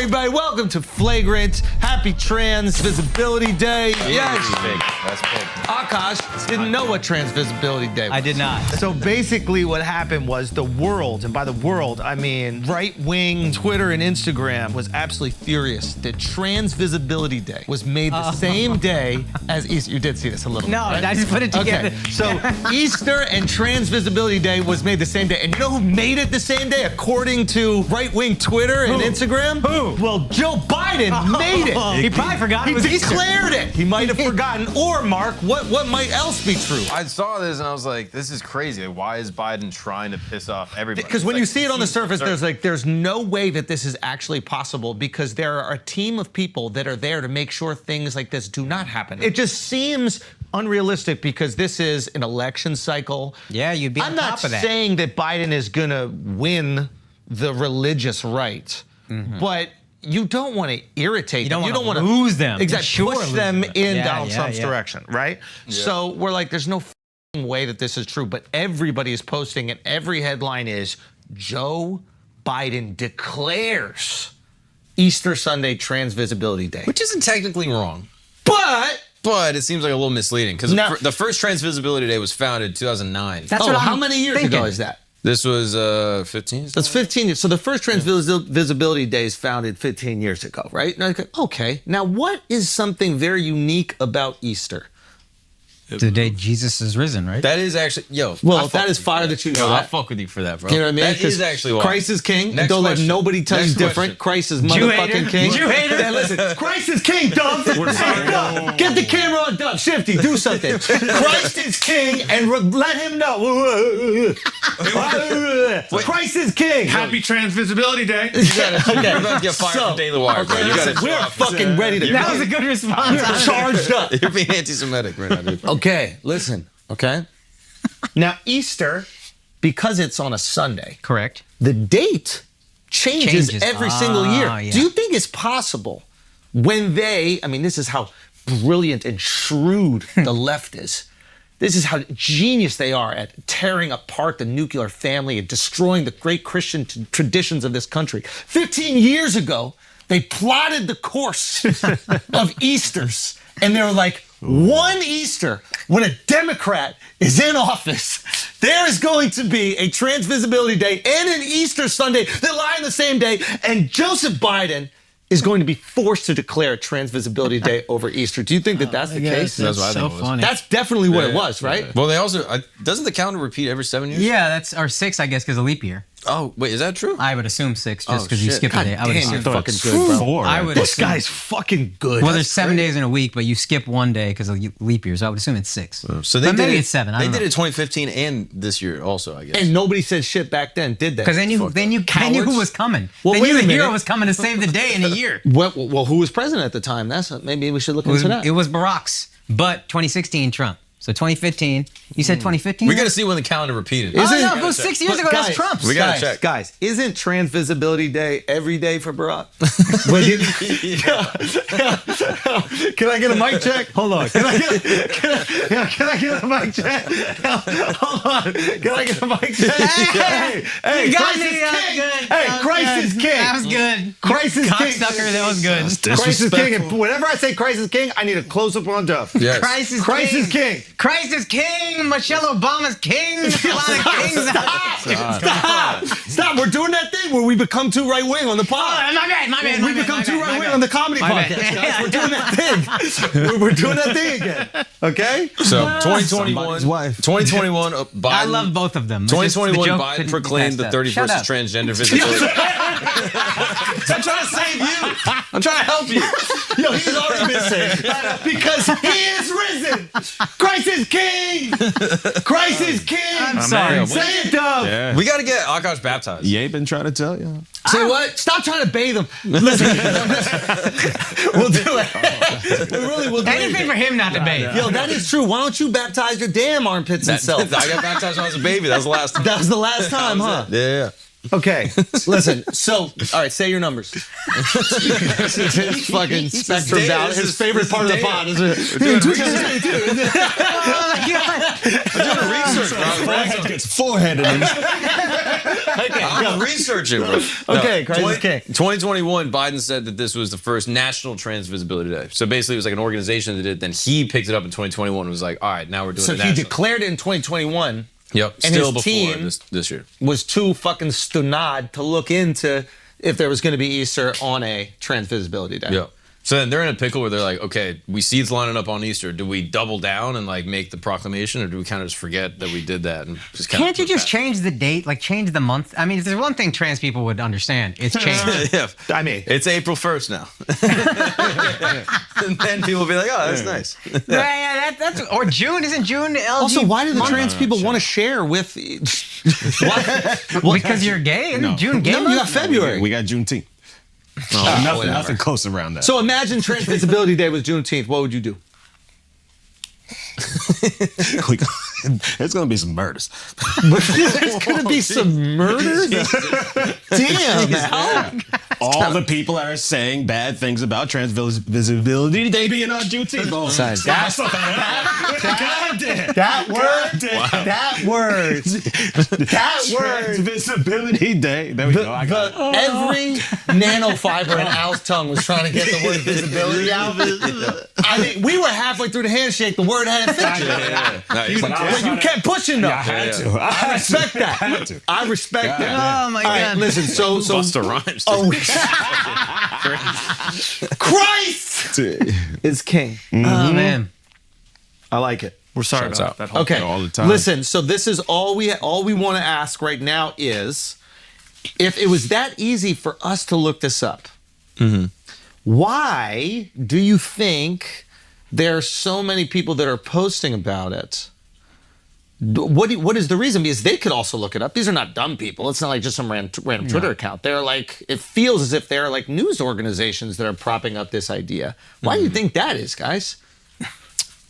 everybody. Welcome to Flagrant. Happy Trans Visibility Day. Yes. That's big. Akash didn't know what Trans Visibility Day was. I did not. So basically what happened was the world, and by the world, I mean right-wing Twitter and Instagram, was absolutely furious that Trans Visibility Day was made the same day as Easter. You did see this a little bit, right? I just put it together. Okay, so Easter and Trans Visibility Day was made the same day. And you know who made it the same day according to right-wing Twitter and Instagram? Who? Well, Joe Biden made it. He probably forgot it was He Easter. declared it. He might have forgotten. Or, Mark, what might else be true? I saw this and I was like, this is crazy. Like, why is Biden trying to piss off everybody? Because when you see it on the surface, there's no way that this is actually possible because there are a team of people that are there to make sure things like this do not happen. It just seems unrealistic because this is an election cycle. Yeah, you'd be on I'm not top of that. saying that Biden is gonna win the religious right, but you don't want to irritate them. You don't want to lose them. Exactly. Sure, Push lose them them. in Yeah, Donald Trump's yeah. direction, right? Yeah. So we're like, there's no f***ing way that this is true, but everybody is posting it. Every headline is Joe Biden declares Easter Sunday Trans Visibility Day. Which isn't technically wrong, But it seems like a little misleading because Now- the first Trans Visibility Day was founded in 2009. That's what how I'm many years thinking. ago is that? This was 15. That's 15 years. So the first Trans Visibility Day is founded 15 years ago, right? And I go, okay. Now, what is something very unique about Easter? The day Jesus is risen, right? That is actually, Well, that is fire that you know I'll that. fuck with you for that, bro. You know what I mean? That 'Cause is actually why. Christ is king. Next Don't let question. nobody tell you Next different. question. Christ is Jew motherfucking hater. king. Jew hater. Yeah, listen, Christ is king, Dub. Hey, Dub, get the camera on Dub. Shifty, do something. Christ is king, and let him know. Christ is king. Happy Trans Visibility Day. You're about to get fired from Daily Wire, bro. You Listen, gotta we're fucking ready to That was a good response. We're charged up. You're being anti-Semitic right now, dude. Okay, listen, okay? Now, Easter, because it's on a Sunday, Correct. the date changes every single year. Yeah. Do you think it's possible when I mean, this is how brilliant and shrewd the left is. This is how genius they are at tearing apart the nuclear family and destroying the great Christian traditions of this country. 15 years ago, they plotted the course of Easters, and they were like, one Easter, when a Democrat is in office, there is going to be a Trans Visibility Day and an Easter Sunday that lie on the same day, and Joseph Biden is going to be forced to declare Trans Visibility Day over Easter. Do you think that that's the case? That's what I think it was. funny. That's definitely what it was, right? Well, they also, doesn't the calendar repeat every 7 years? Yeah, that's our 6, I guess, because of leap year. Oh, wait, is that true? I would assume 6, just Oh, because you shit. skip a God day. I would damn, assume. you're fucking good, bro. 4. I would This assume. guy's fucking good. Well, there's 7 days in a week, but you skip one day because of leap year, so I would assume it's 6. So they but did maybe it, it's 7. I They don't did know. it 2015 and this year also, I guess. And nobody said shit back then, did they? Because they knew who Cowards. was coming. Well, they wait knew a the hero minute. was coming to save the day in a year. Well, who was president at the time? Maybe we should look into that. It was Barack's, but 2016 Trump. So 2015. You said 2015? we got to see when the calendar repeated. Oh, Isn't- no, it was 6 years But ago. That's guys, Trump's. We gotta check. Guys, isn't Trans Visibility Day every day for Barack? Can I get a mic check? Hold on. Can I get a mic check? Hold on. Can I get a mic check? Hey, You got Christ me. is That was king. good. Hey, That was Christ good. is king. That was good. Christ is king. Cocksucker, that was good. Christ is king. And whenever I say Christ is king, I need a close up on Duff. Yes. Christ is Christ king. is king. Christ is king. Michelle Obama's king. There's a lot of kings out there. Stop. We're doing that thing where we become too right wing on the pod. Oh, my bad. We become too right wing on the comedy My podcast. bad. Guys. We're doing that thing. We're doing that thing again. Okay? So 2021, Somebody's wife. 2021, Biden. I love both of them. It's just the 2021, joke Biden couldn't be proclaimed the passed up. 31st Shut up. transgender visibility. I'm trying to save you. I'm trying to help you. Yo, he's already been saying it. Because he is risen. Christ is king. Christ is king. I'm sorry. Say it, Dove. Yeah. We got to get Akash baptized. Ye been trying to tell you. Say what? Stop trying to bathe him. Listen. We'll do it. We really will do Anything for him not to bathe. Yo, that is true. Why don't you baptize your damn armpits and I self? got baptized when I was a baby. That was the last time. That was the last time, huh? Yeah. Okay, listen. So, all right, say your numbers. This is his fucking spectrum data. ballot. His favorite part of the pod is Frank gets foreheaded. I'm researching, bro. Okay, Crisis King. 2021, Biden said that this was the first National Trans Visibility Day. So basically, it was like an organization that did it. Then he picked it up in 2021 and was like, all right, now we're doing So it he national. declared it in 2021. Yep, and still his before team this year. Was too fucking stunad to look into if there was going to be Easter on a Trans Visibility Day. Yeah. So then they're in a pickle where they're like, okay, we see it's lining up on Easter. Do we double down and like make the proclamation, or do we kind of just forget that we did that and just kind Can't you just change the date, like change the month? I mean, if there's one thing trans people would understand, it's change. Yeah, I mean, it's April 1st now. And then people will be like, oh, that's nice. yeah, that's or June, isn't June? LG also, why do the month? trans people want to share with? Why? Because you're gay? Isn't June gay No, you month? got February. We got Juneteenth. Nothing close around that. So imagine Trans Visibility Day was Juneteenth. What would you do? It's gonna be some murders. There's gonna be some murders. Damn, Al. All the people that are saying bad things about Trans Visibility Day being on Juneteenth. Oh, Son, that word. Trans Visibility Day. There we go. I got it. Every nanofiber in Al's tongue was trying to get the word visibility out. I mean, we were halfway through the handshake. The word hadn't fit yet. But you kept pushing though. I had to. I respect that. I respect that. Oh my All right, God. listen. So Busta Rhymes. Oh, Christ is king. Oh man. I like it. We're sorry Shouts about out. that whole Okay. thing. all the time. Listen. So this is all we want to ask right now is, if it was that easy for us to look this up, why do you think there are so many people that are posting about it? What is the reason? Because they could also look it up. These are not dumb people. It's not like just some random Twitter account. They're like, it feels as if they're like news organizations that are propping up this idea. Why do you think that is, guys?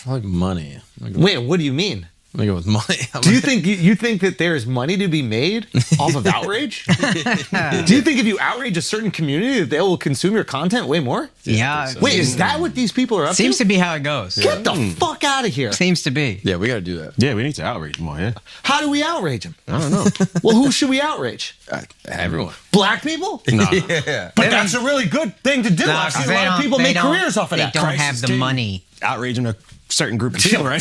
I like money. Wait, what do you mean? Let me go with money. Do you think you think that there's money to be made off of outrage? Do you think if you outrage a certain community that they will consume your content way more? Yeah. Wait, is that what these people are up Seems to? to be how it goes. Get the fuck out of here. Seems to be. Yeah, we got to do that. Yeah, we need to outrage more. Yeah, How do we outrage them? I don't know. Well, who should we outrage? Everyone. Black people? Yeah. But that's a really good thing to do. No, I've 'cause seen a lot of people they make don't- careers off of that. They don't Crisis have the King. money. Outraging a certain group of people, right?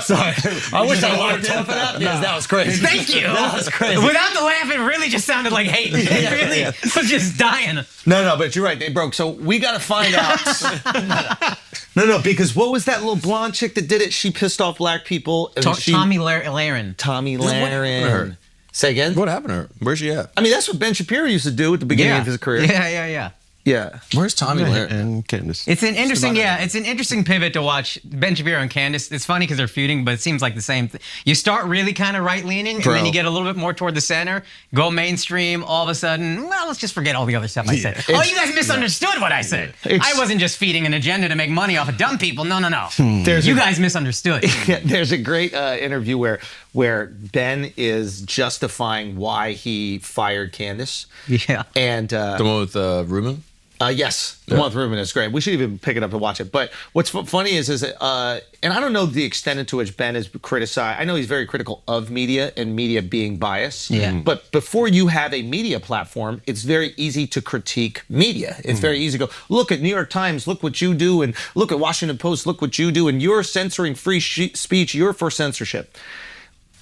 Sorry. I wish I walked in for that because that was crazy. Thank you. That was crazy. Without the laugh, it really just sounded like hate. It really was just dying. No, but you're right. They broke. So we got to find out. No, because what was that little blonde chick that did it? She pissed off black people. And Tommy Laren. Tommy What happened to Laren. her? Say again? What happened to her? Where's she at? I mean, that's what Ben Shapiro used to do at the beginning of his career. Yeah. Yeah. Where's Tommy Laren? And Candace. It's an interesting, it's an interesting pivot to watch Ben Shapiro and Candace. It's funny because they're feuding, but it seems like the same thing. You start really kind of right-leaning, and then you get a little bit more toward the center, go mainstream, all of a sudden, well, let's just forget all the other stuff I said. Oh, you guys misunderstood what I said. I wasn't just feeding an agenda to make money off of dumb people. No. You guys misunderstood. There's a great interview where Ben is justifying why he fired Candace. Yeah. And The one with Ruben? yes, the one with Ruben is great. We should even pick it up and watch it. But what's funny is and I don't know the extent to which Ben is criticized. I know he's very critical of media and media being biased. Yeah. But before you have a media platform, it's very easy to critique media. It's very easy to go, look at New York Times, look what you do, and look at Washington Post, look what you do, and you're censoring free speech, you're for censorship.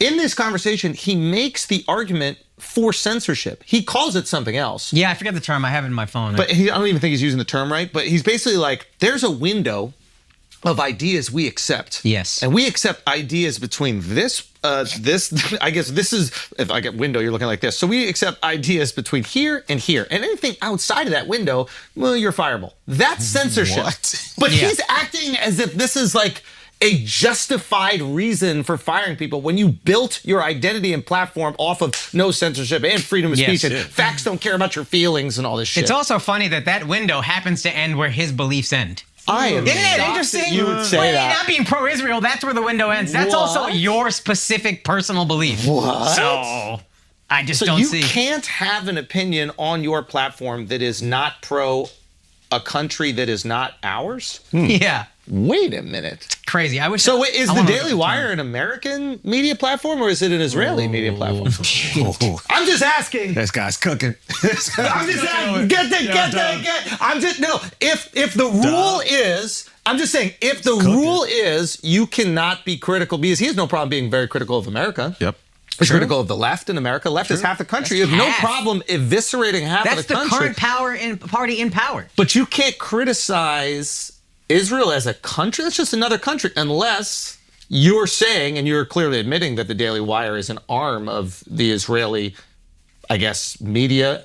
In this conversation, he makes the argument for censorship. He calls it something else. Yeah, I forget the term. I have it in my phone. But I don't even think he's using the term right. But he's basically like, there's a window of ideas we accept. Yes. And we accept ideas between this, I guess this is, if I get window, you're looking like this. So we accept ideas between here and here. And anything outside of that window, well, you're fireable. That's censorship. What? But Yeah. he's acting as if this is like a justified reason for firing people when you built your identity and platform off of no censorship and freedom of speech and facts don't care about your feelings and all this shit. It's also funny that window happens to end where his beliefs end. I am Isn't that shocked interesting? that you would say Well, that. not being pro-Israel, that's where the window ends. That's also What? your specific personal belief. What? So I just So don't you see. can't have an opinion on your platform that is not pro a country that is not ours? Yeah, Wait a minute. crazy. I wish. So wait, is I the wanna look Daily at Wire term. an American media platform or is it an Israeli media platform? I'm just asking. This guy's cooking. I'm just asking. I'm just no. If the rule is, I'm just saying, if the rule is you cannot be critical because he has no problem being very critical of America. Yep. He's critical of the left in America. Left is half the country. You have no half. problem eviscerating half That's of the the country. current party in power. But you can't criticize Israel as a country. That's just another country, unless you're saying, and you're clearly admitting that the Daily Wire is an arm of the Israeli, I guess, media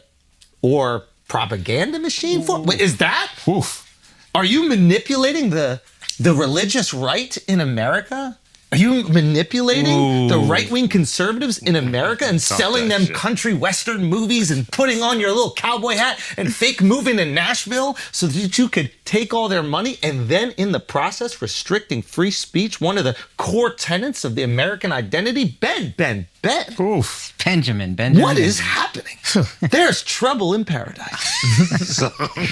or propaganda machine. Wait, is that? Oof. Are you manipulating the religious right in America? Are you manipulating the right-wing conservatives in America and selling them country western movies and putting on your little cowboy hat and fake moving in Nashville so that you could take all their money and then in the process restricting free speech, one of the core tenets of the American identity? Ben. Oof. Benjamin. What is happening? There's trouble in paradise.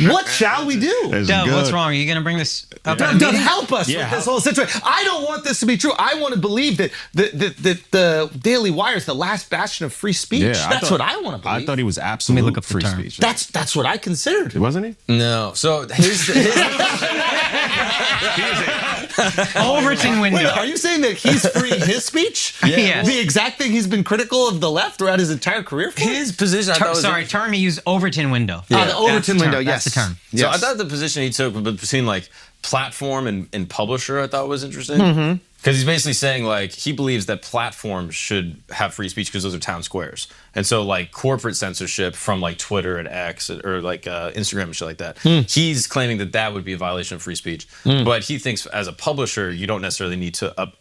What shall we do? It's Dove, good. what's wrong? Are you going to bring this up? at a Dove, meeting? help us with this whole situation. I don't want this to be true. I want to believe that the Daily Wire is the last bastion of free speech. Yeah, That's what I want to believe. I thought he was absolute look up the free term. speech. That's what I considered. Wasn't he? No. So his Overton window. Wait, are you saying that he's free his speech? Yeah. The exact thing he's been critical of the left throughout his entire career for? his position. I thought was Term he used Overton window. the That's Overton the term. window, yes. That's the term. So I thought the position he took between like platform and publisher, I thought was interesting. Because he's basically saying like he believes that platforms should have free speech because those are town squares, and so like corporate censorship from like Twitter and X or like Instagram and shit like that. He's claiming that that would be a violation of free speech, but he thinks as a publisher you don't necessarily need to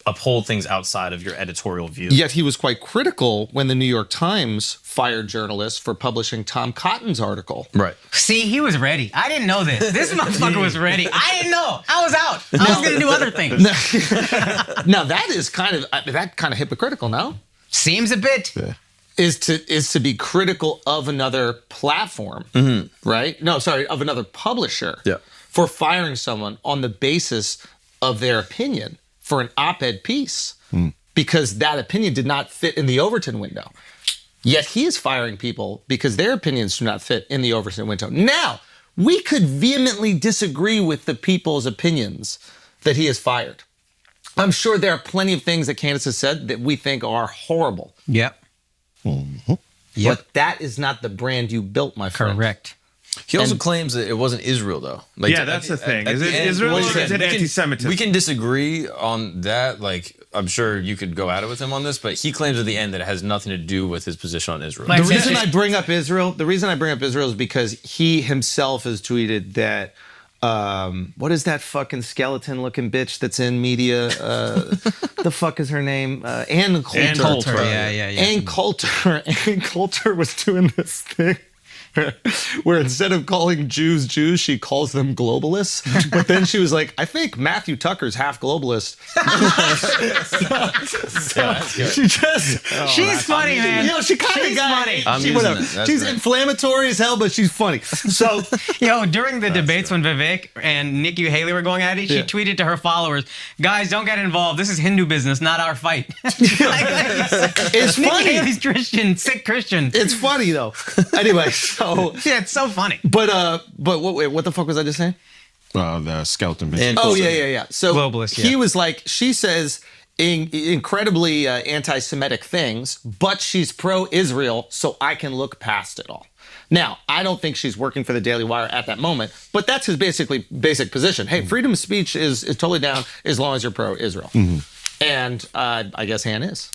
uphold things outside of your editorial view. Yet he was quite critical when the New York Times fired journalists for publishing Tom Cotton's article. Right. See, he was ready. I didn't know this. This motherfucker was ready. I didn't know. I was out. I was going to do other things. Now that is kind of hypocritical, no? Seems a bit. Is to be critical of another platform, right? No, sorry, of another publisher. Yeah. For firing someone on the basis of their opinion for an op-ed piece because that opinion did not fit in the Overton window. Yet he is firing people because their opinions do not fit in the Overton window. Now, we could vehemently disagree with the people's opinions that he has fired. I'm sure there are plenty of things that Candace has said that we think are horrible. Yep. But that is not the brand you built, my friend. Correct. He also claims that it wasn't Israel though. Like, Yeah, that's the thing. at Is the it end, Israel what or he said, is it we can- anti-Semitism? We can disagree on that. Like, I'm sure you could go at it with him on this, but he claims at the end that it has nothing to do with his position on Israel. Like- The reason I bring up Israel is because he himself has tweeted that what is that fucking skeleton looking bitch that's in media? The fuck is her name? Ann Coulter. Ann Coulter. Yeah. Ann Coulter. Ann Coulter was doing this thing where instead of calling Jews Jews, she calls them globalists. But then she was like, I think Matthew Tucker's half globalist. She just... She's funny, man. You know, she kind of She's got funny. I'm she, using whatever. it. That's She's great. inflammatory as hell, but she's funny. So Yo, during the debates when Vivek and Nikki Haley were going at it, she Yeah. tweeted to her followers, guys, don't get involved. This is Hindu business, not our fight. it's Nikki funny. Haley's Christian, sick Christian. It's funny though. Anyway, so Yeah, it's so funny. but what the fuck was I just saying? The skeleton bitch. And- Oh yeah. So Globalist, he yeah. was like, she says incredibly anti-Semitic things, but she's pro-Israel, so I can look past it all. Now, I don't think she's working for the Daily Wire at that moment, but that's his basic position. Hey, freedom of speech is totally down as long as you're pro-Israel. And I guess Han is.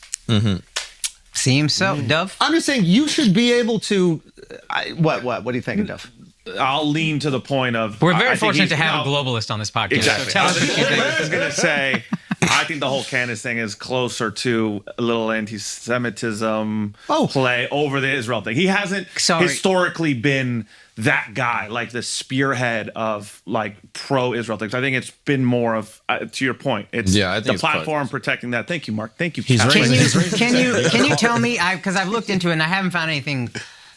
Seems so. Dove? I'm just saying you should be able to. What do you think, Duff? I'll lean to the point of We're I very think fortunate he's- to have no, a globalist on this podcast. Exactly. So tell us what you I think. was going to say, I think the whole Candace thing is closer to a little anti-Semitism play over the Israel thing. He hasn't historically been that guy, like the spearhead of like pro-Israel things. I think it's been more of, to your point, it's I think the it's platform protecting that. Thank you, Mark. Thank you. He's Catherine. Can you tell me? Because I've looked into it and I haven't found anything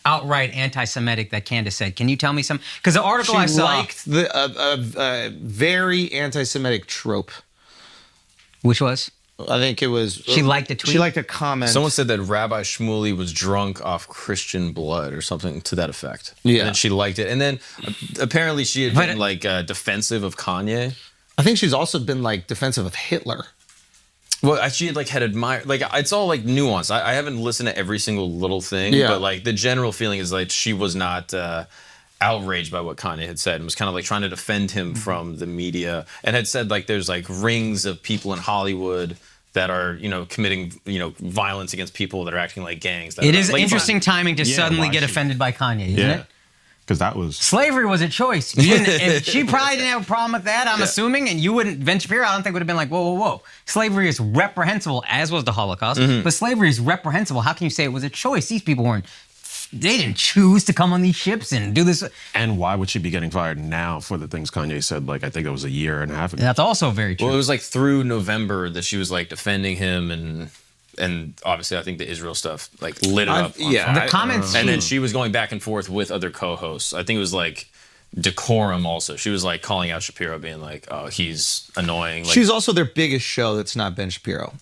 outright anti-Semitic that Candace said. Can you tell me some? Because the article I She saw, liked the very anti-Semitic trope. which was I think it was. she liked a tweet. She liked a comment. Someone said that Rabbi Shmuley was drunk off Christian blood or something to that effect. Yeah. And then she liked it. And then apparently she had been like defensive of Kanye. I think she's also been like defensive of Hitler. Well, she had admired, like, it's all like nuanced. I haven't listened to every single little thing, but like the general feeling is like she was not outraged by what Kanye had said and was kind of like trying to defend him from the media and had said like there's like rings of people in Hollywood that are, committing, violence against people that are acting like gangs. It is interesting timing to suddenly get offended by Kanye, isn't it? Because that was... Slavery was a choice. If she probably didn't have a problem with that, I'm assuming, and you wouldn't, Ben Shapiro, I don't think would have been like, whoa. Slavery is reprehensible, as was the Holocaust, but slavery is reprehensible. How can you say it was a choice? These people they didn't choose to come on these ships and do this. And why would she be getting fired now for the things Kanye said, like, I think it was a year and a half ago? That's also very true. Well, it was like through November that she was like defending him and obviously I think the Israel stuff like lit it up. The comments. And then she was going back and forth with other co-hosts. I think it was like Decorum also. She was like calling out Shapiro being like, oh, he's annoying. Like, She's also their biggest show that's not Ben Shapiro.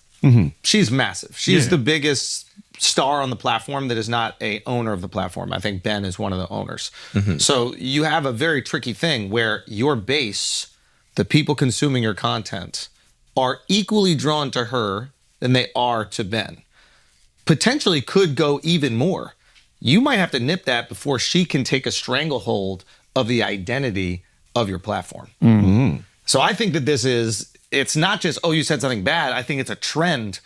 She's massive. She's the biggest star on the platform that is not a owner of the platform. I think Ben is one of the owners. So you have a very tricky thing where your base, the people consuming your content, are equally drawn to her than they are to Ben. Potentially could go even more. You might have to nip that before she can take a stranglehold of the identity of your platform. So I think that it's not just, oh, you said something bad. I think it's a trend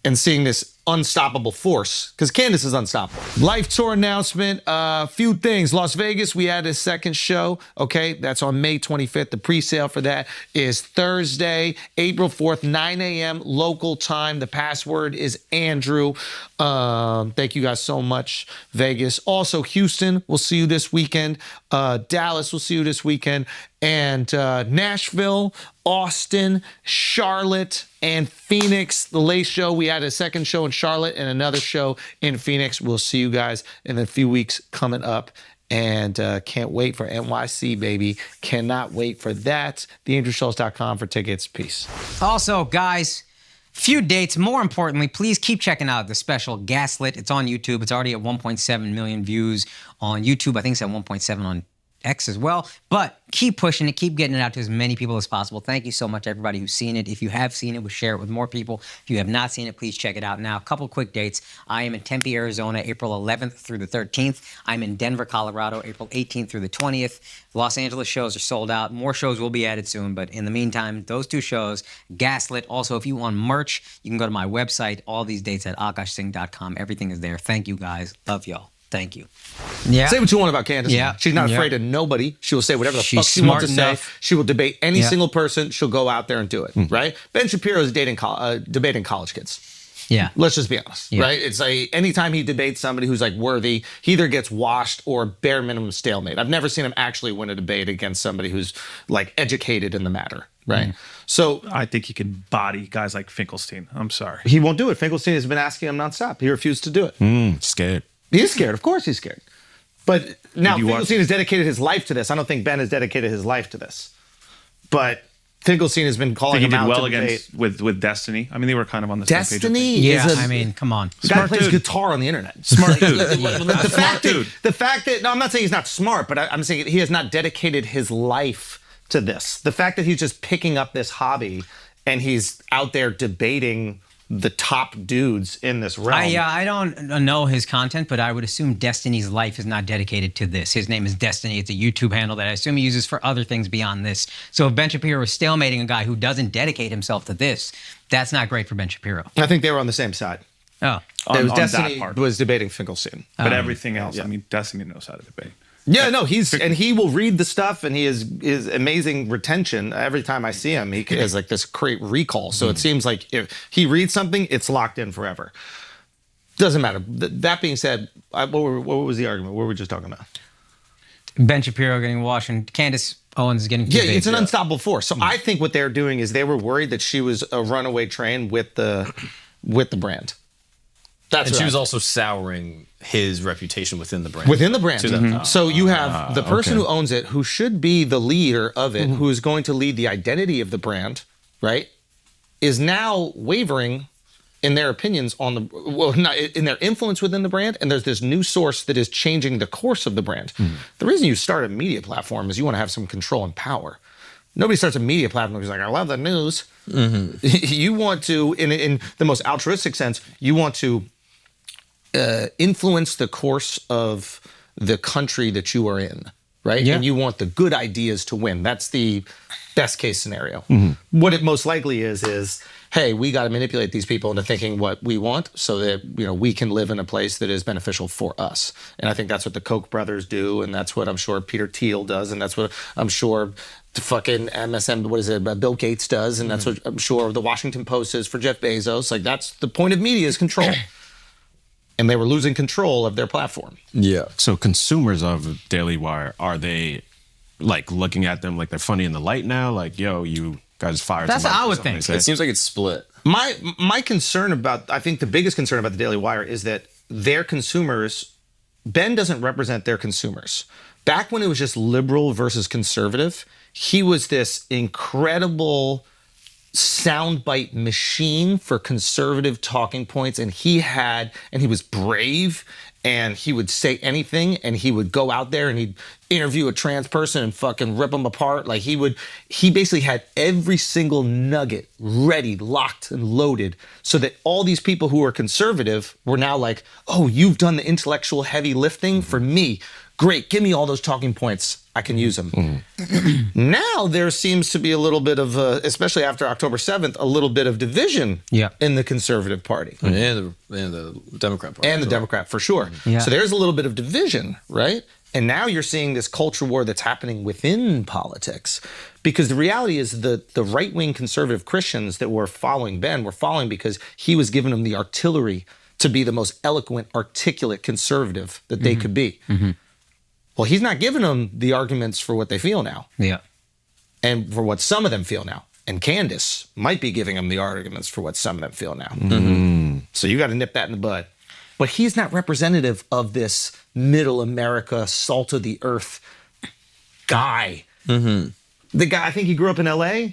and seeing this unstoppable force, because Candace is unstoppable. Life tour announcement, a few things. Las Vegas, we had a second show, okay? That's on May 25th. The pre-sale for that is Thursday, April 4th, 9 a.m. local time. The password is Andrew. Thank you guys so much, Vegas. Also, Houston, we'll see you this weekend. Dallas, we'll see you this weekend. And Nashville, Austin, Charlotte, and Phoenix. The late show, we had a second show in Charlotte and another show in Phoenix. We'll see you guys in a few weeks coming up. And can't wait for NYC, baby. Cannot wait for that. TheAndrewSchultz.com for tickets. Peace. Also, guys, few dates. More importantly, please keep checking out the special Gaslit. It's on YouTube. It's already at 1.7 million views on YouTube. I think it's at 1.7 on X as well, but keep pushing it, keep getting it out to as many people as possible. Thank you so much, everybody who's seen it. If you have seen it, we'll share it with more people. If you have not seen it, please check it out now. A couple quick dates. I am in Tempe, Arizona, April 11th through the 13th. I'm in Denver, Colorado, April 18th through the 20th. Los Angeles shows are sold out. More shows will be added soon, but in the meantime, those two shows, Gaslit. Also, if you want merch, you can go to my website. All these dates at akashsingh.com. Everything is there. Thank you, guys. Love y'all. Thank you. Yeah. Say what you want about Candace. Yeah. She's not afraid of nobody. She will say whatever the She's fuck she wants to smart say. enough. She will debate any single person. She'll go out there and do it, right? Ben Shapiro is debating college kids. Yeah. Let's just be honest, right? It's like anytime he debates somebody who's like worthy, he either gets washed or bare minimum stalemate. I've never seen him actually win a debate against somebody who's like educated in the matter, right? So I think he can body guys like Finkelstein. I'm sorry. he won't do it. Finkelstein has been asking him nonstop. He refused to do it. Scared. He is scared. Of course he's scared. But now you watch- Finkelstein has dedicated his life to this. I don't think Ben has dedicated his life to this. But Finkelstein has been I calling think he him did out well to debate. against with Destiny. I mean, they were kind of on the same page. I think. Destiny Yeah, is a I mean, come on. the guy smart plays dude. guitar on the internet. Smart dude. The fact that no, I'm not saying he's not smart, but I'm saying he has not dedicated his life to this. The fact that he's just picking up this hobby and he's out there debating the top dudes in this realm. I don't know his content, but I would assume Destiny's life is not dedicated to this. His name is Destiny. It's a YouTube handle that I assume he uses for other things beyond this. So if Ben Shapiro is stalemating a guy who doesn't dedicate himself to this, that's not great for Ben Shapiro. I think they were on the same side. Oh. It was on Destiny that part. was debating Finkelstein. But everything else, I mean, Destiny knows how to debate. Yeah, no, he will read the stuff, and he is amazing retention. Every time I see him, he has like this great recall. So it seems like if he reads something, it's locked in forever. Doesn't matter. That being said, what was the argument? What were we just talking about? Ben Shapiro getting washed and Candace Owens is getting too big. It's an unstoppable force. So I think what they're doing is they were worried that she was a runaway train with the brand. And she was also souring his reputation within the brand. Within the brand. So you have the person who owns it, who should be the leader of it, who is going to lead the identity of the brand, right, is now wavering in their opinions on not in their influence within the brand, and there's this new source that is changing the course of the brand. The reason you start a media platform is you want to have some control and power. Nobody starts a media platform who's like, I love the news. You want to, in the most altruistic sense, you want to influence the course of the country that you are in, right? Yeah. And you want the good ideas to win. That's the best case scenario. What it most likely is, hey, we got to manipulate these people into thinking what we want so that, we can live in a place that is beneficial for us. And I think that's what the Koch brothers do, and that's what I'm sure Peter Thiel does, and that's what I'm sure the fucking Bill Gates does, and that's what I'm sure the Washington Post is for Jeff Bezos. Like, that's the point of media, is control. And they were losing control of their platform. Yeah. So consumers of Daily Wire, are they like looking at them like they're funny in the light now? Like, yo, you guys fired That's somebody what I for would something think. they It say? seems like it's split. My concern I think the biggest concern about the Daily Wire is that their consumers, Ben doesn't represent their consumers. Back when it was just liberal versus conservative, he was this incredible soundbite machine for conservative talking points, and he was brave, and he would say anything, and he would go out there and he'd interview a trans person and fucking rip them apart. Like, he basically had every single nugget ready, locked and loaded, so that all these people who were conservative were now like, oh, you've done the intellectual heavy lifting for me. Great, give me all those talking points. I can use them. Now there seems to be a little bit of, especially after October 7th, a little bit of division in the Conservative Party. And the Democrat Party. And the Democrat, for sure. Yeah. So there's a little bit of division, right? And now you're seeing this culture war that's happening within politics. Because the reality is the right-wing conservative Christians that were following Ben were following because he was giving them the artillery to be the most eloquent, articulate conservative that they could be. Well, he's not giving them the arguments for what they feel now. Yeah. And for what some of them feel now. And Candace might be giving them the arguments for what some of them feel now. So you got to nip that in the bud. But he's not representative of this middle America, salt of the earth guy. The guy, I think he grew up in LA,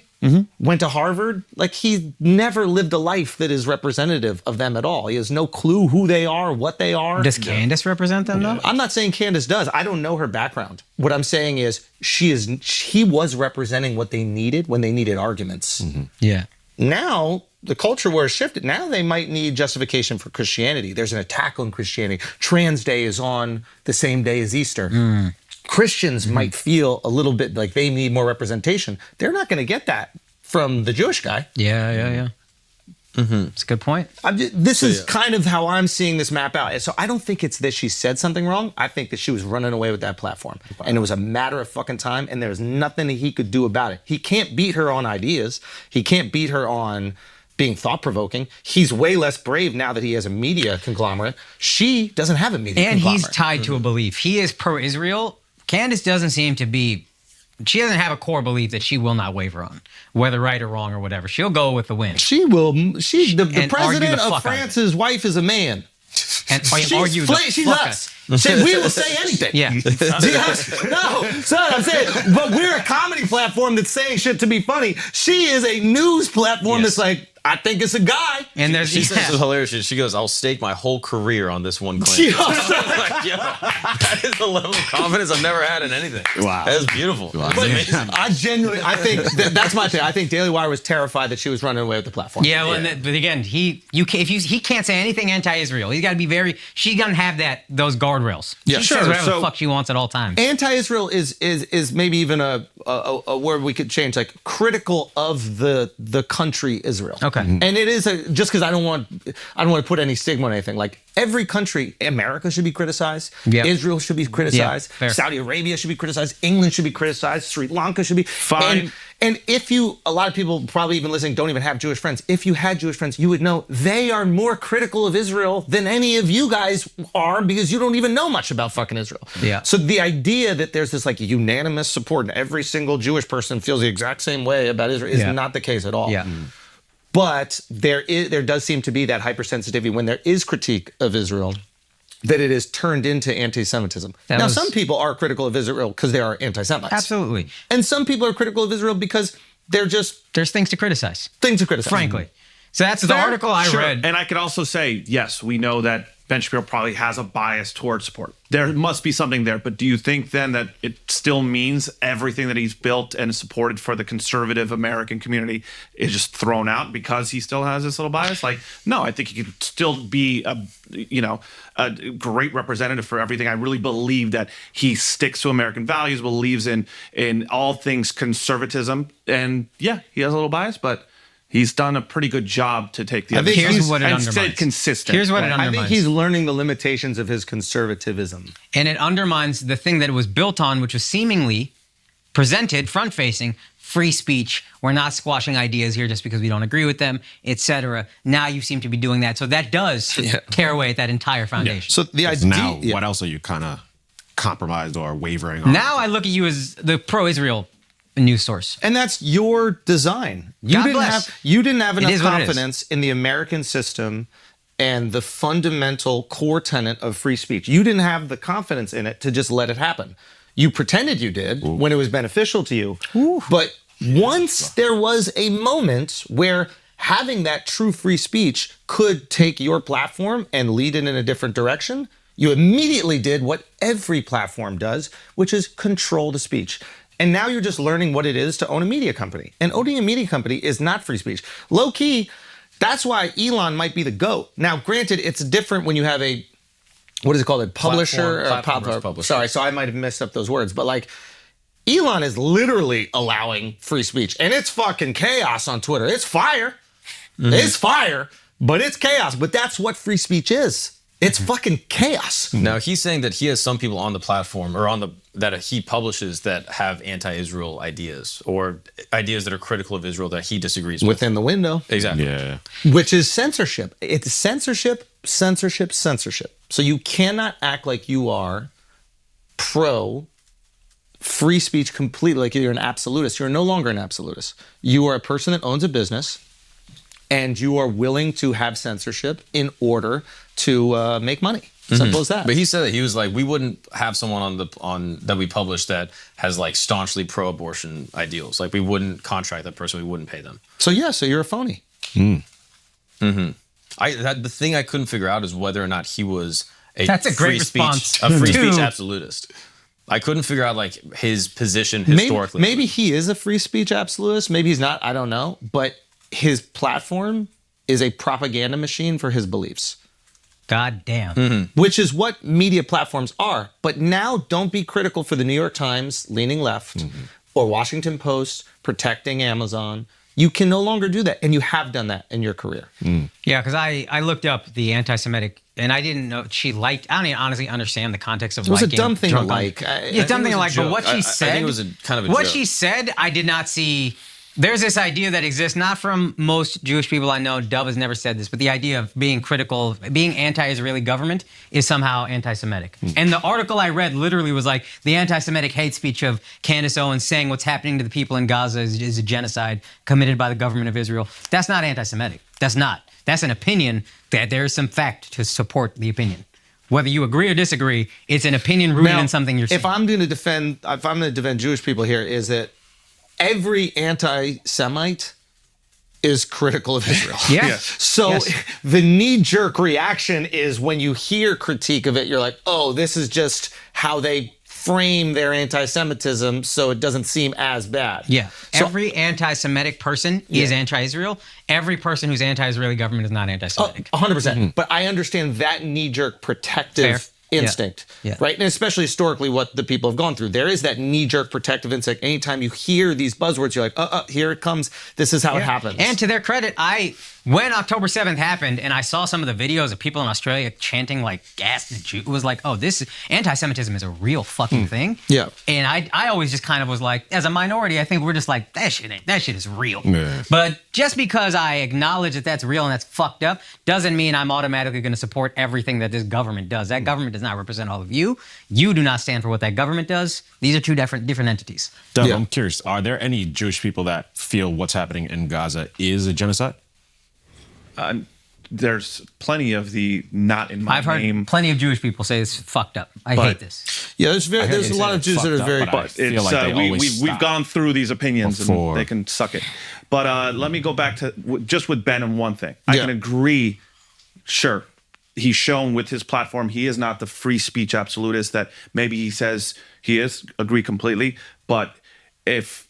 went to Harvard. Like, he never lived a life that is representative of them at all. He has no clue who they are, what they are. Does Candace represent them, though? I'm not saying Candace does. I don't know her background. What I'm saying is he was representing what they needed when they needed arguments. Yeah. Now, the culture war has shifted. Now they might need justification for Christianity. There's an attack on Christianity. Trans Day is on the same day as Easter. Christians might feel a little bit like they need more representation. They're not going to get that from the Jewish guy. Yeah. It's a good point. This is kind of how I'm seeing this map out. So I don't think it's that she said something wrong. I think that she was running away with that platform. And it was a matter of fucking time, and there's nothing that he could do about it. He can't beat her on ideas. He can't beat her on being thought-provoking. He's way less brave now that he has a media conglomerate. She doesn't have a media conglomerate. And he's tied to a belief. He is pro-Israel. Candace doesn't seem to be, she doesn't have a core belief that she will not waver on, whether right or wrong or whatever. She'll go with the win. She will. The president the of France's wife is a man. And argue the she's fuck us. We will say anything. Yeah. No, son, I'm saying, but we're a comedy platform that's saying shit to be funny. She is a news platform that's like, I think it's a guy. And She says it's hilarious. She goes, I'll stake my whole career on this one claim. Like, yo, that is the level of confidence I've never had in anything. Wow. That is beautiful. Wow. That's amazing. I think that's my thing. I think Daily Wire was terrified that she was running away with the platform. Yeah, well, but again, he can't say anything anti-Israel. He's got to be she doesn't have those guardrails guardrails. Yeah, She sure. says whatever So- the fuck she wants at all times. Anti-Israel is maybe even a word we could change, like critical of the country Israel. Okay. And it is just because I don't want to put any stigma on anything. Like every country, America should be criticized. Yep. Israel should be criticized. fair. Saudi Arabia should be criticized. England should be criticized. Sri Lanka should be Fine. And if a lot of people probably even listening don't even have Jewish friends. If you had Jewish friends, you would know they are more critical of Israel than any of you guys are because you don't even know much about fucking Israel. Yeah. So the idea that there's this like unanimous support and every single Jewish person feels the exact same way about Israel is not the case at all. Yeah. But there does seem to be that hypersensitivity when there is critique of Israel, that it is turned into anti-Semitism. Now, some people are critical of Israel because they are anti-Semites. Absolutely. And some people are critical of Israel because they're just There's things to criticize, things to criticize. frankly. So that's the Fair. article I Sure. read. And I could also say, yes, we know that Ben Shapiro probably has a bias towards support. There must be something there. But do you think then that it still means everything that he's built and supported for the conservative American community is just thrown out because he still has this little bias? Like, no, I think he could still be a great representative for everything. I really believe that he sticks to American values, believes in all things conservatism. And yeah, he has a little bias, but he's done a pretty good job to take the other think side here's what it and stay undermines. consistent. Here's what it I undermines. think he's learning the limitations of his conservatism. And it undermines the thing that it was built on, which was seemingly presented front-facing, free speech. We're not squashing ideas here just because we don't agree with them, etc. Now you seem to be doing that. So that does tear away at that entire foundation. So the idea Now, what else are you kind of compromised or wavering on? Now I look at you as the pro-Israel news source. And that's your design. God bless. You didn't have enough is what it is. confidence in the American system and the fundamental core tenet of free speech. You didn't have the confidence in it to just let it happen. You pretended you did when it was beneficial to you. But once there was a moment where having that true free speech could take your platform and lead it in a different direction, you immediately did what every platform does, which is control the speech. And now you're just learning what it is to own a media company. And owning a media company is not free speech. Low key, that's why Elon might be the GOAT. Now, granted, it's different when you have a, what is it called? A publisher? Platform versus publisher. Sorry, so I might have messed up those words. But like, Elon is literally allowing free speech. And it's fucking chaos on Twitter. It's fire. It's fire, but it's chaos. But that's what free speech is. It's fucking chaos. Now he's saying that he has some people on the platform or that he publishes that have anti-Israel ideas or ideas that are critical of Israel that he disagrees with. Within the window. Exactly. Yeah. Which is censorship. It's censorship, censorship, censorship. So you cannot act like you are pro free speech completely, like you're an absolutist. You're no longer an absolutist. You are a person that owns a business and you are willing to have censorship in order to make money. Simple as that. But he said that he was like, we wouldn't have someone on that we publish that has like staunchly pro-abortion ideals. Like we wouldn't contract that person. We wouldn't pay them. So you're a phony. The thing I couldn't figure out is whether or not he was That's a great response a free to- speech absolutist. I couldn't figure out like his position historically. Maybe he is a free speech absolutist. Maybe he's not. I don't know. But his platform is a propaganda machine for his beliefs. God damn. Which is what media platforms are. But now don't be critical for the New York Times leaning left or Washington Post protecting Amazon. You can no longer do that. And you have done that in your career. Yeah, because I looked up the anti-Semitic, and I didn't know she liked. I don't even honestly understand the context of It was a liking dumb thing to drunk on- like. Yeah, dumb thing to like. But what she said, I think it was a kind of a what joke. she said, I did not see. There's this idea that exists, not from most Jewish people I know. Dove has never said this, but the idea of being critical, being anti-Israeli government is somehow anti-Semitic. And the article I read literally was like the anti-Semitic hate speech of Candace Owens saying what's happening to the people in Gaza is a genocide committed by the government of Israel. That's not anti-Semitic. That's not. That's an opinion that there's some fact to support the opinion. Whether you agree or disagree, it's an opinion rooted in something you're saying. If I'm going to defend Jewish people here, is that every anti-Semite is critical of Israel. Yeah. So Yes. the knee-jerk reaction is when you hear critique of it, you're like, oh, this is just how they frame their anti-Semitism so it doesn't seem as bad. Yeah. So, Every anti-Semitic person is anti-Israel. Every person who's anti-Israeli government is not anti-Semitic. 100%. But I understand that knee-jerk protective instinct, right? And especially historically, what the people have gone through. There is that knee-jerk protective instinct. Anytime you hear these buzzwords, you're like, here it comes. This is how it happens. And to their credit, when October 7th happened, and I saw some of the videos of people in Australia chanting like "gas the Jew," it was like, oh, this anti-Semitism is a real fucking thing. Yeah. And I always just kind of was like, as a minority, I think we're just like, that shit is real. Yeah. But just because I acknowledge that that's real and that's fucked up doesn't mean I'm automatically going to support everything that this government does. That government does not represent all of you. You do not stand for what that government does. These are two different entities. Doug, I'm curious, are there any Jewish people that feel what's happening in Gaza is a genocide? There's plenty of the not in my I've heard name. plenty of Jewish people say it's fucked up. I hate this. Yeah, there's a lot of Jews that are very. But we've gone through these opinions and they can suck it. But let me go back to just with Ben and one thing. I can agree. Sure, he's shown with his platform he is not the free speech absolutist that maybe he says he is. Agree completely. But if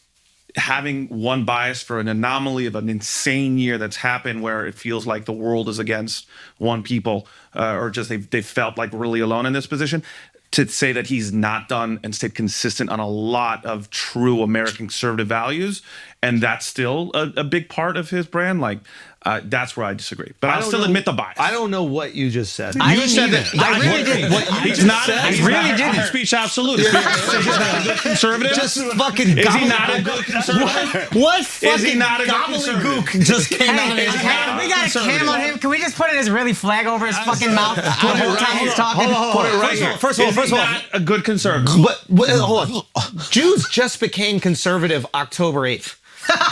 having one bias for an anomaly of an insane year that's happened where it feels like the world is against one people or just they felt like really alone in this position, to say that he's not done and stayed consistent on a lot of true American conservative values, and that's still a big part of his brand, like that's where I disagree. But I'll still admit the bias. I don't know what you just said. You said that. I really did. He's not. I really did. Speech absolutist. He's not a good conservative. Just fucking. Is he not a good conservative? What fucking is he not a good conservative? gobbledygook just came out of his Hey, we got a cam on him. Can we just put an Israeli flag over his fucking mouth the whole time he's talking? Put it right here. First of all, not a good conservative. But hold on. Jews just became conservative October 8th.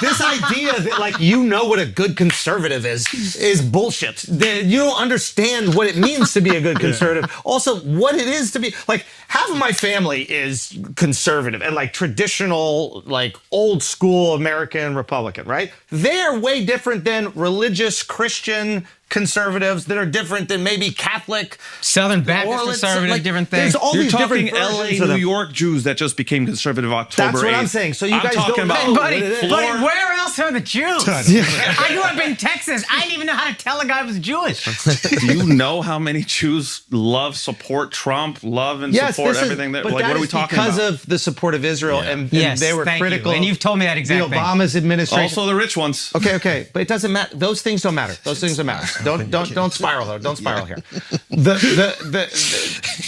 This idea that like you know what a good conservative is bullshit. You don't understand what it means to be a good conservative. Also, what it is to be like half of my family is conservative and like traditional, like old school American Republican, right? They're way different than religious Christian conservatives that are different than maybe Catholic, Southern Baptist conservative, like, different things. There's all You're these talking different LA, versions of New them. York Jews that just became conservative October 8th. That's what I'm saying. So you guys talking don't about know. Buddy, what it is. buddy, where else are the Jews? I grew up in Texas. I didn't even know how to tell a guy was Jewish. Do you know how many Jews support Trump, love and support everything that? But Like, that what are we is talking because about? of the support of Israel, and Yes, they were thank critical. you. And you've told me that the exact thing. Obama's administration. Also, the rich ones. Okay, but it doesn't matter. Those things don't matter. Those things don't matter. Don't spiral though. Don't spiral here.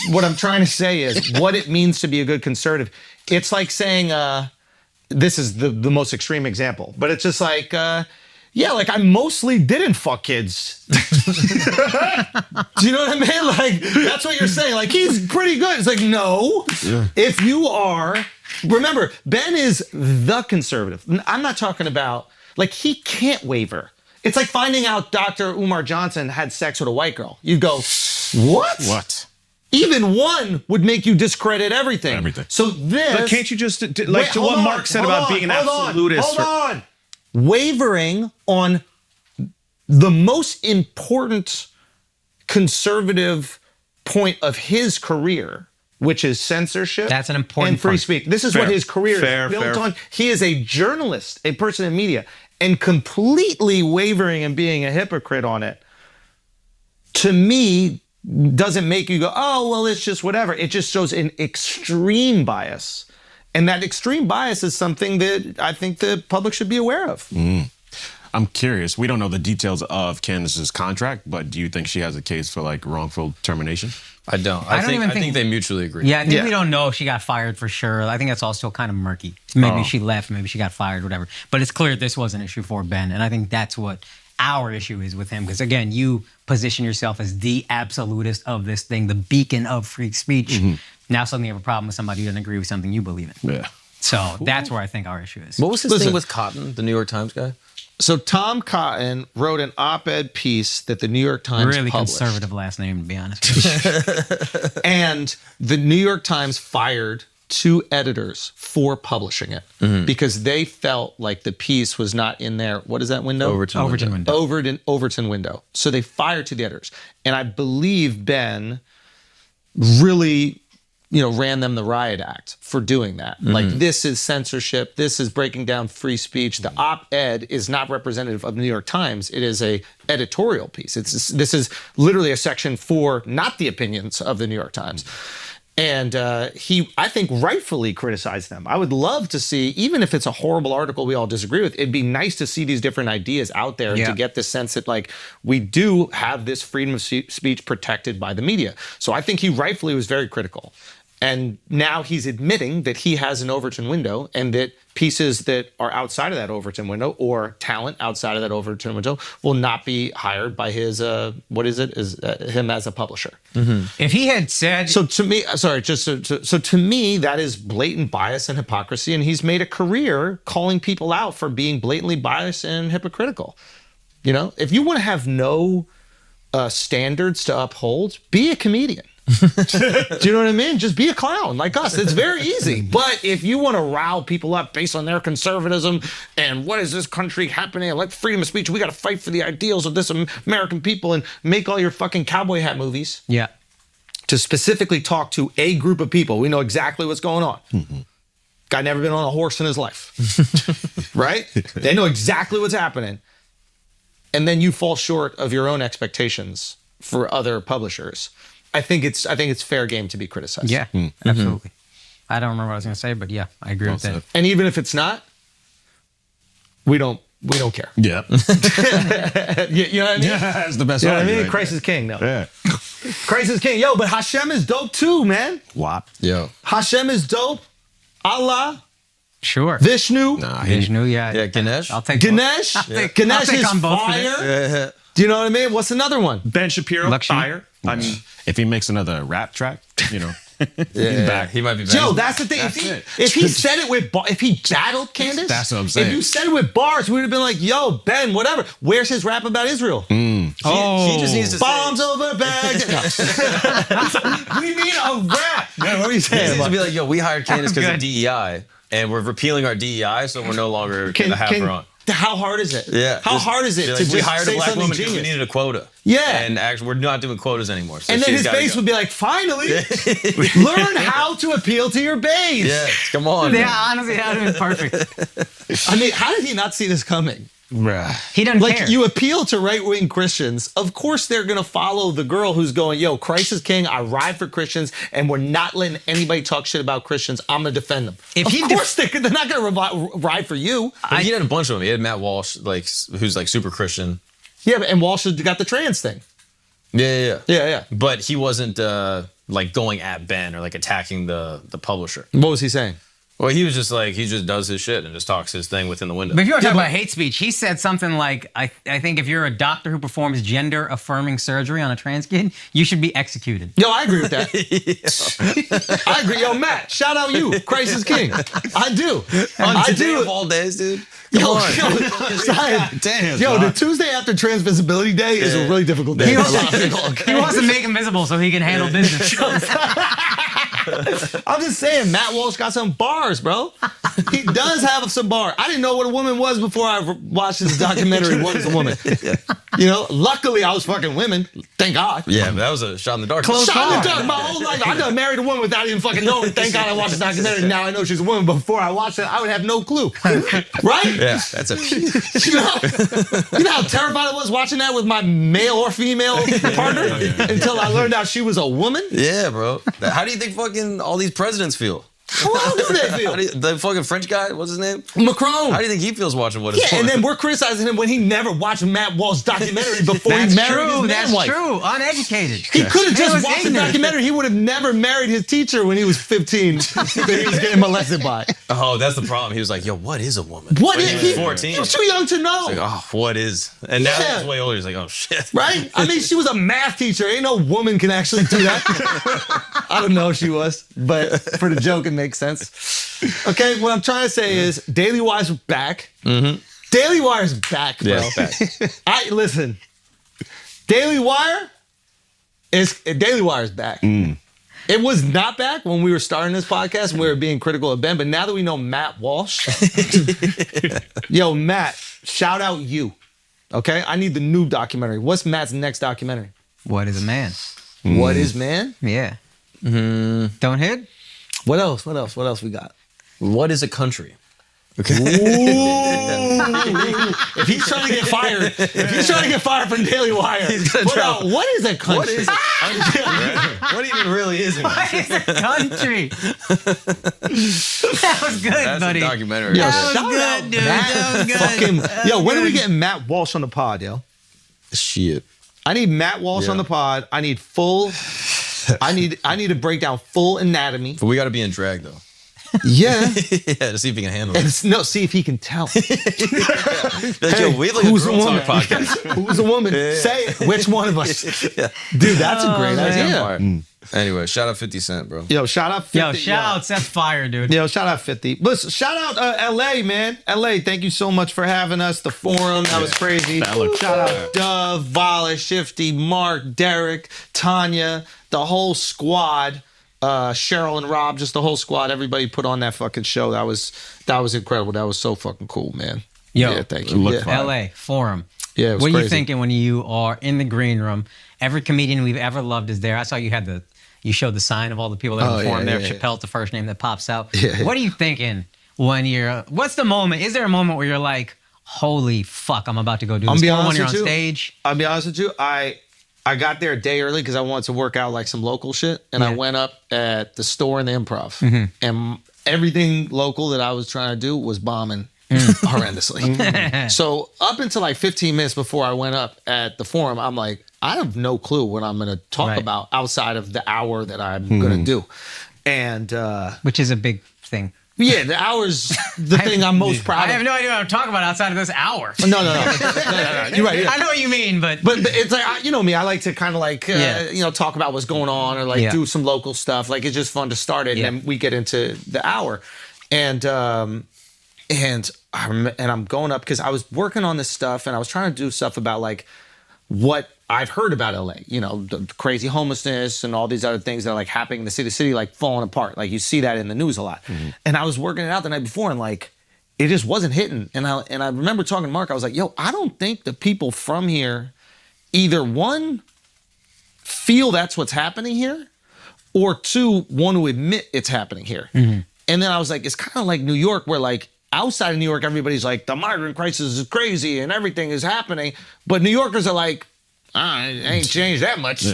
What I'm trying to say is what it means to be a good conservative. It's like saying this is the most extreme example, but it's just like like I mostly didn't fuck kids. Do you know what I mean? Like that's what you're saying. Like he's pretty good. It's like no. Yeah. If you are, remember Ben is the conservative. I'm not talking about like he can't waver. It's like finding out Dr. Umar Johnson had sex with a white girl. You go, what? What? Even one would make you discredit everything. Everything. So this. But can't you just like to what Mark said about being an absolutist? Hold on. Wavering on the most important conservative point of his career, which is censorship. That's an important and free point. speech. This is what his career is built on. He is a journalist, a person in media, and completely wavering and being a hypocrite on it, to me, doesn't make you go, oh, well, it's just whatever. It just shows an extreme bias. And that extreme bias is something that I think the public should be aware of. I'm curious. We don't know the details of Candace's contract, but do you think she has a case for like wrongful termination? I don't. I think they mutually agree. Yeah, I think we don't know if she got fired for sure. I think that's all still kind of murky. Maybe she left, maybe she got fired, whatever. But it's clear this was an issue for Ben, and I think that's what our issue is with him. Because again, you position yourself as the absolutist of this thing, the beacon of free speech. Mm-hmm. Now suddenly you have a problem with somebody who doesn't agree with something you believe in. Yeah. So that's where I think our issue is. What was his thing with Cotton, the New York Times guy? So Tom Cotton wrote an op-ed piece that the New York Times really published. Conservative last name, to be honest. And the New York Times fired 2 editors for publishing it because they felt like the piece was not in their, what is that window? Overton window. Overton window. So they fired 2 editors. And I believe Ben really ran them the riot act for doing that. Like, this is censorship. This is breaking down free speech. The op-ed is not representative of the New York Times. It is a editorial piece. This is literally a section for not the opinions of the New York Times. And he, I think, rightfully criticized them. I would love to see, even if it's a horrible article we all disagree with, it'd be nice to see these different ideas out there and to get the sense that, like, we do have this freedom of speech protected by the media. So I think he rightfully was very critical. And now he's admitting that he has an Overton window and that pieces that are outside of that Overton window or talent outside of that Overton window will not be hired by his, him as a publisher. If he had said... So to me, so to me, that is blatant bias and hypocrisy. And he's made a career calling people out for being blatantly biased and hypocritical. If you want to have no standards to uphold, be a comedian. Do you know what I mean? Just be a clown like us. It's very easy. But if you want to rile people up based on their conservatism and what is this country happening, like freedom of speech, we got to fight for the ideals of this American people and make all your fucking cowboy hat movies. Yeah. To specifically talk to a group of people. We know exactly what's going on. Guy never been on a horse in his life. Right? They know exactly what's happening. And then you fall short of your own expectations for other publishers. I think it's fair game to be criticized. Yeah, absolutely. I don't remember what I was going to say, but yeah, I agree with that. And even if it's not, we don't care. Yeah. You know what I mean? Yeah, that's the best. You know what I mean? Right Christ is king, though. Yeah. Christ is king. Yo, but Hashem is dope too, man. What? Yo. Hashem is dope. Allah, Sure. Vishnu, Vishnu, Yeah, Ganesh. I'll take Ganesh. Ganesh is on both fire. Do you know what I mean? What's another one? Ben Shapiro, Lakshmi. fire. I mean, If he makes another rap track, he's back. He might be back. Yo, that's the thing. If he said it with if he battled Candace, That's what I'm saying. If you said it with bars, we would have been like, "Yo, Ben, whatever. Where's his rap about Israel? He just needs to Bombs say, over Baghdad." We need a rap. Yeah, what are you he saying? needs to be like, yo, we hired Candace because of Good. DEI, and we're repealing our DEI, so we're no longer going to have her on. How hard is it? Yeah. How hard is it Be to like, just we hired say a black something woman because we genius? needed a quota. Yeah. And actually, we're not doing quotas anymore. So And then she's his gotta base go. would be like, "Finally, learn how to appeal to your base." Yeah, come on. Yeah, man. honestly, that would have been perfect. I mean, how did he not see this coming? He doesn't Like, care. you appeal to right-wing Christians, of course they're going to follow the girl who's going, "Yo, Christ is king, I ride for Christians, and we're not letting anybody talk shit about Christians. I'm going to defend them." If of he course they're not going to ride for you. But he had a bunch of them. He had Matt Walsh, like who's like super Christian. Yeah, and Walsh has got the trans thing. Yeah. Yeah. But he wasn't like going at Ben or like attacking the publisher. What was he saying? Well, he was just like, he just does his shit and just talks his thing within the window. But if you want to talk about hate speech, he said something like, I think if you're a doctor who performs gender-affirming surgery on a trans kid, you should be executed. Yo, I agree with that. I agree. Yo, Matt, shout out you. Christ is king. I do. On today of all days, dude. Come on. Damn. The Tuesday after Trans Visibility Day is a really difficult day. He wants to make him visible so he can handle business. I'm just saying, Matt Walsh got some bars, bro. He does have some bars. I didn't know what a woman was before I watched this documentary, What is a Woman? Luckily I was fucking women. Thank God. Yeah, but that was a shot in the dark. Shot in the dark my whole life. I got married a woman without even fucking knowing. Thank God I watched this documentary. Now I know she's a woman. Before I watched it, I would have no clue. Right? Yeah, that's a You know how terrified I was watching that with my male or female partner until I learned out she was a woman? Yeah, bro. How do you think fucking all these presidents feel? How do they feel? The fucking French guy, what's his name? Macron. How do you think he feels watching What Is Yeah, and then we're criticizing him when he never watched Matt Walsh's documentary before he married his That's wife. true. Uneducated. He could have He just was watched the ignorant. documentary. He would have never married his teacher when he was 15 that he was getting molested by. Oh, that's the problem. He was like, yo, what is a woman? What When is he was he? 14. He was too young to know. Like, oh, what is? And now Yeah. he's way older. He's like, oh, shit. Right? I mean, she was a math teacher. Ain't no woman can actually do that. I don't know if she was, but for the joke, it makes sense. Okay, what I'm trying to say is Daily Wire's back. Mm-hmm. Daily Wire's back, bro. Yeah, it's back. Listen. Daily Wire's back. It was not back when we were starting this podcast and we were being critical of Ben, but now that we know Matt Walsh, yo, Matt, shout out you. Okay? I need the new documentary. What's Matt's next documentary? What is a man? What is man? Yeah. Don't hit. What else? What else we got? What is a country? If he's trying to get fired, from Daily Wire, put out, what is a country? What is a country? What even really is a country? What is a country? That was good, That's buddy. a documentary. Yo, right That was shout good, out dude. Matt That was good. fucking- That yo, was when are we good. getting Matt Walsh on the pod, yo? there. Shit. I need Matt Walsh on the pod. I need full. I need to break down full anatomy. But we got to be in drag though. Yeah. Yeah, to see if he can handle it. See if he can tell. Yo, we like who's a the girl woman? talk podcast. Who's a woman? Say it. Which one of us? Dude, that's a great idea. Fire. Anyway, shout out 50 Cent, bro. Yo, shout out 50. Yo, shouts. That's fire, dude. Yo, shout out 50. Listen, shout out LA, man. LA, thank you so much for having us. The forum, that was crazy. That looked Shout fire. out Dove, Vala, Shifty, Mark, Derek, Tanya, the whole squad. Cheryl and Rob, just the whole squad. Everybody put on that fucking show. That was incredible. That was so fucking cool, man. Yo, yeah, thank you. looked Yeah. fire. LA Forum. Yeah, it was What are crazy. you thinking when you are in the green room? Every comedian we've ever loved is there. I saw you had you showed the sign of all the people that Oh, performed yeah, there. yeah, Chappelle's the first name that pops out. Yeah. What are you thinking when what's the moment? Is there a moment where you're like, holy fuck, I'm about to go do I'm this? be Or when honest you're with on you. stage? I'll be honest with you. I got there a day early because I wanted to work out like some local shit, and I Yeah. went up at the store in the Improv, and everything local that I was trying to do was bombing horrendously. So up until like 15 minutes before I went up at the forum, I'm like, I have no clue what I'm going to talk Right. about outside of the hour that I'm going to do, and Which is a big thing. yeah, the hour's the thing I'm most proud I of. have no idea what I'm talking about outside of this hour. No. You're right. I know what you mean, but But it's like, you know me, I like to kind of like, Yeah. talk about what's going on or like Yeah. do some local stuff. Like it's just fun to start it Yeah. and then we get into the hour. And I'm going up because I was working on this stuff and I was trying to do stuff about like what I've heard about LA, the crazy homelessness and all these other things that are like happening in the city like falling apart. Like you see that in the news a lot. And I was working it out the night before and like, it just wasn't hitting. And I remember talking to Mark, I was like, yo, I don't think the people from here either one, feel that's what's happening here, or two, want to admit it's happening here. And then I was like, it's kind of like New York where like outside of New York, everybody's like, the migrant crisis is crazy and everything is happening. But New Yorkers are like, it ain't changed that much.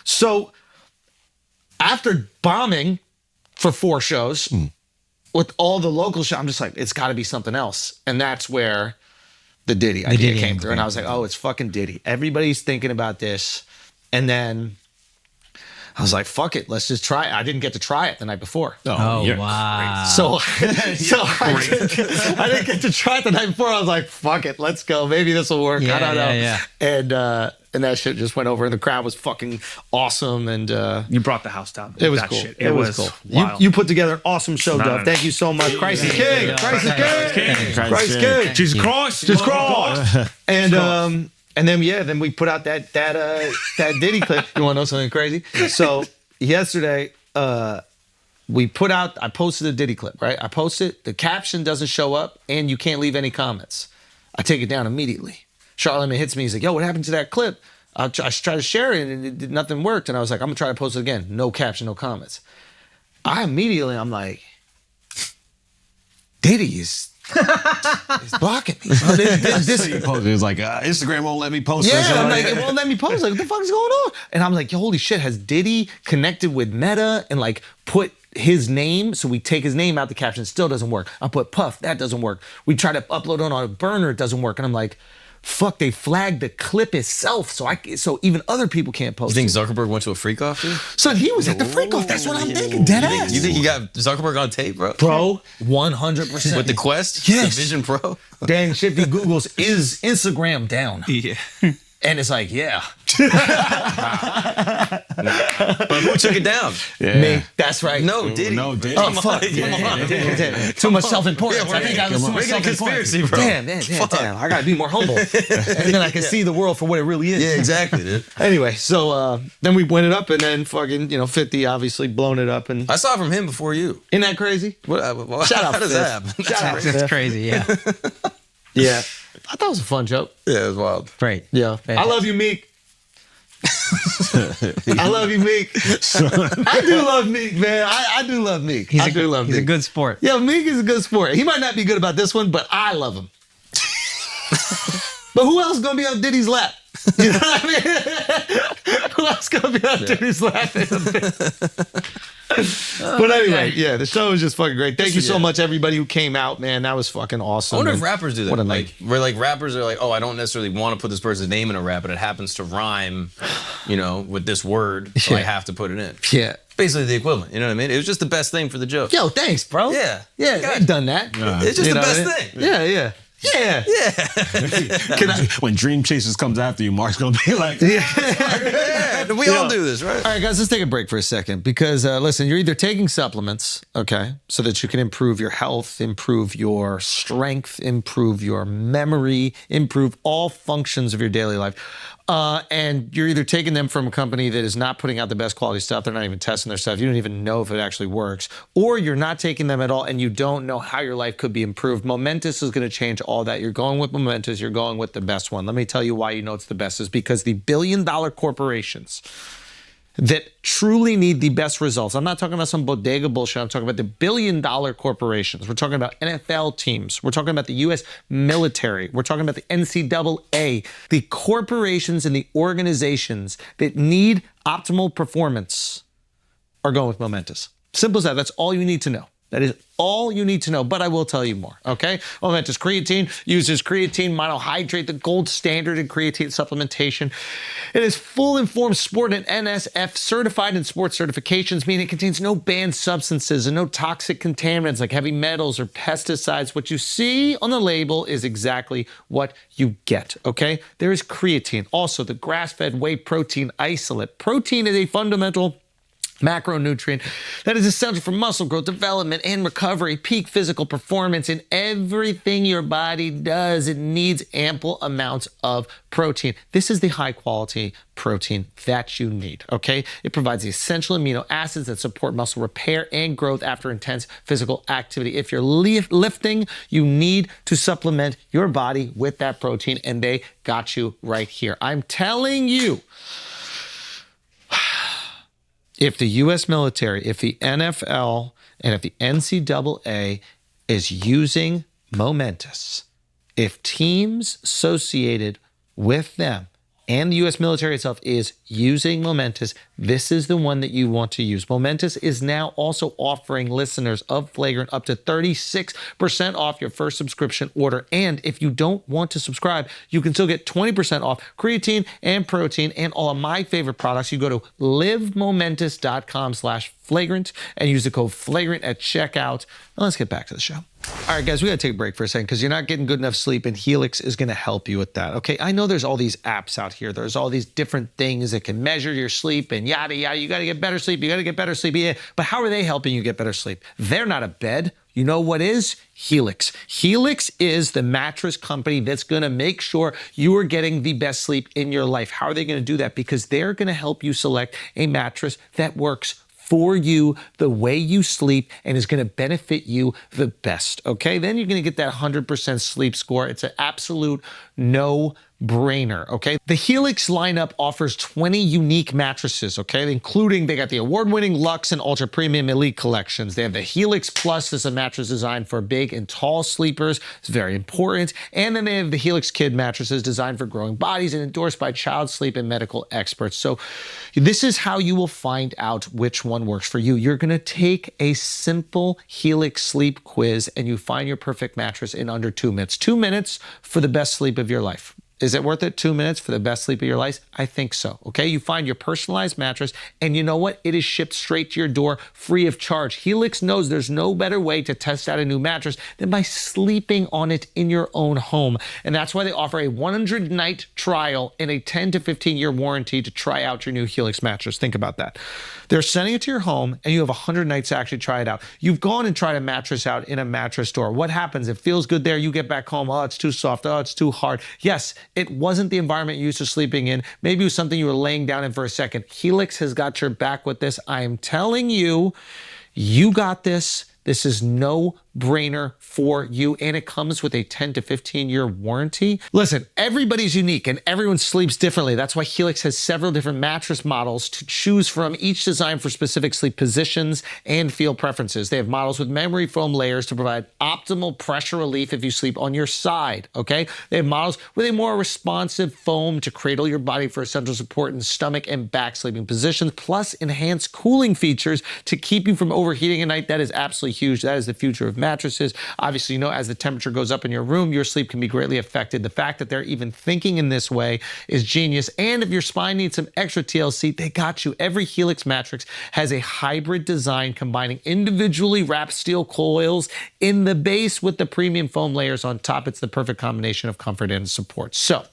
So after bombing for 4 shows, with all the local shit, I'm just like, it's got to be something else. And that's where the Diddy idea Diddy came through. And I was like, oh, it's fucking Diddy. Everybody's thinking about this. And then I was like, fuck it, let's just try it. I didn't get to try it the night before. oh you're wow. So I didn't get to try it the night before. I was like, fuck it, let's go. Maybe this will work. I Yeah, don't know. yeah. And that shit just went over and the crowd was fucking awesome. And You brought the house down. it was that cool. Shit. It was cool. Wild. You put together an awesome show, No, Dove. no. Thank you so much. Christ is King. Christ is King. Christ King. Jesus Christ. Just cross. And then we put out that Diddy clip. You want to know something crazy? So yesterday, I posted a Diddy clip, right? I posted, the caption doesn't show up, and you can't leave any comments. I take it down immediately. Charlamagne hits me. He's like, yo, what happened to that clip? I tried to share it, and nothing worked. And I was like, I'm going to try to post it again. No caption, no comments. I'm like, Diddy is blocking me. Bro. It's like Instagram won't let me post this. Yeah, I'm like, it won't let me post. Like, what the fuck is going on? And I'm like, holy shit, has Diddy connected with Meta and like put his name? So we take his name out the caption, still doesn't work. I put Puff, that doesn't work. We try to upload it on a burner, it doesn't work. And I'm like, fuck, they flagged the clip itself, so even other people can't post You think it. Zuckerberg went to a freak off too? So he was at the freak off. That's what I'm thinking. Dead ass. You think he got Zuckerberg on tape, bro? Bro, 100%. With the Quest? Yes. The Vision Pro? Dan Shifty Googles, is Instagram down? Yeah. And it's like, yeah. But who took it down? Me. That's right. No, Diddy. No, Diddy. Oh, fuck. Come on. Damn. Too much self-importance. Yeah, I think I was too much We're getting self-importance. conspiracy, bro. Damn. I gotta be more humble. And then I can see the world for what it really is. Yeah, exactly, dude. Anyway, so then we went it up and then fucking, 50 obviously blown it up. And I saw it from him before you. isn't that crazy? Shout out How does Fifth. that happen? Shout out That's Fifth. crazy. Yeah. Yeah. I thought it was a fun joke. Yeah, it was wild. Great. Yeah. I Fantastic. love you, Meek. I love you, Meek. I do love Meek, man. I do love Meek. He's I do love He's Meek. a good sport. Yeah, Meek is a good sport. He might not be good about this one, but I love him. But who else is going to be on Diddy's lap? You know what I mean? Who else is going to be on Diddy's lap? But anyway, yeah, the show was just fucking great. Thank you so much, everybody who came out, man. That was fucking awesome. I wonder And if rappers do that. What a like, night. where like rappers are like, oh, I don't necessarily want to put this person's name in a rap, but it happens to rhyme, with this word, so I have to put it in. Yeah. Basically the equivalent. You know what I mean? It was just the best thing for the joke. Yo, thanks, bro. Yeah. Yeah, God. they've done that. It's just You the know best what I mean? thing. Yeah, yeah. Yeah. When Dream Chasers comes after you, Mark's gonna be like, Yeah, we all do this, right? All right, guys, let's take a break for a second because, listen, you're either taking supplements, okay, so that you can improve your health, improve your strength, improve your memory, improve all functions of your daily life. And you're either taking them from a company that is not putting out the best quality stuff. They're not even testing their stuff. You don't even know if it actually works. Or you're not taking them at all and you don't know how your life could be improved. Momentous is going to change all that. You're going with Momentous. You're going with the best one. Let me tell you why you know it's the best is because the billion-dollar corporations that truly need the best results. I'm not talking about some bodega bullshit. I'm talking about the billion-dollar corporations. We're talking about NFL teams. We're talking about the U.S. military. We're talking about the NCAA. The corporations and the organizations that need optimal performance are going with Momentous. Simple as that. That's all you need to know. That is all you need to know, but I will tell you more, okay? Momentous Creatine uses creatine monohydrate, the gold standard in creatine supplementation. It is full informed sport and NSF certified in sports certifications, meaning it contains no banned substances and no toxic contaminants like heavy metals or pesticides. What you see on the label is exactly what you get, okay? There is creatine, also the grass-fed whey protein isolate. Protein is a fundamental macronutrient that is essential for muscle growth, development, and recovery, peak physical performance in everything your body does. It needs ample amounts of protein. This is the high quality protein that you need, okay? It provides the essential amino acids that support muscle repair and growth after intense physical activity. If you're lifting, you need to supplement your body with that protein, and they got you right here. I'm telling you, if the U.S. military, if the NFL, and if the NCAA is using Momentous, if teams associated with them and the U.S. military itself is using Momentous, this is the one that you want to use. Momentous is now also offering listeners of Flagrant up to 36% off your first subscription order. And if you don't want to subscribe, you can still get 20% off creatine and protein and all of my favorite products. You go to livemomentous.com/flagrant and use the code flagrant at checkout. Now let's get back to the show. All right, guys, we got to take a break for a second because you're not getting good enough sleep, and Helix is going to help you with that, okay? I know there's all these apps out here. There's all these different things that can measure your sleep and yada, yada. You got to get better sleep. You got to get better sleep. Yeah, but how are they helping you get better sleep? They're not a bed. You know what is? Helix. Helix is the mattress company that's going to make sure you are getting the best sleep in your life. How are they going to do that? Because they're going to help you select a mattress that works for you, the way you sleep, and is going to benefit you the best, okay? Then you're going to get that 100% sleep score. It's an absolute no-brainer, okay? The Helix lineup offers 20 unique mattresses, okay? Including, they got the award-winning Luxe and Ultra Premium Elite collections. They have the Helix Plus. This is a mattress designed for big and tall sleepers. It's very important. And then they have the Helix Kid mattresses designed for growing bodies and endorsed by child sleep and medical experts. So this is how you will find out which one works for you. You're going to take a simple Helix sleep quiz and you find your perfect mattress in under 2 minutes. 2 minutes for the best sleep of your life. Is it worth it? 2 minutes for the best sleep of your life? I think so, okay? You find your personalized mattress, and you know what? It is shipped straight to your door free of charge. Helix knows there's no better way to test out a new mattress than by sleeping on it in your own home. And that's why they offer a 100-night trial and a 10 to 15-year warranty to try out your new Helix mattress. Think about that. They're sending it to your home, and you have 100 nights to actually try it out. You've gone and tried a mattress out in a mattress store. What happens? It feels good there. You get back home. Oh, it's too soft. Oh, it's too hard. Yes, it wasn't the environment you're used to sleeping in. Maybe it was something you were laying down in for a second. Helix has got your back with this. I am telling you, you got this. This is no no-brainer for you, and it comes with a 10 to 15-year warranty. Listen, everybody's unique and everyone sleeps differently. That's why Helix has several different mattress models to choose from, each designed for specific sleep positions and feel preferences. They have models with memory foam layers to provide optimal pressure relief if you sleep on your side, okay? They have models with a more responsive foam to cradle your body for essential support in stomach and back sleeping positions, plus enhanced cooling features to keep you from overheating at night. That is absolutely huge. That is the future of mattresses. Obviously, you know, as the temperature goes up in your room, your sleep can be greatly affected. The fact that they're even thinking in this way is genius. And if your spine needs some extra TLC, they got you. Every Helix mattress has a hybrid design combining individually wrapped steel coils in the base with the premium foam layers on top. It's the perfect combination of comfort and support. So,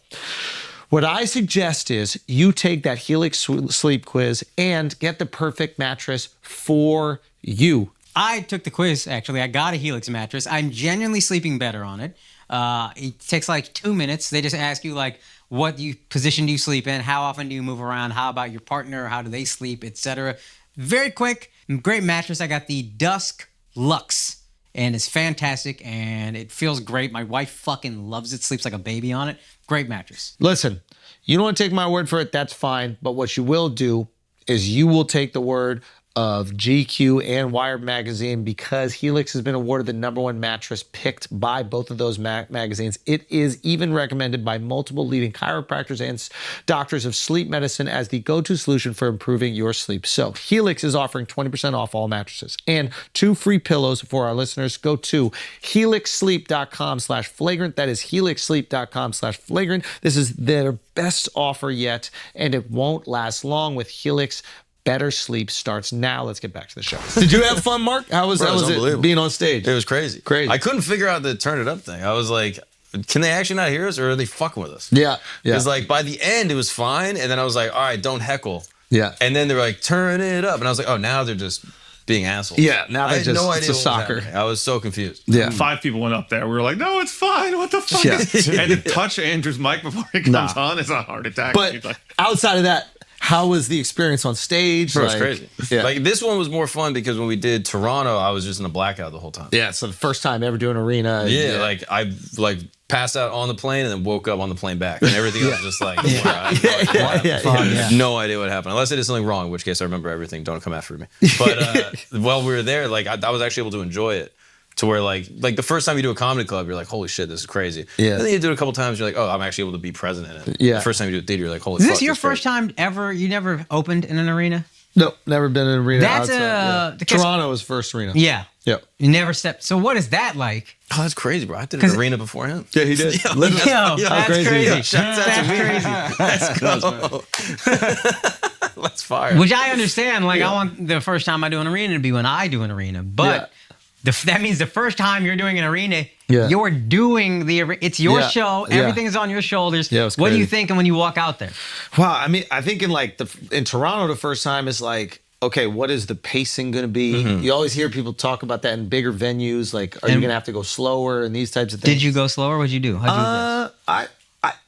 what I suggest is you take that Helix sleep quiz and get the perfect mattress for you. I took the quiz, actually. I got a Helix mattress. I'm genuinely sleeping better on it. It takes like 2 minutes. They just ask you, like, what position do you sleep in? How often do you move around? How about your partner? How do they sleep, etc. Very quick, great mattress. I got the Dusk Luxe, and it's fantastic, and it feels great. My wife fucking loves it, sleeps like a baby on it. Great mattress. Listen, you don't want to take my word for it, that's fine. But what you will do is you will take the word of GQ and Wired magazine, because Helix has been awarded the #1 mattress picked by both of those magazines. It is even recommended by multiple leading chiropractors and doctors of sleep medicine as the go-to solution for improving your sleep. So Helix is offering 20% off all mattresses and 2 free pillows for our listeners. Go to helixsleep.com/flagrant. That is helixsleep.com/flagrant. This is their best offer yet, and it won't last long with Helix. Better sleep starts now. Let's get back to the show. Did you have fun, Mark? How was it being on stage? It was crazy. Crazy. I couldn't figure out the turn it up thing. I was like, can they actually not hear us, or are they fucking with us? Yeah. Because like by the end it was fine, and then I was like, all right, don't heckle. Yeah. And then they were like, turn it up, and I was like, oh, now they're just being assholes. Yeah. Now I they had just no idea it's a what was soccer. happening. I was so confused. Yeah. 5 people went up there. We were like, no, it's fine. What the fuck? Yeah. And to touch Andrew's mic before he comes on is a heart attack. But He's like, outside of that, how was the experience on stage? Bro, it was crazy. Yeah. Like this one was more fun because when we did Toronto, I was just in a blackout the whole time. Yeah. So the first time ever doing arena. Yeah, like I passed out on the plane and then woke up on the while back, and everything else was just like, no idea what happened, unless I did something wrong, in which case I remember everything. Don't come after me. But while we were there, like I was actually able to enjoy it. To where like the first time you do a comedy club, you're like, holy shit, this is crazy. Yeah. And then you do it a couple times, you're like, oh, I'm actually able to be present in it. Yeah. The first time you do a theater, you're like, holy Is fuck. this your this is first crazy. time ever? You never opened in an arena? No, never been in an arena. That's outside, Toronto was first arena. Yeah. Yep. You never stepped. So what is that like? Oh, that's crazy, bro. I did an arena before him. Yeah, he did. Yo, that's crazy. Yeah, shouts out to me. That's crazy. Let's go. Let's fire. Which I understand. Like I want the first time I do an arena to be when I do an arena, but that means the first time you're doing an arena, you're doing it's your show. Everything is on your shoulders. Yeah, it was what are crazy. you thinking when you walk out there? Wow, I mean, I think in Toronto the first time is like, okay, what is the pacing going to be? You always hear people talk about that in bigger venues. Like, are you going to have to go slower and these types of things? Did you go slower? What'd you do? How'd you I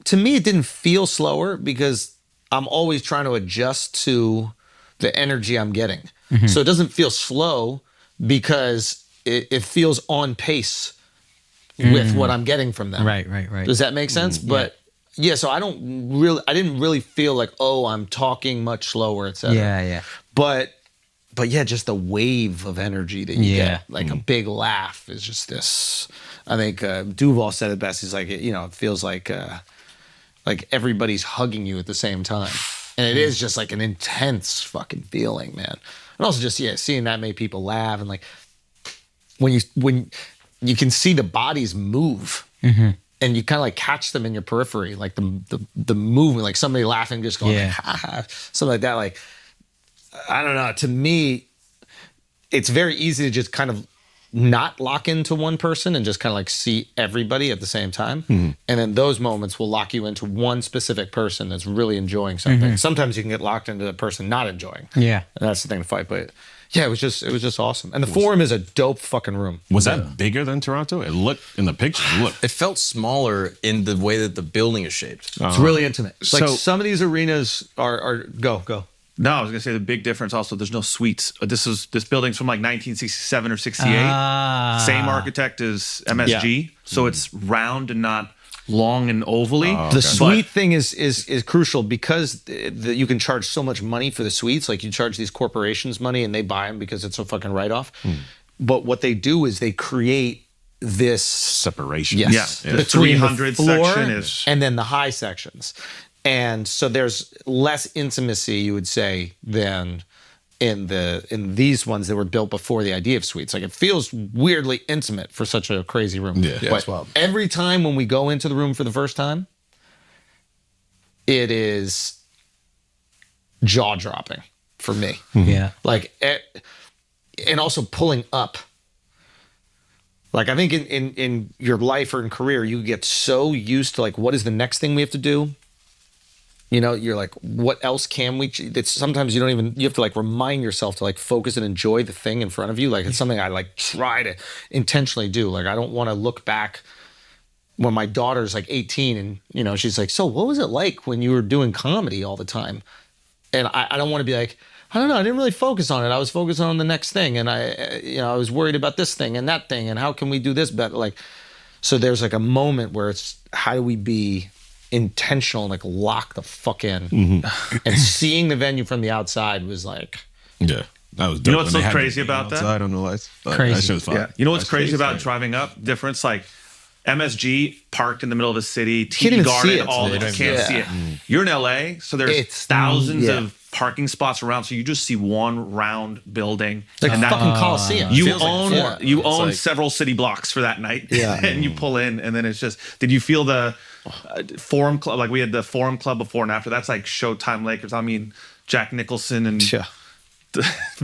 to me, it didn't feel slower because I'm always trying to adjust to the energy I'm getting. So it doesn't feel slow because it feels on pace with what I'm getting from them. Right. Does that make sense? But yeah, so I didn't really feel like, oh, I'm talking much slower, etc. Yeah. But yeah, just the wave of energy that you get, like a big laugh is just this. I think Duval said it best. He's like, it feels like everybody's hugging you at the same time. And it is just like an intense fucking feeling, man. And also just, seeing that many people laugh and like, when you can see the bodies move and you kind of like catch them in your periphery, like the movement, like somebody laughing, just going, something like that. Like, I don't know. To me, it's very easy to just kind of not lock into one person and just kind of like see everybody at the same time. And then those moments will lock you into one specific person that's really enjoying something. Sometimes you can get locked into the person not enjoying. Yeah. And that's the thing to fight. But yeah, it was just awesome. And the Forum is a dope fucking room. Was that bigger than Toronto? It looked in the pictures. It felt smaller in the way that the building is shaped. It's really intimate. Like some of these arenas are go. No, I was gonna say the big difference. Also, there's no suites. This building's from like 1967 or 68. Same architect as MSG, so it's round and not long and ovally. The suite thing is crucial because you can charge so much money for the suites. Like you charge these corporations money and they buy them because it's a fucking write-off. But what they do is they create this separation. Yes. The 300 section is, and then the high sections. And so there's less intimacy, you would say, than in these ones that were built before the idea of suites. Like it feels weirdly intimate for such a crazy room. But every time when we go into the room for the first time, it is jaw-dropping for me. Yeah. Like, and also pulling up. Like I think in your life or in career, you get so used to like, what is the next thing we have to do? You know, you're like, what else can we? It's sometimes you have to like remind yourself to like focus and enjoy the thing in front of you. Like it's something I like try to intentionally do. Like I don't want to look back when my daughter's like 18 and, you know, she's like, so what was it like when you were doing comedy all the time? And I don't want to be like, I don't know, I didn't really focus on it. I was focused on the next thing. And I was worried about this thing and that thing. And how can we do this better? Like, so there's like a moment where it's, how do we be intentional and like lock the fuck in? And seeing the venue from the outside was like, that was dope. You know what's so crazy about that? Outside on the lights. Crazy. That shit was fun. Yeah. You know what's crazy about driving up? Difference, like MSG parked in the middle of the city, Can't TD even Garden, see it. all You can't see it. You're in LA, so there's It's- thousands of parking spots around, so you just see one round building. like and that- fucking Coliseum. You feels like own four. you It's own like- several city blocks for that night, Yeah. and you pull in, and then it's just. Did you feel the Forum Club? Like we had the Forum Club before and after. That's like Showtime Lakers. I mean, Jack Nicholson and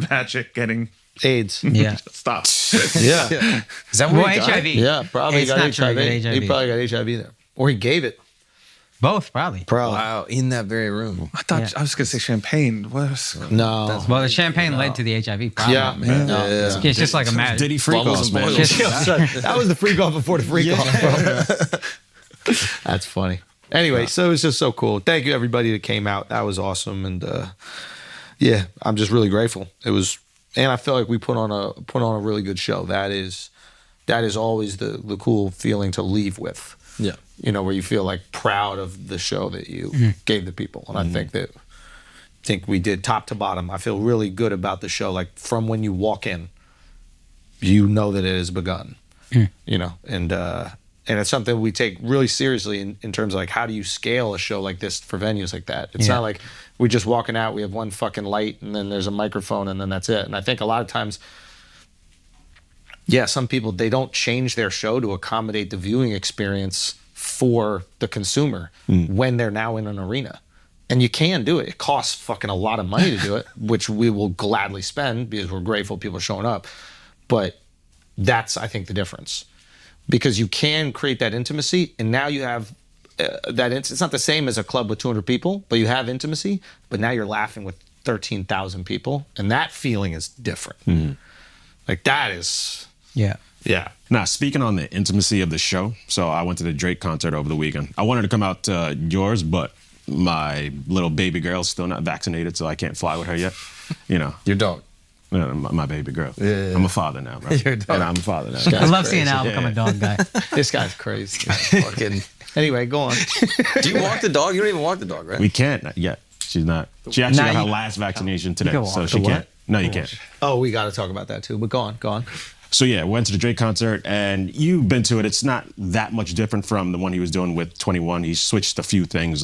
Magic getting AIDS. Yeah. stop. Yeah. Is that where Well, he died? HIV. Yeah, probably It's got not true, HIV. he got HIV. He probably got HIV there. Or he gave it. Both, probably. Probably. Wow, in that very room. I thought Yeah. I was gonna say champagne. What was, No. Well, the champagne led to the HIV problem. Yeah. Yeah. It's just like a match. Diddy freak Bubbles off, and man. boils. That was the freak off before the freak off, bro. That's funny. Anyway, so it was just so cool. Thank you everybody that came out. That was awesome. And yeah, I'm just really grateful. It was, and I feel like we put on a really good show. That is always the cool feeling to leave with. Yeah. You know, where you feel like proud of the show that you gave the people. And I think we did top to bottom. I feel really good about the show. Like from when you walk in, you know that it has begun. You know, and it's something we take really seriously in terms of like, how do you scale a show like this for venues like that? It's not like we're just walking out, we have one fucking light and then there's a microphone and then that's it. And I think a lot of times, some people, they don't change their show to accommodate the viewing experience for the consumer when they're now in an arena. And you can do it. It costs fucking a lot of money to do it, which we will gladly spend because we're grateful people are showing up. But that's, I think, the difference. Because you can create that intimacy, and now you have it's not the same as a club with 200 people, but you have intimacy, but now you're laughing with 13,000 people, and that feeling is different. Like that is... Yeah. Yeah. Now, speaking on the intimacy of the show, so I went to the Drake concert over the weekend. I wanted to come out to yours, but my little baby girl's still not vaccinated, so I can't fly with her yet. You know. Your dog. My baby girl. Yeah. I'm a father now, bro. Your dog. And I'm a father now. I love seeing crazy. Al become a dog guy. This guy's crazy. Fucking... Anyway, go on. Do you walk the dog? You don't even walk the dog, right? We can't not yet. She's not. She actually Now got her you- last vaccination You today, can so walk. she The can't. what? No, you can't. Oh, we got to talk about that too, but go on. So yeah, went to the Drake concert, and you've been to it. It's not that much different from the one he was doing with 21. He switched a few things,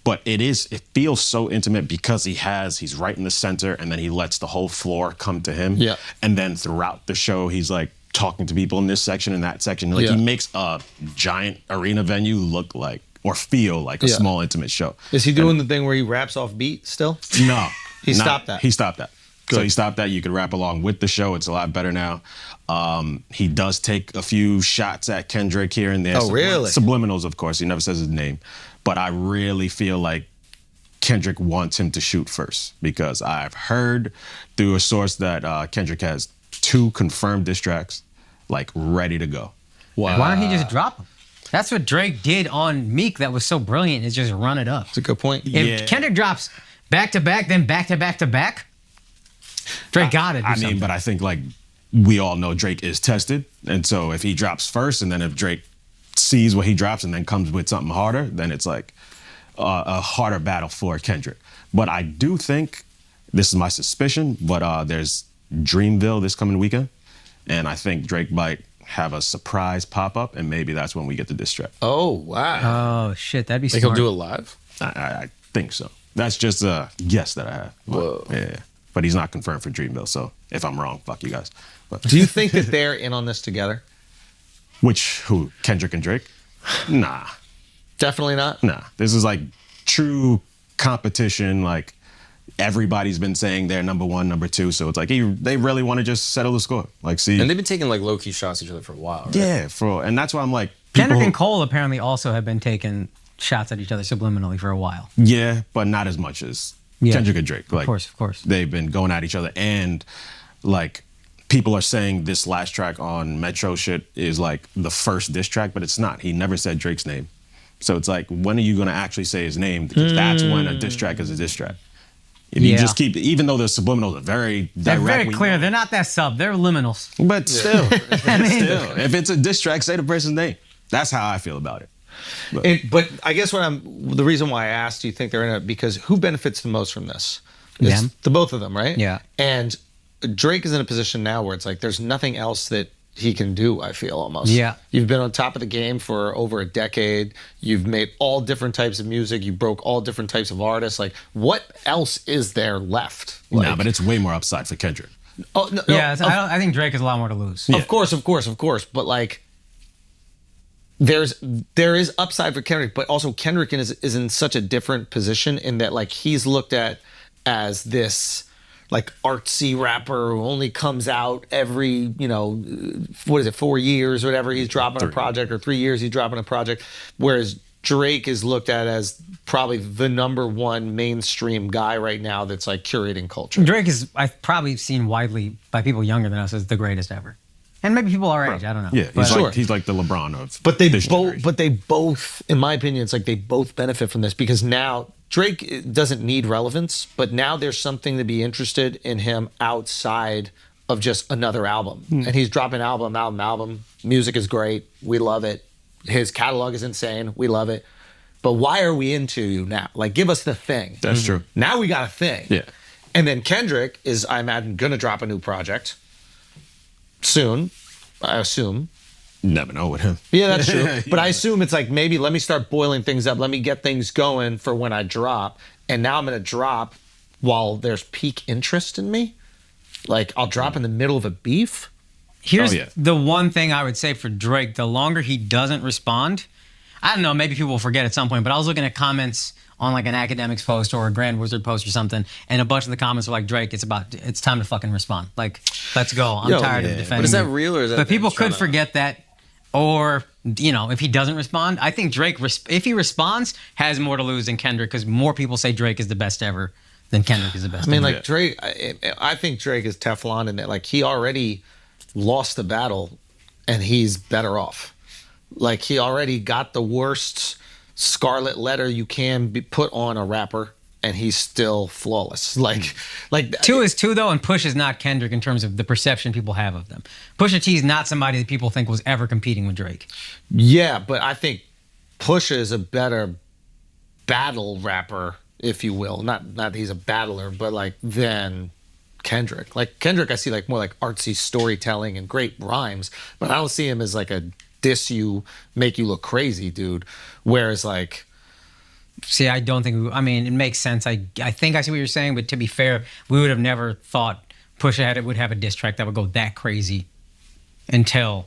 but it feels so intimate because he's right in the center, and then he lets the whole floor come to him. Yeah. And then throughout the show, he's like talking to people in this section and that section. Like Yeah. he makes a giant arena venue look like or feel like a small intimate show. Is he doing the thing where he raps off beat still? No. He stopped that. He stopped that. So Good. he stopped that. You could rap along with the show. It's a lot better now. He does take a few shots at Kendrick here and there. Oh, really? Subliminals, of course. He never says his name. But I really feel like Kendrick wants him to shoot first because I've heard through a source that Kendrick has 2 confirmed diss tracks, like ready to go. Wow. Why don't he just drop him? That's what Drake did on Meek that was so brilliant, is just run it up. That's a good point. If Yeah. Kendrick drops back to back, then back to back to back. Drake got it. I mean, but I think like we all know Drake is tested, and so if he drops first, and then if Drake sees what he drops and then comes with something harder, then it's like a harder battle for Kendrick. But I do think, this is my suspicion, but there's Dreamville this coming weekend, and I think Drake might have a surprise pop-up, and maybe that's when we get the diss track. Oh, wow. Oh, shit. That'd be Think smart. he'll do it live? I think so. That's just a guess that I have. But, Whoa. yeah. But he's not confirmed for Dreamville, so if I'm wrong, fuck you guys. But, Do you think that they're in on this together? who? Kendrick and Drake? Nah. Definitely not. Nah. This is like true competition. Like everybody's been saying they're number one, number two. So it's like they really want to just settle the score. Like, see. And they've been taking like low key shots at each other for a while, right? Yeah, and that's why I'm like, Kendrick people- and Cole apparently also have been taking shots at each other subliminally for a while. Yeah, but not as much as Kendrick and Drake. Like, of course. They've been going at each other, and like people are saying this last track on Metro shit is like the first diss track, but it's not. He never said Drake's name. So it's like, when are you going to actually say his name? Because that's when a diss track is a diss track. If you just keep, even though the subliminals are very direct. They're very clear. They're not that sub. They're liminals. But still, if it's a diss track, say the person's name. That's how I feel about it. But I guess the reason why I asked, do you think they're in it? Because who benefits the most from this? It's Them. the both of them, right? Yeah. And Drake is in a position now where it's like there's nothing else that he can do, I feel almost. Yeah. You've been on top of the game for over a decade. You've made all different types of music. You broke all different types of artists. Like, what else is there left? Like, Nah, but it's way more upside for Kendrick. oh, no, Yeah, I think Drake has a lot more to lose. Of course. But like, there is upside for Kendrick, but also Kendrick is in such a different position in that like he's looked at as this like artsy rapper who only comes out every, what is it, 4 years or whatever, he's dropping a project, or 3 years he's dropping a project. Whereas Drake is looked at as probably the number one mainstream guy right now that's like curating culture. Drake is, I've probably seen widely by people younger than us, as the greatest ever. And maybe people our age, I don't know. Yeah, But- he's like the LeBron of. But they this generation. both, in my opinion, it's like they both benefit from this, because now Drake doesn't need relevance, but now there's something to be interested in him outside of just another album. And he's dropping album. Music is great. We love it. His catalog is insane. We love it. But why are we into you now? Like, give us the thing. That's true. Now we got a thing. Yeah. And then Kendrick is, I imagine, going to drop a new project soon, I assume. Never know with him. Yeah, that's true. But I assume it's like, maybe let me start boiling things up. Let me get things going for when I drop. And now I'm going to drop while there's peak interest in me. Like, I'll drop in the middle of a beef. Here's Oh, yeah. the one thing I would say for Drake: the longer he doesn't respond, I don't know, maybe people will forget at some point, but I was looking at comments on like an academics post or a Grand Wizard post or something, and a bunch of the comments were like, Drake, it's time to fucking respond. Like, let's go. I'm tired of defending But is that you. real, or is that? But people just trying could forget that, or, if he doesn't respond, I think Drake, if he responds, has more to lose than Kendrick, because more people say Drake is the best ever than Kendrick is the best I mean, ever. like, Drake, I think Drake is Teflon in that, like, he already lost the battle and he's better off. Like, he already got the worst scarlet letter you can put on a rapper, and he's still flawless. Like 2 is 2 though, and Push is not Kendrick in terms of the perception people have of them. Pusha T is not somebody that people think was ever competing with Drake. Yeah, but I think Pusha is a better battle rapper, if you will. Not that he's a battler, but like than Kendrick. Like Kendrick, I see like more like artsy storytelling and great rhymes, but I don't see him as like a diss you, make you look crazy dude. Whereas like, See, I don't think. It makes sense. I think I see what you're saying, but to be fair, we would have never thought Pusha would have a diss track that would go that crazy until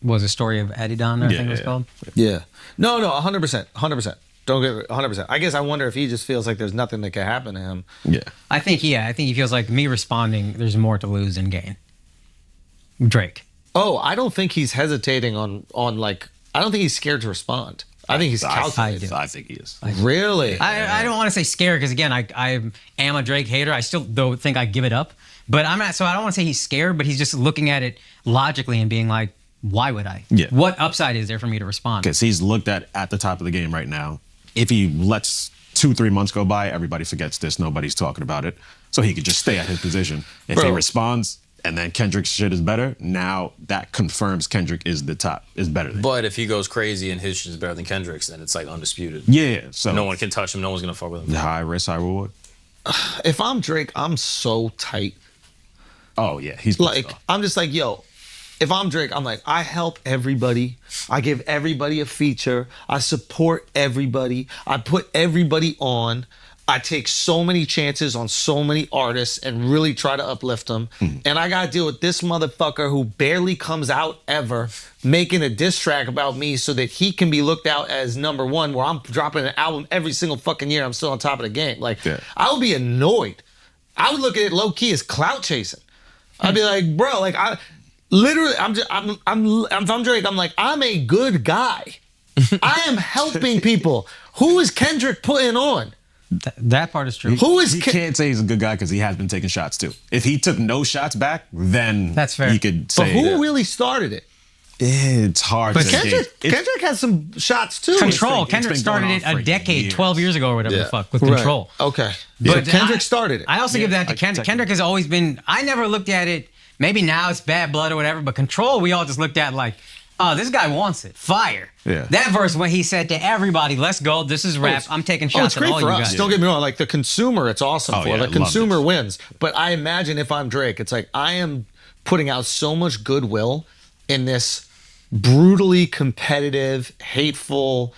was a story of Adidon, I think it was called. yeah, no, 100%. Don't get 100%. I guess I wonder if he just feels like there's nothing that can happen to him. Yeah. I think he feels like me responding. There's more to lose than gain. Drake. Oh, I don't think he's hesitating on like. I don't think he's scared to respond. I think he's calculated. I think he is. Really? I don't want to say scared because again, I am a Drake hater. I still don't think I give it up, but I'm not. So I don't want to say he's scared, but he's just looking at it logically and being like, why would I? Yeah. What upside is there for me to respond? Because he's looked at the top of the game right now. If he lets 2-3 months go by, everybody forgets this, nobody's talking about it. So he could just stay at his position. If he responds and then Kendrick's shit is better, now that confirms Kendrick is the top, is better than But if he goes crazy and his shit is better than Kendrick's, then it's like undisputed. Yeah, so No one can touch him. No one's gonna fuck with him. high risk, high reward. If I'm Drake, I'm so tight. Oh yeah, he's Like, I'm just like, yo, if I'm Drake, I'm like, I help everybody. I give everybody a feature. I support everybody. I put everybody on. I take so many chances on so many artists and really try to uplift them. And I got to deal with this motherfucker who barely comes out ever making a diss track about me so that he can be looked out as number one, where I'm dropping an album every single fucking year. I'm still on top of the game. Like, I would be annoyed. I would look at it low key as clout chasing. I'd be like, bro, like, I'm Drake. I'm like, I'm a good guy. I am helping people. Who is Kendrick putting on? That part is true. He can't say he's a good guy because he has been taking shots too. If he took no shots back, then that's fair. He could say. But who really started it? It's hard But to Kendrick has some shots too. Control. Kendrick started it a decade, 12 years ago or whatever the fuck, with Control. Okay. But Kendrick started it. I also give that to Kendrick. Kendrick has always been, I never looked at it, maybe now it's bad blood or whatever, but Control, we all just looked at like, oh, this guy wants it. Fire. Yeah. That verse when he said to everybody, let's go, this is rap, I'm taking shots at all you guys. Don't get me wrong, like the consumer, it's awesome for. The consumer wins. But I imagine if I'm Drake, it's like I am putting out so much goodwill in this brutally competitive, hateful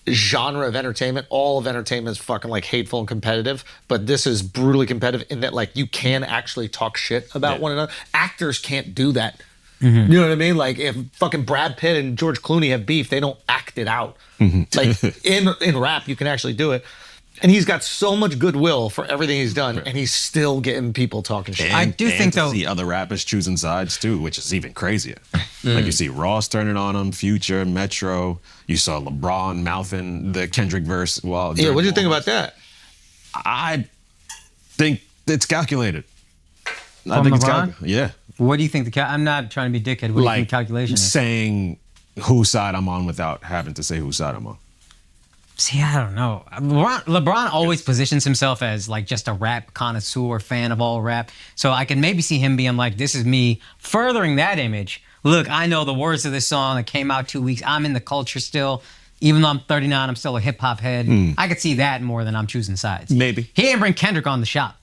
genre of entertainment. All of entertainment is fucking like hateful and competitive, but this is brutally competitive in that like you can actually talk shit about one another. Actors can't do that. You know what I mean? Like if fucking Brad Pitt and George Clooney have beef, they don't act it out. Like in rap, you can actually do it. And he's got so much goodwill for everything he's done, and he's still getting people talking shit. I do think though, see other rappers choosing sides too, which is even crazier. Like you see Ross turning on him, Future, Metro. You saw LeBron mouthing the Kendrick verse. Well, yeah, what do you think about that? I think it's calculated. I think it's calculated. Yeah. What do you think I'm not trying to be dickhead. What do you think the calculation is? Saying whose side I'm on without having to say whose side I'm on. See, I don't know. LeBron always positions himself as like just a rap connoisseur, fan of all rap. So I can maybe see him being like, this is me furthering that image. Look, I know the words of this song that came out 2 weeks. I'm in the culture still. Even though I'm 39, I'm still a hip hop head. I could see that more than I'm choosing sides. Maybe. He didn't bring Kendrick on the shop.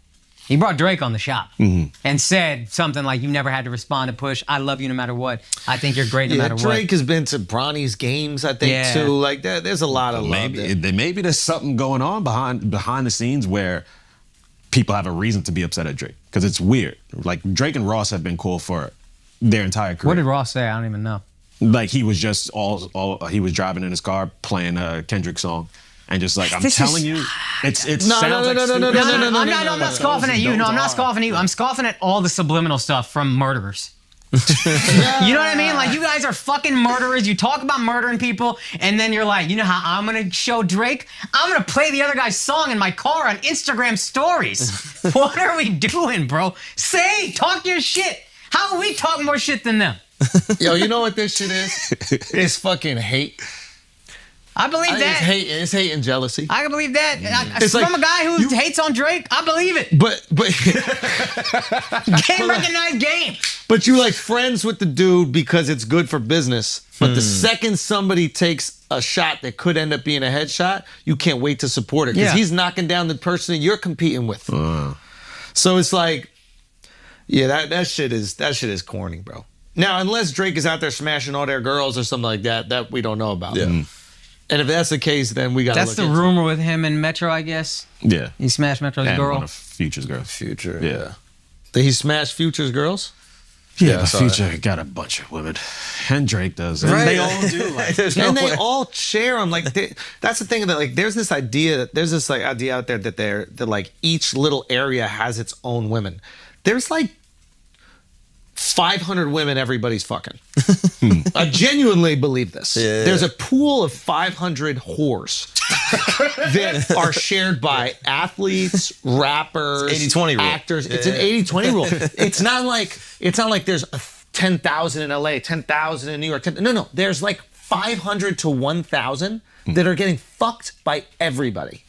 He brought Drake on the shop and said something like, you never had to respond to push. I love you no matter what. I think you're great no matter what. Drake has been to Bronny's games, I think, too. Like, there's a lot of love there. Maybe there's something going on behind the scenes where people have a reason to be upset at Drake. Because it's weird. Like, Drake and Ross have been cool for their entire career. What did Ross say? I don't even know. Like, he was just he was driving in his car playing a Kendrick song. And just like, I'm telling you, it sounds like I'm not scoffing at you. No, I'm not scoffing at you. I'm scoffing at all the subliminal stuff from murderers. You know what I mean? Like, you guys are fucking murderers. You talk about murdering people, and then you're like, you know how I'm gonna show Drake? I'm gonna play the other guy's song in my car on Instagram stories. What are we doing, bro? Talk your shit. How are we talking more shit than them? Yo, you know what this shit is? It's fucking hate. I believe that. It's hate and jealousy. I can believe that. It's from a guy who hates on Drake, I believe it. But game recognized game. But you like friends with the dude because it's good for business. But the second somebody takes a shot that could end up being a headshot, you can't wait to support it because he's knocking down the person that you're competing with. So it's like, yeah, that shit is corny, bro. Now, unless Drake is out there smashing all their girls or something like that we don't know about. Yeah. And if that's the case, then we got to look into it. That's the rumor with him and Metro, I guess. Yeah. He smashed Metro's girl. One of Future's girls. Future. Yeah. Did he smash Future's girls? Yeah, but Future got a bunch of women. And Drake does. And they all do. Like, they all share them. Like, that's the thing that, like, there's this idea out there that like each little area has its own women. There's like 500 women everybody's fucking. I genuinely believe this. Yeah. There's a pool of 500 whores that are shared by athletes, rappers, 80-20 rule. actors. It's an 80-20 rule. It's not like there's 10,000 in LA, 10,000 in New York. No. There's like 500 to 1,000 that are getting fucked by everybody.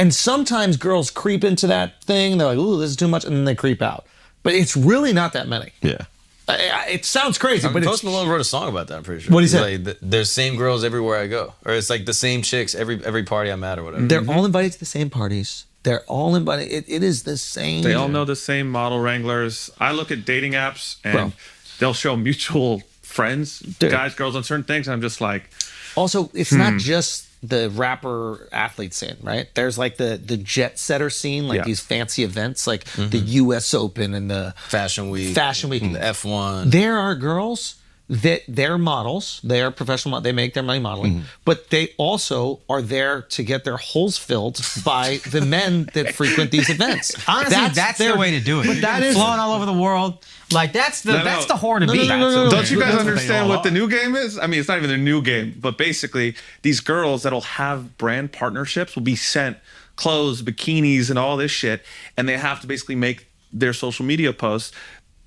And sometimes girls creep into that thing. They're like, ooh, this is too much. And then they creep out. But it's really not that many. Yeah. It sounds crazy, but Post Malone wrote a song about that, I'm pretty sure. What did he say? Like, there's same girls everywhere I go. Or it's like the same chicks every party I'm at or whatever. They're all invited to the same parties. They're all invited. It is the same. They all know the same model wranglers. I look at dating apps and they'll show mutual friends, guys, girls on certain things. And I'm just like. Also, it's not just the rapper athlete scene, right? There's like the jet setter scene, like these fancy events, like the U.S. Open and the Fashion Week, the F1. There are girls that they're models, they are professional, they make their money modeling, but they also are there to get their holes filled by the men that frequent these events. Honestly, that's the way to do it. But that is flowing all over the world. Like that's the whore to be. Don't you guys understand what the new game is? I mean, it's not even a new game, but basically, these girls that'll have brand partnerships will be sent clothes, bikinis, and all this shit, and they have to basically make their social media posts.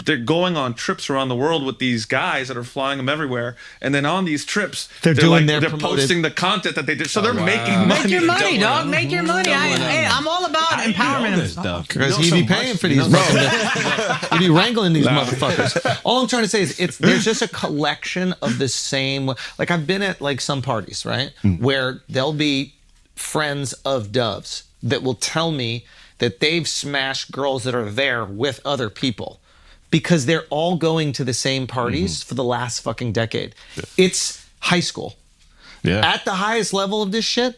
They're going on trips around the world with these guys that are flying them everywhere, and then on these trips, they're posting the content that they did. So they're making money. Make your money, dog. Make your money. I'm all about empowerment of stuff. Because he be paying for these. He be wrangling these motherfuckers. All I'm trying to say is, there's just a collection of the same. Like I've been at like some parties, right, where there'll be friends of Dove's that will tell me that they've smashed girls that are there with other people. Because they're all going to the same parties for the last fucking decade. Yeah. It's high school. Yeah. At the highest level of this shit,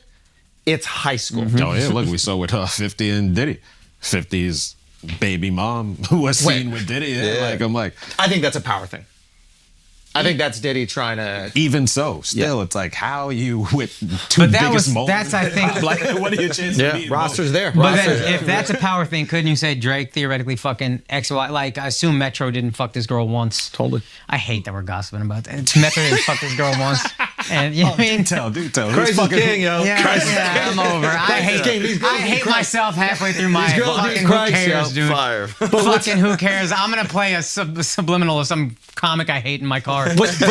it's high school. Oh, yeah. Look, we saw with 50 and Diddy. 50's baby mom who was seen with Diddy. Yeah. I think that's a power thing. I think that's Diddy trying to. Even so, still, it's like how you with two biggest moments. That's I think. Like, what are your chances? Yeah, roster's there. But then, if that's a power thing, couldn't you say Drake theoretically fucking XY? Like, I assume Metro didn't fuck this girl once. Totally. I hate that we're gossiping about that. Metro didn't fuck this girl once. And you know what I mean? Do tell. Crazy fucking king, yo. Yeah, I'm over. I hate myself halfway through my fucking who cares, dude. Fire. Fucking who cares? I'm gonna play a subliminal of some comic I hate in my car. Fucking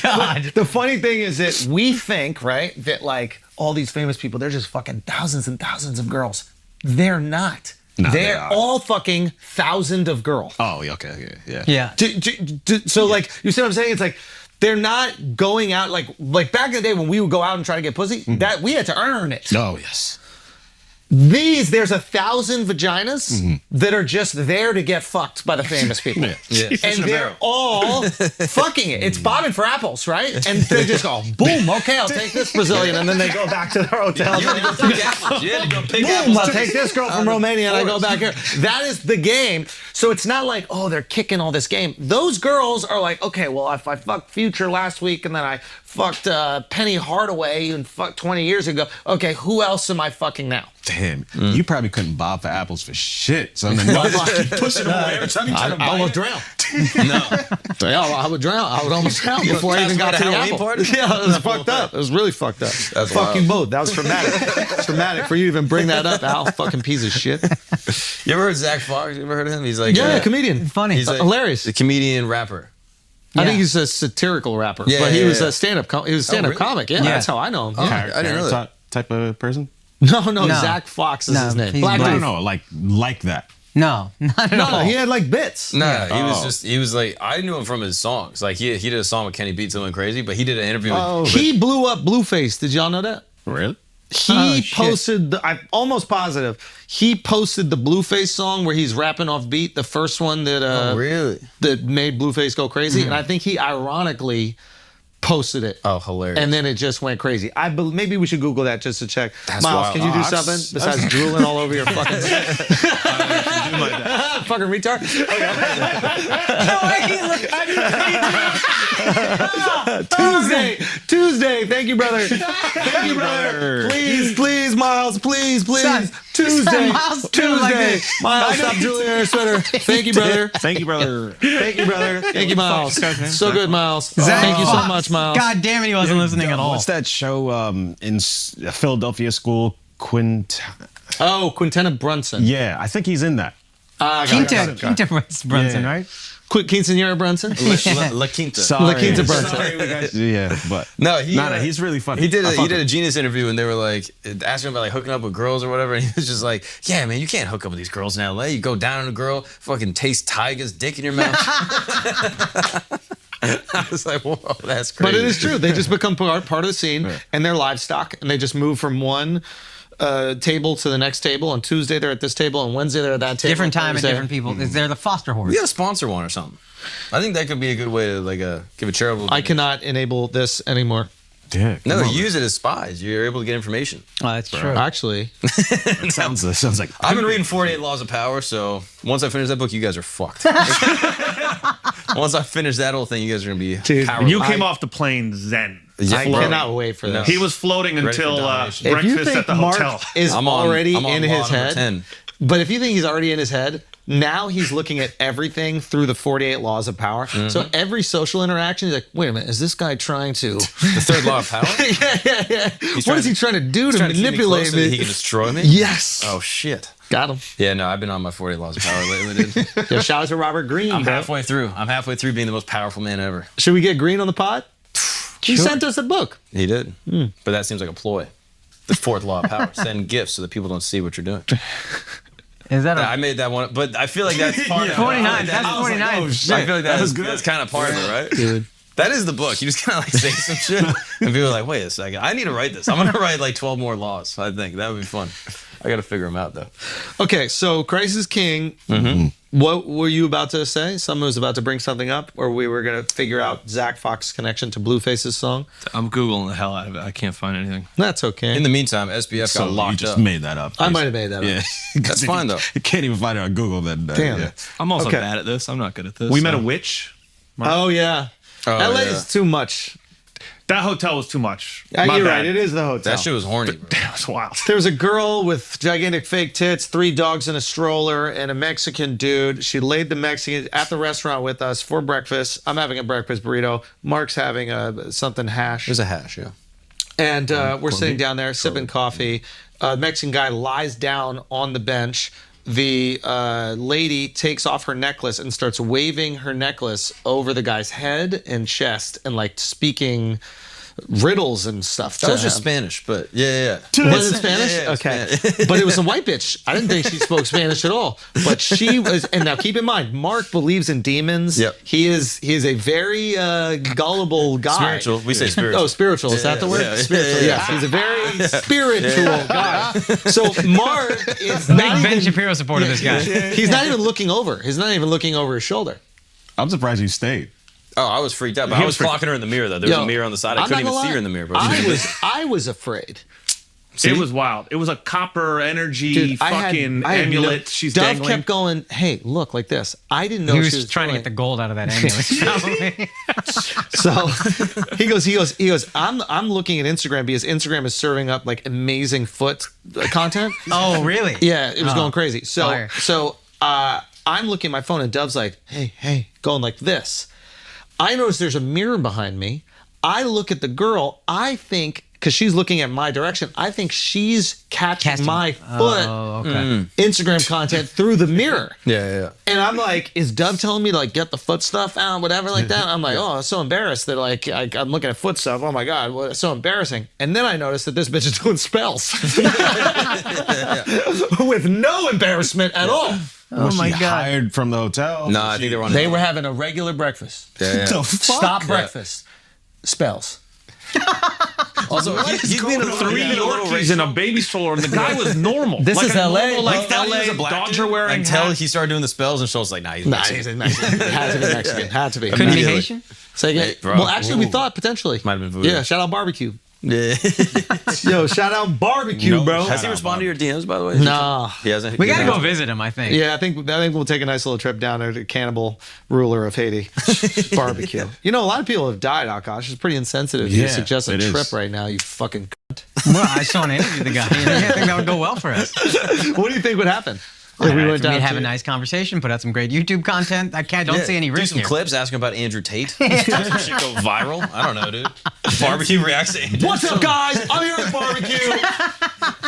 God. The funny thing is that we think, right, that like all these famous people, they're just fucking thousands and thousands of girls. They're not. No, they're all fucking thousands of girls. Oh, okay, yeah. Yeah. So like, you see what I'm saying? It's like they're not going out like back in the day when we would go out and try to get pussy. That we had to earn it. Oh yes. There's 1,000 vaginas that are just there to get fucked by the famous people. And they're all fucking it. It's bobbing for apples, right? And they just go, boom, okay, I'll take this Brazilian. And then they go back to their hotel. You had to go pick apples. You had to go pick apples. Boom, I'll take this girl from Romania and I go back here. That is the game. So it's not like, oh, they're kicking all this game. Those girls are like, okay, well, if I fucked Future last week and then I fucked Penny Hardaway and fucked 20 years ago, okay, who else am I fucking now? Damn, you probably couldn't bob for apples for shit. So then pushing them away every time you try to buy I would drown. No. I would drown. I would almost drown before I even got to the apple. Party? Yeah, it was fucked up. It was really fucked up. That's fuck wild. you both. That was traumatic. Traumatic for you to even bring that up, Al. Fucking piece of shit. You ever heard Zach Fox? You ever heard of him? He's like comedian. Funny. He's like, hilarious. The comedian rapper. I think he's a satirical rapper, but he was a stand-up. He was a stand-up comic. Yeah, that's how I know him. I didn't know that. Type of person. No, Zach Fox is his name. I don't know, like that. No, not at all. He had like bits. No, he was like, I knew him from his songs. Like he did a song with Kenny Beats Going Crazy, but he did an interview with. He blew up Blueface. Did y'all know that? Really? He posted, I'm almost positive, he posted the Blueface song where he's rapping off beat, the first one that that made Blueface go crazy. And I think he ironically posted it. Oh, hilarious. And then it just went crazy. Maybe we should Google that just to check. That's Miles, wild. can you do something besides drooling all over your fucking fucking retard? Tuesday. Thank you, brother. Thank you, brother. Please, Miles. Please. Tuesday. Miles, stop drooling on your sweater. Thank you, brother. Thank you, brother. Thank you, Miles. So good, Miles. Thank you so much, Miles. God damn it, he wasn't listening at all. What's that show in a Philadelphia school? Quintenna Brunson. Yeah, I think he's in that. Quinta Brunson, right? Quinceañera Brunson. La Quinta. La Quinta Brunson. Yeah, but he's really funny. He did a Genius interview, and they were like asking him about like hooking up with girls or whatever, and he was just like, "Yeah, man, you can't hook up with these girls in LA. You go down on a girl, fucking taste Tiger's dick in your mouth." I was like, "Whoa, that's crazy." But it is true. They just become part of the scene, and they're livestock, and they just move from one table to the next table. On Tuesday they're at this table, and Wednesday they're at that table. Different time and different people. They're the foster horse. We gotta sponsor one or something. I think that could be a good way to like give a charitable. I cannot enable this anymore. Yeah. No, use it as spies. You're able to get information. Oh, that's true. Actually, It sounds like I've been reading 48 Laws of Power, so once I finish that book, you guys are fucked. Once I finish that whole thing, you guys are gonna be powerful. You came off the plane zen. I cannot wait for this. He was floating until domination. If you breakfast think at the Mark hotel. is I'm on already law in his number head, 10. but if you think he's already in his head, now he's looking at everything through the 48 Laws of Power. So every social interaction, he's like, wait a minute, is this guy trying to... The third law of power? yeah. What is he trying to do to manipulate so that me? he can destroy me? Yes. Oh, shit. Got him. Yeah, no, I've been on my 48 Laws of Power lately, dude. Yeah, shout out to Robert Greene, I'm bro. halfway through. I'm halfway through being the most powerful man ever. Should we get Greene on the pod? He sent us a book. He did. But that seems like a ploy. The fourth law of power. Send gifts so that people don't see what you're doing. Is that I made that one, but I feel like that's part of it. 49? That's 49. I feel like that's kind of part of it, right? Dude. That is the book. You just kind of like say some shit, and people are like, "Wait a second, I need to write this. I'm gonna write like 12 more laws." I think that would be fun. I got to figure them out though. Okay, so Christ is King. What were you about to say? Someone was about to bring something up, or we were going to figure out Zach Fox's connection to Blueface's song? I'm Googling the hell out of it. I can't find anything. That's okay. In the meantime, SBF got you locked just up. made that up. I might have made that up. Yeah. That's fine though. You can't even find it on Google. Then Damn. yeah. I'm also Okay. bad at this. I'm not good at this. We met a witch. Oh, yeah. Oh, LA yeah. is too much. That hotel was too much. You're My right. bad. It is the hotel. That shit was horny, bro. That was wild. There's a girl with gigantic fake tits, 3 dogs in a stroller, and a Mexican dude. She laid the Mexican at the restaurant with us for breakfast. I'm having a breakfast burrito. Mark's having something hash. There's a hash, yeah. And we're sitting down there sipping coffee. Mexican guy lies down on the bench. The lady takes off her necklace and starts waving her necklace over the guy's head and chest and like speaking riddles and stuff. That was just Spanish, but yeah. Was it Spanish? Yeah, okay. Spanish. But it was a white bitch. I didn't think she spoke Spanish at all. But she was, and now keep in mind, Mark believes in demons. Yep. He is a very gullible guy. Spiritual. We say spiritual. Oh, spiritual. Is that the word? yeah, Spiritual. yeah. Yes. He's a very spiritual guy. So Mark is Big not Ben even, Shapiro supported this guy. he's not even looking over. He's not even looking over his shoulder. I'm surprised you stayed. Oh, I was freaked out, but I was clocking her in the mirror though. There was Yo, a mirror on the side. I I'm couldn't not even gonna see her lie. in the mirror, bro. I was afraid. It was wild. It was a copper energy Dude, fucking I had amulet. no- She's Dove dangling. kept going, hey, look, like this. I didn't know He she was was trying to doing get the gold out of that amulet. So he goes. I'm looking at Instagram because Instagram is serving up like amazing foot content. Oh, really? Yeah, it was going crazy. Fire. So I'm looking at my phone and Dove's like, hey, going like this. I notice there's a mirror behind me. I look at the girl. I think because she's looking at my direction, I think she's catching my foot Oh, okay. Instagram content through the mirror. Yeah. And I'm like, is Dove telling me to like get the foot stuff out, whatever like that? I'm like, oh, I'm so embarrassed that like I'm looking at foot stuff. Oh my God, well, it's so embarrassing. And then I noticed that this bitch is doing spells with no embarrassment at all. Oh my She God. hired from the hotel. No, I think they were on. They were having a regular breakfast. Yeah. The fuck? Stop breakfast. Spells. Also, he's being a Three Yorkies in a baby stroller, and the guy was normal. This like is a LA. normal, like He was LA a black Dodger dude wearing until hat. he started doing the spells, and Show's like, nah, he's Nah, Mexican. he's a Mexican. Had to be Mexican. Had to be. Couldn't be Immediately. Haitian? Say again. Hey, bro. Well, actually, we thought potentially. Might have been voodoo. Yeah, shout out barbecue. Yeah. Yo, shout out barbecue, bro. Has he responded to your DMs, by the way? Nah. He hasn't. We gotta go visit him, I think. Yeah, I think we'll take a nice little trip down there to Cannibal Ruler of Haiti barbecue. You know, a lot of people have died, Akash. It's pretty insensitive. You Yeah, suggest a it is. trip right now, you fucking cunt. Well, I saw an interview with the guy. I think that would go well for us. What do you think would happen if we went down We'd have to- a nice conversation, put out some great YouTube content. I don't see any Do risk some here. clips, ask him about Andrew Tate. Some shit go viral. I don't know, dude. Barbecue reacts to Angel. What's up, guys? I'm here at barbecue.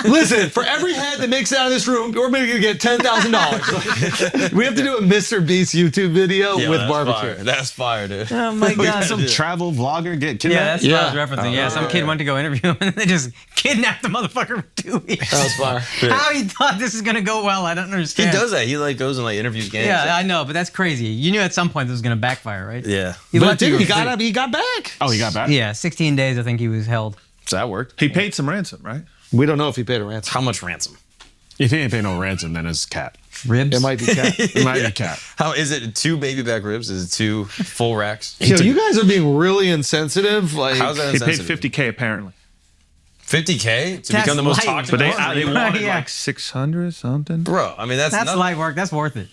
Listen, for every head that makes it out of this room, we're going to get $10,000. We have to do a Mr. Beast YouTube video with that's barbecue. Fire. That's fire, dude. Oh my God. Some travel vlogger get kidnapped. Yeah, that's what I was referencing. Yeah, some kid yeah. went to go interview him and they just kidnapped the motherfucker for 2 weeks. That was fire. How he thought this is gonna go well, I don't He understand. does that. He like goes and like interviews gangs. Yeah, I know, but that's crazy. You knew at some point this was gonna backfire, right? Yeah. But dude, he got back. Oh, he got back? Yeah, 16 days I think he was held. So that worked. He paid some ransom, right? We don't know if he paid a ransom. How much ransom? If he ain't pay no ransom, then it's cat. Ribs? It might be cat. It might be cat. How is it? 2 baby back ribs? Is it 2 full racks? Yo, you guys are being really insensitive. Like, How's that He paid insensitive? $50K apparently. 50K to That's become the most light. toxic. But they person? wanted Yeah. like 600 something. Bro, I mean that's That's not, light work. That's worth it.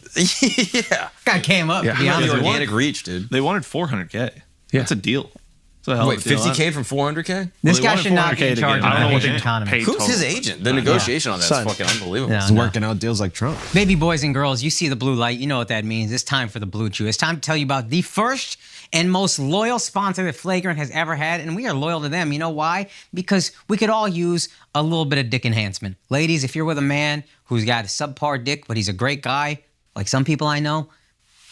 yeah. Guy came up, to be Yeah. honest The with you. organic reach, dude. They wanted 400K. Yeah. That's a deal. That's a hell Wait, of a deal. 50K from 400K? This they guy wanted should not be 400K in to charge of get- I don't know what the they economy. paid. Who's total. his agent? The negotiation on that's Son. fucking unbelievable. Yeah. He's working out deals like Trump. Baby boys and girls, you see the blue light, you know what that means. It's time for the Blue Chew. It's time to tell you about the first and most loyal sponsor that Flagrant has ever had, and we are loyal to them. You know why? Because we could all use a little bit of dick enhancement. Ladies, if you're with a man who's got a subpar dick, but he's a great guy, like some people I know,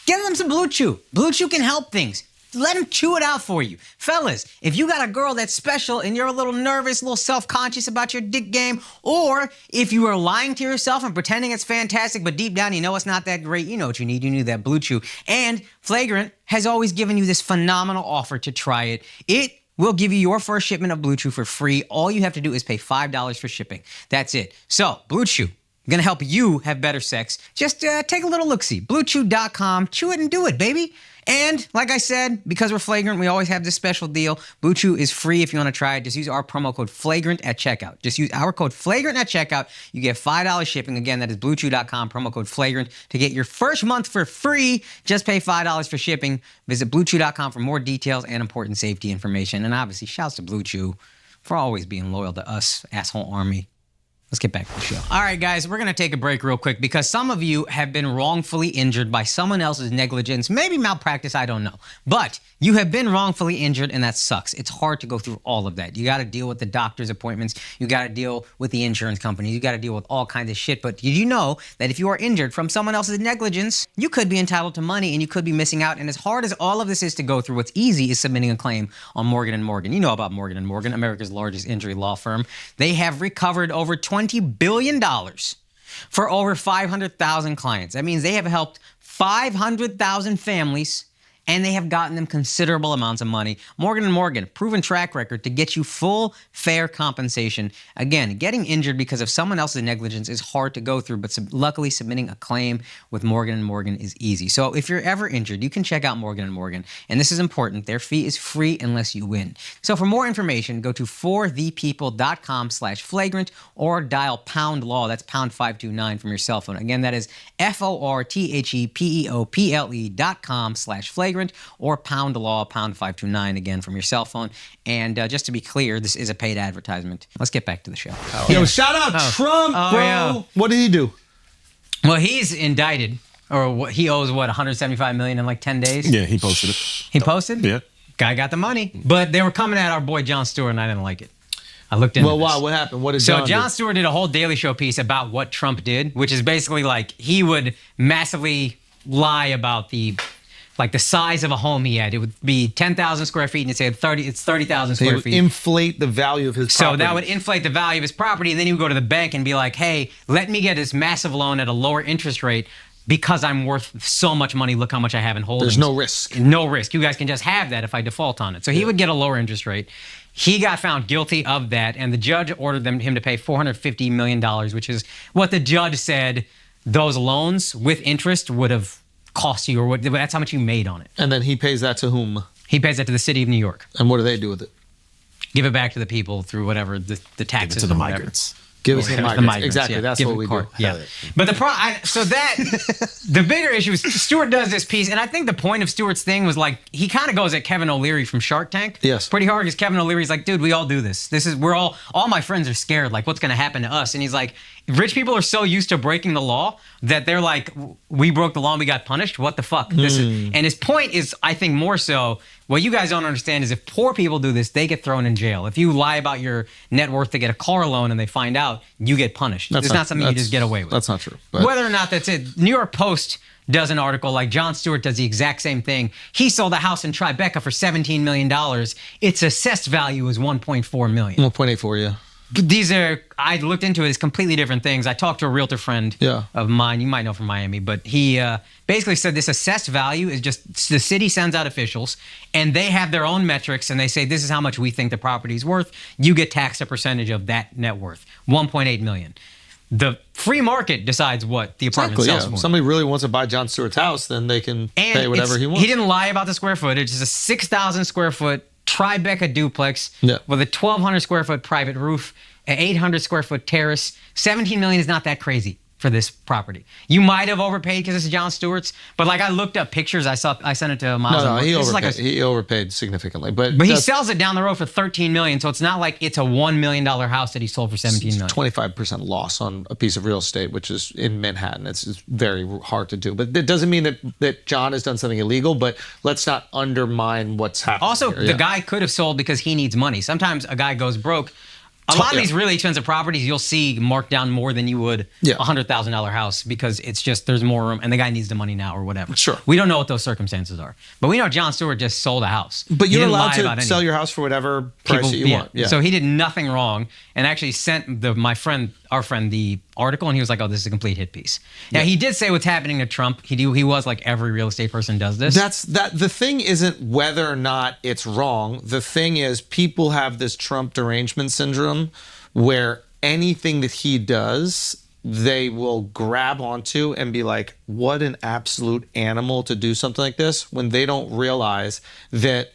get them some Blue Chew. Blue Chew can help things. Let him chew it out for you. Fellas, if you got a girl that's special and you're a little nervous, a little self-conscious about your dick game, or if you are lying to yourself and pretending it's fantastic, but deep down you know it's not that great, you know what you need. You need that Blue Chew. And Flagrant has always given you this phenomenal offer to try it. It will give you your first shipment of Blue Chew for free. All you have to do is pay $5 for shipping. That's it. So, Blue Chew. Gonna help you have better sex. Just take a little look-see. BlueChew.com. Chew it and do it, baby. And like I said, because we're Flagrant, we always have this special deal. Blue Chew is free if you want to try it. Just use our promo code Flagrant at checkout. Just use our code Flagrant at checkout. You get $5 shipping. Again, that is BlueChew.com, promo code Flagrant. To get your first month for free, just pay $5 for shipping. Visit BlueChew.com for more details and important safety information. And obviously, shouts to Blue Chew for always being loyal to us, asshole army. Let's get back to the show. All right, guys, we're going to take a break real quick because some of you have been wrongfully injured by someone else's negligence, maybe malpractice, I don't know. But you have been wrongfully injured, and that sucks. It's hard to go through all of that. You got to deal with the doctor's appointments. You got to deal with the insurance companies. You got to deal with all kinds of shit. But did you know that if you are injured from someone else's negligence, you could be entitled to money and you could be missing out? And as hard as all of this is to go through, what's easy is submitting a claim on Morgan & Morgan. You know about Morgan & Morgan, America's largest injury law firm. They have recovered over $20 billion for over 500,000 clients. That means they have helped 500,000 families, and they have gotten them considerable amounts of money. Morgan & Morgan, proven track record to get you full, fair compensation. Again, getting injured because of someone else's negligence is hard to go through, but luckily submitting a claim with Morgan & Morgan is easy. So if you're ever injured, you can check out Morgan & Morgan. And this is important. Their fee is free unless you win. So for more information, go to forthepeople.com/flagrant or dial pound law. That's pound 529 from your cell phone. Again, that is forthepeople.com/flagrant or pound law, pound 529 again from your cell phone. And just to be clear, this is a paid advertisement. Let's get back to the show. Yo, shout out Trump, bro. yeah. What did he do? Well, he's indicted, or he owes what, $175 million in like 10 days? Yeah, he posted it. He posted? Yeah. Guy got the money, but they were coming at our boy Jon Stewart, and I didn't like it. I looked into Well, this. wow, what happened? What did So John do? Jon Stewart did a whole Daily Show piece about what Trump did, which is basically like he would massively lie about the size of a home he had. It would be 10,000 square feet, and it said 30,000 He square would feet. inflate the value of his So property. that would inflate the value of his property, and then he would go to the bank and be like, hey, let me get this massive loan at a lower interest rate because I'm worth so much money. Look how much I have in holdings. There's no risk. No risk. You guys can just have that if I default on it. So he would get a lower interest rate. He got found guilty of that, and the judge ordered him to pay $450 million, which is what the judge said those loans with interest would have cost you, or that's how much you made on it. And then he pays that to whom? He pays that to the city of New York. And what do they do with it? Give it back to the people through whatever the taxes to the or whatever. migrants. Give us the migrants. Exactly, yeah. that's Give what it we court. do. Yeah. But the bigger issue is Stewart does this piece, and I think the point of Stewart's thing was like he kind of goes at Kevin O'Leary from Shark Tank. Yes. Pretty hard because Kevin O'Leary's like, dude, we all do this. All my friends are scared. Like, what's going to happen to us? And he's like, rich people are so used to breaking the law that they're like, we broke the law and we got punished. What the fuck? And his point is, I think more so, what you guys don't understand is if poor people do this, they get thrown in jail. If you lie about your net worth to get a car loan and they find out, you get punished. It's not something you just get away with. That's not true. But Whether or not that's it. New York Post does an article like Jon Stewart does the exact same thing. He sold a house in Tribeca for $17 million. Its assessed value is $1.4 million. 1.84, yeah. These are, I looked into it, it's completely different things. I talked to a realtor friend of mine, you might know from Miami, but he basically said this assessed value is just, the city sends out officials and they have their own metrics and they say, this is how much we think the property is worth. You get taxed a percentage of that net worth, 1.8 million. The free market decides what the apartment sells for. If somebody really wants to buy Jon Stewart's house, then they can pay whatever he wants. He didn't lie about the square footage. It's a 6,000 square foot Tribeca duplex with a 1,200 square foot private roof, an 800 square foot terrace. 17 million is not that crazy for this property. You might have overpaid because it's Jon Stewart's, but like I looked up pictures. I sent it to Miles. No, he overpaid significantly, but he sells it down the road for 13 million. So it's not like it's a $1 million house that he sold for 17 million. 25% loss on a piece of real estate, which is in Manhattan. It's very hard to do, but it doesn't mean that John has done something illegal. But let's not undermine what's happening. Also, here. the guy could have sold because he needs money. Sometimes a guy goes broke. A lot of these really expensive properties, you'll see marked down more than you would a $100,000 house because it's just, there's more room and the guy needs the money now or whatever. Sure. We We don't know what those circumstances are. But we know Jon Stewart just sold a house. But you're allowed to sell your house for whatever price that you want. Yeah. So he did nothing wrong and actually sent our friend, the article, and he was like, oh, this is a complete hit piece. Now, he did say what's happening to Trump. He was like, every real estate person does this. The thing isn't whether or not it's wrong. The thing is people have this Trump derangement syndrome where anything that he does, they will grab onto and be like, what an absolute animal to do something like this, when they don't realize that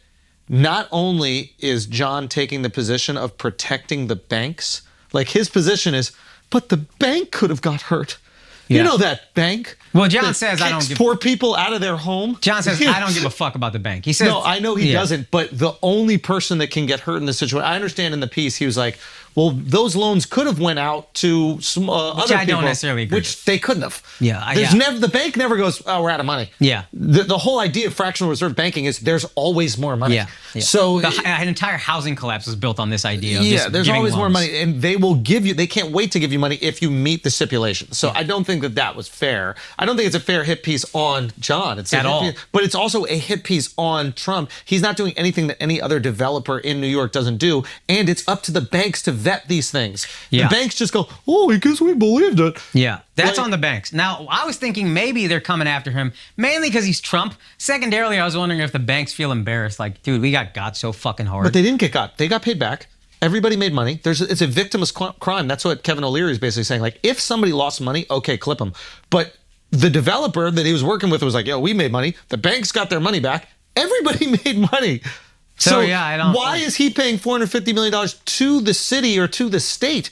not only is John taking the position of protecting the banks, like his position is, but the bank could have got hurt. You know that bank? Well, John says I don't give poor people out of their home. John says I don't give a fuck about the bank. He says no, I know he doesn't. But the only person that can get hurt in this situation, I understand in the piece he was like, well, those loans could have went out to some other people, I don't necessarily agree which they couldn't have. Yeah, never the bank never goes, oh, we're out of money. Yeah, the whole idea of fractional reserve banking is there's always more money. Yeah. So an entire housing collapse was built on this idea. Of there's always more money, and they will give you. They can't wait to give you money if you meet the stipulations. So I don't think that was fair. I don't think it's a fair hit piece on John. It's at all, but it's also a hit piece on Trump. He's not doing anything that any other developer in New York doesn't do, and it's up to the banks to vet these things. The banks just go, oh, I guess we believed it. Yeah, that's on the banks. Now, I was thinking maybe they're coming after him mainly because he's Trump. Secondarily, I was wondering if the banks feel embarrassed. Like, dude, we got so fucking hard. But they didn't get got. They got paid back. Everybody made money. It's a victimless crime. That's what Kevin O'Leary is basically saying. Like, if somebody lost money, okay, clip them. But the developer that he was working with was like, yo, we made money. The banks got their money back. Everybody made money. So why is he paying $450 million to the city or to the state?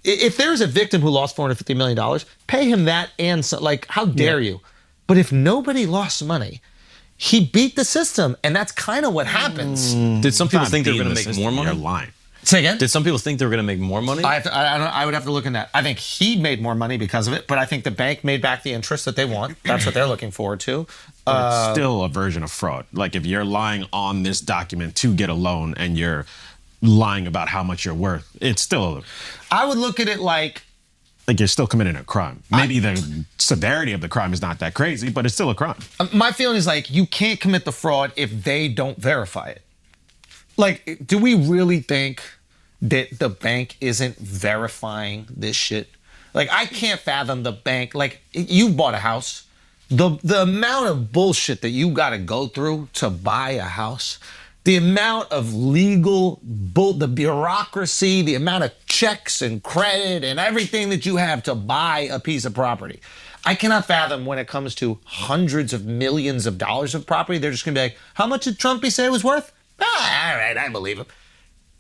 If there's a victim who lost $450 million, pay him that and so, like, how dare you? But if nobody lost money, he beat the system, and that's kind of what happens. Did some people think they were going to make more money? You're lying. Say again? Did some people think they were going to make more money? I would have to look in that. I think he made more money because of it, but I think the bank made back the interest that they want. That's what they're looking forward to. But it's still a version of fraud. Like if you're lying on this document to get a loan and you're lying about how much you're worth, it's still... I would look at it like you're still committing a crime. Maybe the severity of the crime is not that crazy, but it's still a crime. My feeling is like you can't commit the fraud if they don't verify it. Like, do we really think that the bank isn't verifying this shit? Like, I can't fathom the bank. Like, you bought a house. The amount of bullshit that you got to go through to buy a house, the amount of legal the bureaucracy, the amount of checks and credit and everything that you have to buy a piece of property. I cannot fathom when it comes to hundreds of millions of dollars of property, they're just going to be like, how much did Trumpy say it was worth? All right, I believe him.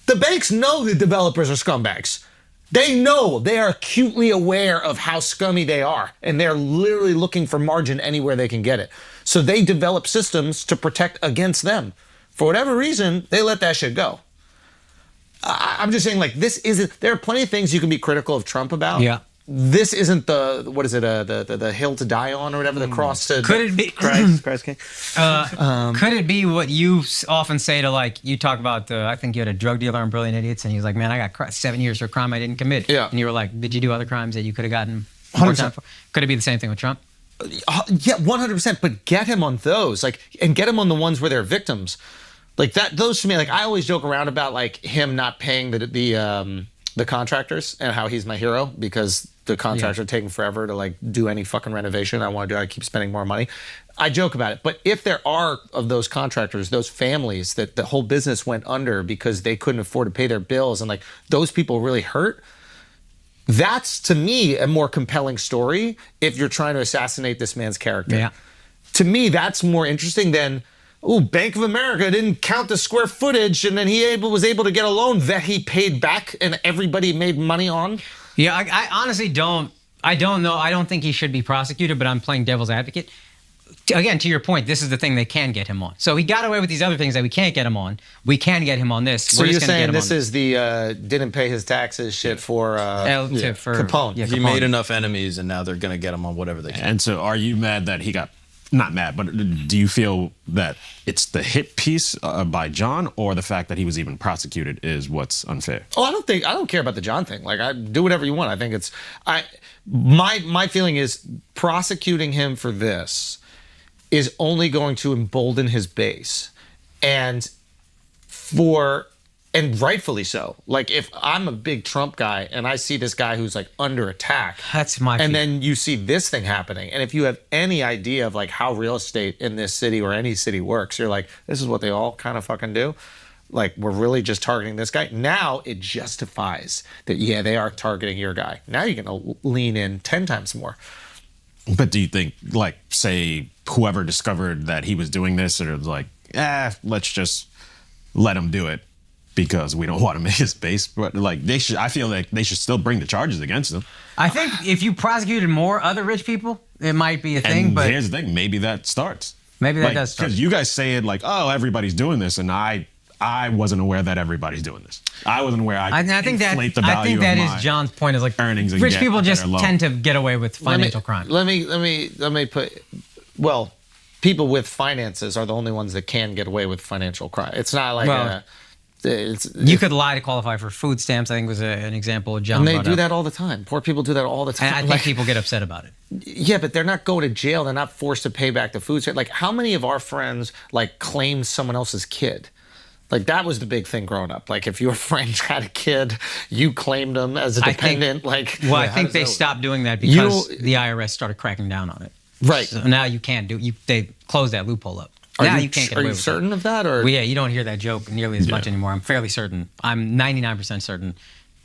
The banks know the developers are scumbags. They know, they are acutely aware of how scummy they are, and they're literally looking for margin anywhere they can get it. So they develop systems to protect against them. For whatever reason, they let that shit go. I'm just saying, like, this isn't, there are plenty of things you can be critical of Trump about. Yeah. this isn't the hill to die on or whatever, the cross to Could it be? Christ King. Could it be what you often say to, like, you talk about I think you had a drug dealer on Brilliant Idiots, and he was like, man, I got 7 years for a crime I didn't commit. Yeah. And you were like, did you do other crimes that you could have gotten more time for? Could it be the same thing with Trump? Yeah, 100%. But get him on those, like, and get him on the ones where they're victims, like that. Those to me, like, I always joke around about like him not paying the contractors and how he's my hero because the contractors are taking forever to like do any fucking renovation I want to do. I keep spending more money. I joke about it. But if there are of those contractors, those families that the whole business went under because they couldn't afford to pay their bills and like those people really hurt, that's to me a more compelling story if you're trying to assassinate this man's character. Yeah. To me, that's more interesting than, oh, Bank of America didn't count the square footage and then he was able to get a loan that he paid back and everybody made money on. Yeah, I honestly don't know. I don't think he should be prosecuted, but I'm playing devil's advocate. Again, to your point, this is the thing they can get him on. So he got away with these other things that we can't get him on. We can get him on this. So you're saying this is the didn't pay his taxes shit for Capone. Yeah, He made enough enemies, and now they're going to get him on whatever they can. And so are you mad that he got, not mad, but do you feel that it's the hit piece by John or the fact that he was even prosecuted is what's unfair? Oh, I don't care about the John thing. Like, I do whatever you want. I think my feeling is prosecuting him for this is only going to embolden his base. And rightfully so. Like, if I'm a big Trump guy and I see this guy who's like under attack, that's my and then you see this thing happening, and if you have any idea of like how real estate in this city or any city works, you're like, this is what they all kind of fucking do. Like, we're really just targeting this guy. Now it justifies that, yeah, they are targeting your guy. Now you're going to lean in 10 times more. But do you think, like, say, whoever discovered that he was doing this, or like, let's just let him do it because we don't want him in his base? But like, I feel like they should still bring the charges against him. I think if you prosecuted more other rich people, it might be a thing. And but here's the thing: maybe that starts. Maybe that does start. Because you guys say it like, oh, everybody's doing this, and I wasn't aware that everybody's doing this. I wasn't aware. I think that is John's point. Is like earnings. Rich people just tend to get away with financial crime. Let me put. Well, people with finances are the only ones that can get away with financial crime. It's not like you could lie to qualify for food stamps. I think was an example of John. And they do that all the time. Poor people do that all the time. And I think people get upset about it. Yeah, but they're not going to jail. They're not forced to pay back the food stamp. Like, how many of our friends like claimed someone else's kid? Like, that was the big thing growing up. Like, if your friend had a kid, you claimed them as a dependent. I think they stopped doing that because the IRS started cracking down on it. Right. So now you can't do. They closed that loophole up. Now you can't get away with it. Are you certain of that? Or? Well, yeah, you don't hear that joke nearly as much anymore. I'm fairly certain. I'm 99% certain.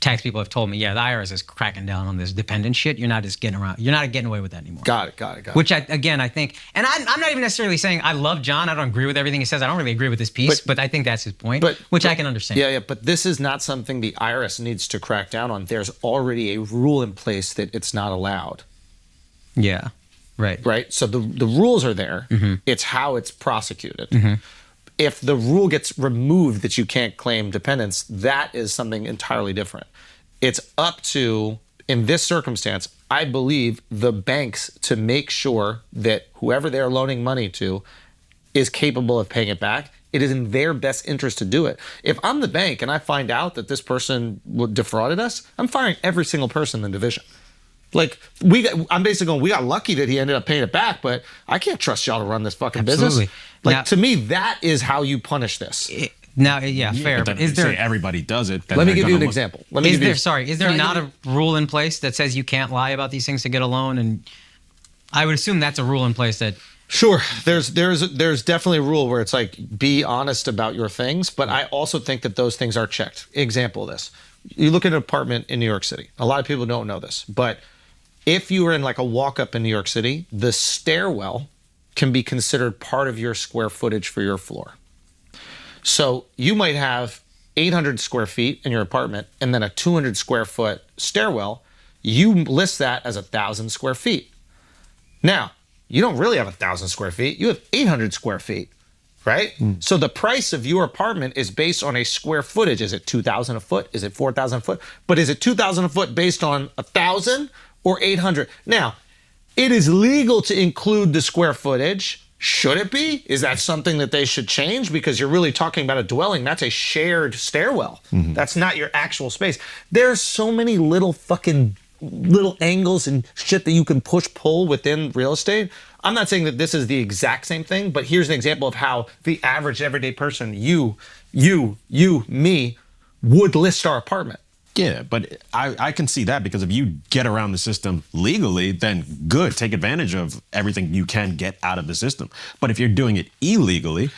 Tax people have told me, yeah, the IRS is cracking down on this dependent shit. You're not just getting around. You're not getting away with that anymore. Got it. Which I think, and I'm not even necessarily saying I love John. I don't agree with everything he says. I don't really agree with his piece, but I think that's his point, which I can understand. Yeah. But this is not something the IRS needs to crack down on. There's already a rule in place that it's not allowed. Yeah. Right. So the rules are there. Mm-hmm. It's how it's prosecuted. Mm-hmm. If the rule gets removed that you can't claim dependents, that is something entirely different. It's up to, in this circumstance, I believe, the banks to make sure that whoever they're loaning money to is capable of paying it back. It is in their best interest to do it. If I'm the bank and I find out that this person defrauded us, I'm firing every single person in the division. Like, I'm basically going, we got lucky that he ended up paying it back, but I can't trust y'all to run this fucking business. Like, now, to me, that is how you punish this. Fair. But is there everybody does it? Let me give you an example. Is there not a rule in place that says you can't lie about these things to get a loan? And I would assume that's a rule in place that. Sure, there's definitely a rule where it's like, be honest about your things, but I also think that those things are checked. Example of this: you look at an apartment in New York City. A lot of people don't know this, but if you were in like a walk-up in New York City, the stairwell can be considered part of your square footage for your floor. So you might have 800 square feet in your apartment and then a 200 square foot stairwell. You list that as 1,000 square feet. Now, you don't really have 1,000 square feet. You have 800 square feet, right? So the price of your apartment is based on a square footage. Is it 2,000 a foot? Is it 4,000 a foot? But is it 2,000 a foot based on 1,000 or 800. Now, it is legal to include the square footage. Should it be? Is that something that they should change? Because you're really talking about a dwelling. That's a shared stairwell. That's not your actual space. There's so many little angles and shit that you can pull within real estate. I'm not saying that this is the exact same thing, but here's an example of how the average everyday person, you, me, would list our apartment. Yeah, but I can see that, because if you get around the system legally, then good, take advantage of everything you can get out of the system. But if you're doing it illegally,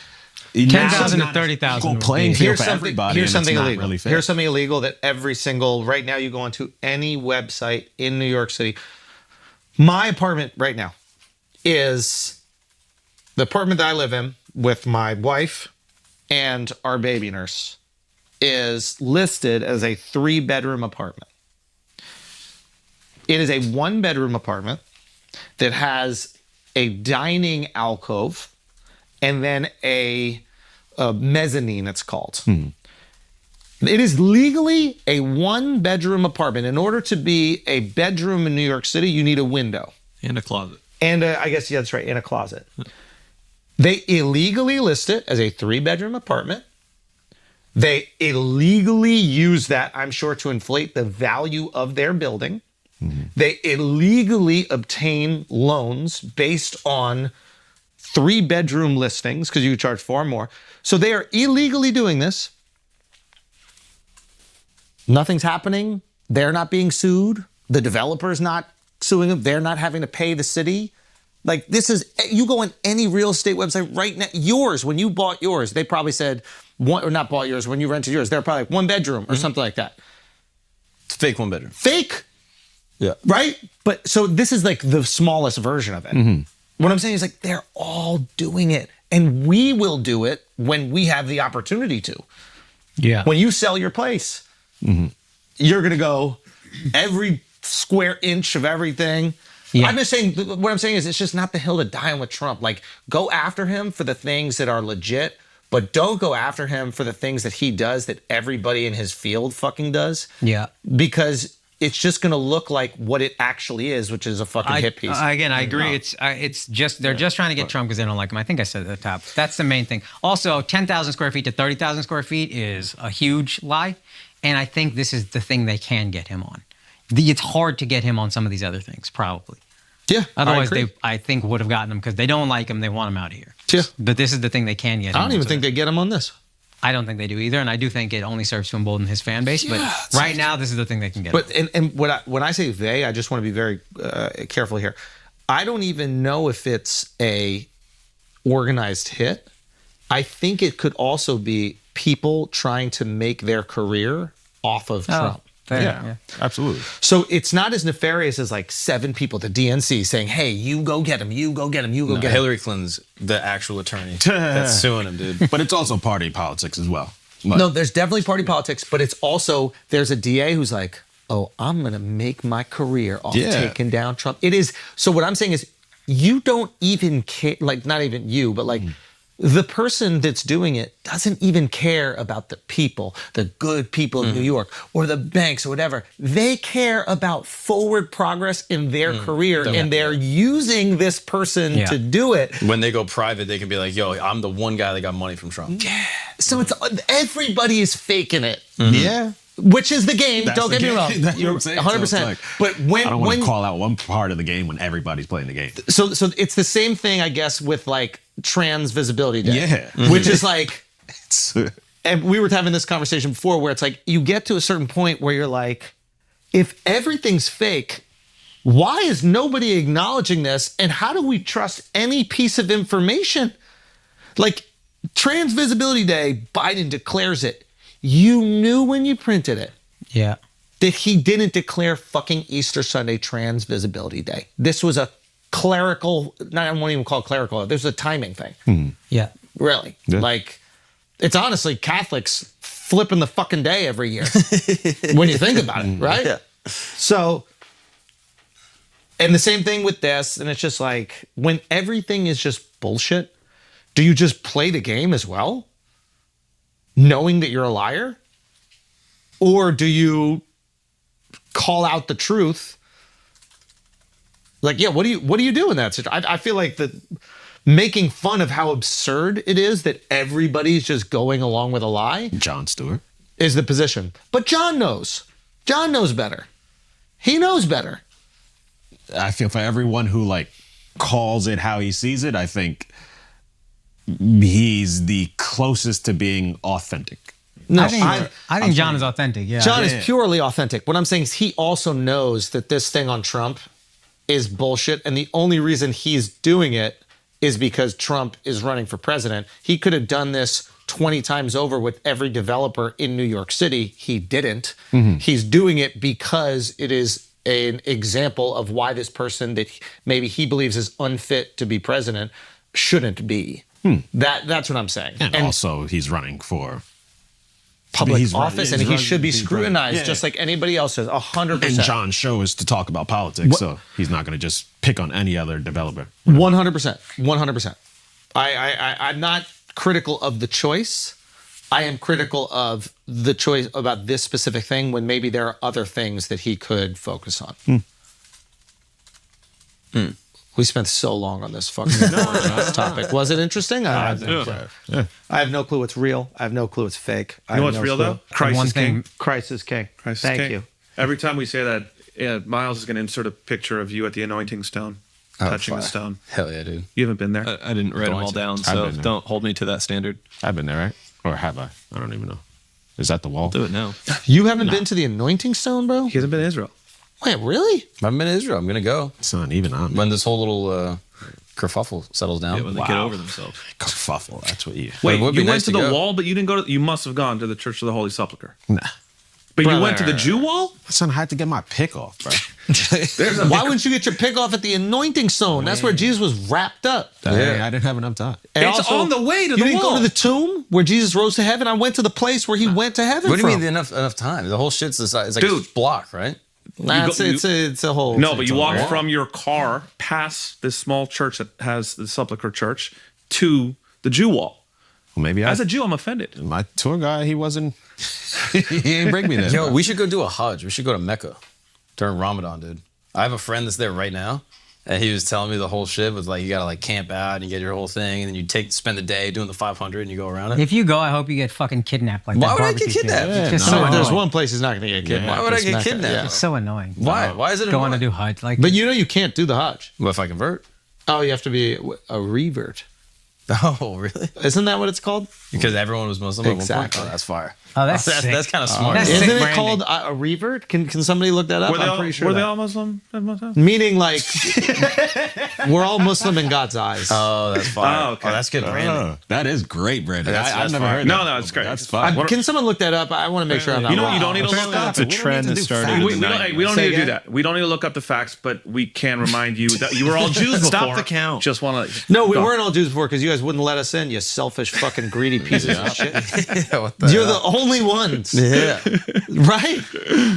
10,000 to 30,000 playing field for everybody. Here's something illegal. Really fair. Here's something illegal that right now you go onto any website in New York City. My apartment right now is the apartment that I live in with my wife and our baby nurse is listed as a 3-bedroom apartment. It is a 1-bedroom apartment that has a dining alcove and then a mezzanine, it's called. It is legally a 1-bedroom apartment. In order to be a bedroom in New York City, you need a window. And a closet. And I guess, yeah, that's right, and a closet. They illegally list it as a 3-bedroom apartment. They illegally use that, I'm sure, to inflate the value of their building. They illegally obtain loans based on 3-bedroom listings, because you charge far more. So they are illegally doing this. Nothing's happening. They're not being sued. The developer's not suing them. They're not having to pay the city. Like, this is, you go on any real estate website right now, yours, when you bought yours, they probably said, or not bought yours, when you rented yours, they're probably like 1 bedroom or something like that. It's fake 1 bedroom. Fake. Yeah. Right? But so this is like the smallest version of it. What I'm saying is, like, they're all doing it, and we will do it when we have the opportunity to. Yeah. When you sell your place, you're going to go every square inch of everything. Yeah. I'm just saying, what I'm saying is, it's just not the hill to die on with Trump. Like, go after him for the things that are legit, but don't go after him for the things that he does that everybody in his field fucking does. Yeah. Because it's just going to look like what it actually is, which is a fucking hit piece. Again, I agree. It's just, they're just trying to get Trump because they don't like him. I think I said at the top. That's the main thing. Also, 10,000 square feet to 30,000 square feet is a huge lie. And I think this is the thing they can get him on. It's hard to get him on some of these other things, probably. Yeah. Otherwise, I think, would have gotten him because they don't like him. They want him out of here. Yeah. But this is the thing they can get him. I don't even think they get him on this. I don't think they do either, and I do think it only serves to embolden his fan base. But right now, this is the thing they can get. But and when I say they, I just want to be very careful here. I don't even know if it's a organized hit. I think it could also be people trying to make their career off of Trump. Yeah, absolutely. So it's not as nefarious as like 7 people at the DNC saying, "Hey, you go get him, you go get him, you go get him." Hillary Clinton's the actual attorney that's suing him, dude. But it's also party politics as well. But No, there's definitely party politics, but it's also, there's a DA who's like, "Oh, I'm going to make my career off taking down Trump." It is, so what I'm saying is, you don't even care, like, not even you, but like, the person that's doing it doesn't even care about the people, the good people of New York, or the banks or whatever. They care about forward progress in their career, and they're using this person to do it. When they go private, they can be like, "Yo, I'm the one guy that got money from Trump." Yeah. So it's, everybody is faking it. yeah. Which is the game. That's Don't the get me game. wrong. That's what You're I'm saying. 100%. So it's like, but when I don't want to call out one part of the game when everybody's playing the game. so it's the same thing, I guess, with like Trans Visibility Day. Yeah. Which is like, It's, and we were having this conversation before where it's like, you get to a certain point where you're like, if everything's fake, why is nobody acknowledging this? And how do we trust any piece of information? Like, Trans Visibility Day, Biden declares it. You knew when you printed it that he didn't declare fucking Easter Sunday Trans Visibility Day. This was a clerical, I won't even call it clerical, there's a timing thing. Yeah. Really. Yeah. Like, it's honestly Catholics flipping the fucking day every year when you think about it, right? Yeah. So, and the same thing with this, and it's just like, when everything is just bullshit, do you just play the game as well, knowing that you're a liar? Or do you call out the truth Like, yeah, what do you do in that situation? I feel like that making fun of how absurd it is that everybody's just going along with a lie Jon Stewart is the position. But John knows. John knows better. He knows better. I feel for everyone who like calls it how he sees it, I think he's the closest to being authentic. No, I think John is authentic. Yeah, John is purely authentic. What I'm saying is he also knows that this thing on Trump is bullshit, and the only reason he's doing it is because Trump is running for president. He could have done this 20 times over with every developer in New York City. He didn't. He's doing it because it is an example of why this person that maybe he believes is unfit to be president shouldn't be. That's what I'm saying. And also he's running for public office, and he should be scrutinized just like anybody else is. 100%. And John's show is to talk about politics, so he's not going to just pick on any other developer. 100%. 100%. I'm not critical of the choice. I am critical of the choice about this specific thing when maybe there are other things that he could focus on. We spent so long on this fucking topic. Was it interesting? I have no clue what's real. I have no clue what's fake. You know what's real though? Christ is king. Christ is king. Christ is Thank king. you. Every time we say that, Miles is going to insert a picture of you at the anointing stone, touching the stone. Hell yeah, dude. You haven't been there. I didn't write them all down, so been there. don't hold me to that standard. I've been there, right? Or have I? I don't even know. Is that the wall? Do it now. You haven't been to the anointing stone, bro? He hasn't been to Israel. Wait, really? I've been to Israel. I'm gonna go It's not even on. when this whole little kerfuffle settles down. Yeah, when they get over themselves. Kerfuffle. That's what you. Wait, would be you went nice to to the go. wall, but you didn't go to. You must have gone to the Church of the Holy Sepulchre. Nah. But Brother. you went to the Jew wall. Son, I had to get my pick off, bro. Why wouldn't you get your pick off at the anointing stone? That's where Jesus was wrapped up. Hey, I didn't have enough time. And It's on the way to you the didn't wall. go to the tomb where Jesus rose to heaven. I went to the place where he went to heaven. What do you from. mean enough time? The whole shit's the size. It's like Dude. a block, right? Nah, You go- it's a whole. No, but you walk wall. from your car past this small church that has the Sepulchre Church to the Jew wall. Well, maybe As a Jew, I'm offended. my tour guy, he wasn't. He didn't bring me there. Yo, bro. we should go do a Hajj. We should go to Mecca during Ramadan, dude. I have a friend that's there right now, and he was telling me the whole shit was like you gotta like camp out and you get your whole thing, and then you spend the day doing the 500 and you go around it. If you go, I hope you get fucking kidnapped like Why that. would I get barbecue kidnapped? kid. It's just So so if there's annoying. one place he's not going to get kidnapped. Why would I it's get Mecca. kidnapped? Yeah. It's so annoying. Why? Why is it Going to annoying? do Hajj like? But you know you can't do the Hajj. Well, if I convert. Oh, you have to be a revert. Oh, really? Isn't that what it's called? Because everyone was Muslim at one Exactly. point? Oh, that's fire. Oh, that's sick. that's kind of smart. That's Yeah. sick Isn't it branding. called a revert? Can somebody look that up? Were they I'm all, pretty sure. were they that. all Muslim? Meaning like we're all Muslim in God's eyes. Oh, that's fire. Oh, okay. Oh, that's good branding. Oh, that is great, Brandon. That's I've never fire. heard No, that. no, it's great. That's fine. Can someone look that up? I want to make sure I'm not You know, wrong. you don't need to look Apparently up. It's a trend that started in We the don't, 90s. hey, we don't Say need to do again? that. We don't need to look up the facts, but we can remind you that you were all Jews before. Stop the count. Just want to. No, we weren't all Jews before because you guys wouldn't let us in, you selfish fucking greedy pieces of shit. Yeah, what the You're hell? the only ones. Yeah. Right?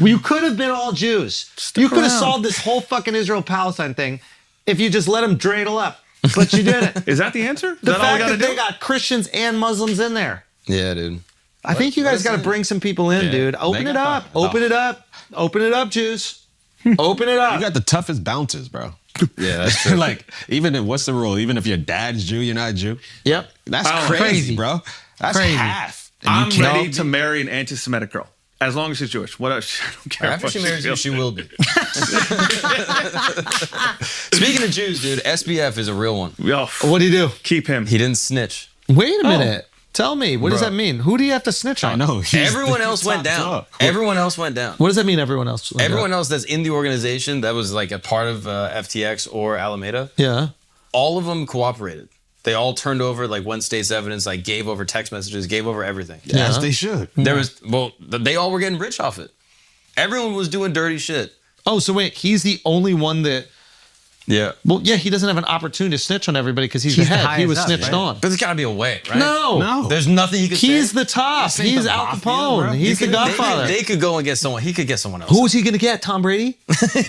You could have been all Jews. You could have around. solved this whole fucking Israel-Palestine thing if you just let them dreidel up. But you didn't. Is that the answer? Is The that all we fact got to that do? they got Christians and Muslims in there. Yeah, dude. I think you guys got to bring some people in, dude. Open They it got up. the- Open it up. Open it up, Jews. Open it up. You got the toughest bounces, bro. Yeah, that's true. Like, even if, what's the rule? Even if your dad's Jew, you're not Jew. Yep. That's Oh, crazy, crazy. bro. That's Crazy. half. And I'm you can't- ready to marry an anti-Semitic girl. As long as she's Jewish. What else? I don't care. After what she marries you, feels. she will be. Speaking of Jews, dude, SBF is a real one. Yo, What do you do? keep him. He didn't snitch. Wait a minute. Tell me. What does Bro. that mean? Who do you have to snitch on? I know. Everyone else went down. Everyone else went down. What does that mean, everyone else? Everyone else that's in the organization that was like a part of FTX or Alameda, Yeah. all of them cooperated. They all turned over like one state's evidence, like gave over text messages, gave over everything. As they should. There was, well, they all were getting rich off it. Everyone was doing dirty shit. Oh, so wait, he's the only one that. Yeah. Well, yeah, he doesn't have an opportunity to snitch on everybody because he's the He's the head. He was highest up, snitched right? on. But there's got to be a way, right? No. No. There's nothing he could He's say. the top. This ain't He's the Al mafia, Capone. bro. He's the Godfather. They could go and get someone. He could get someone else. Who is he going to get? Tom Brady? Maybe.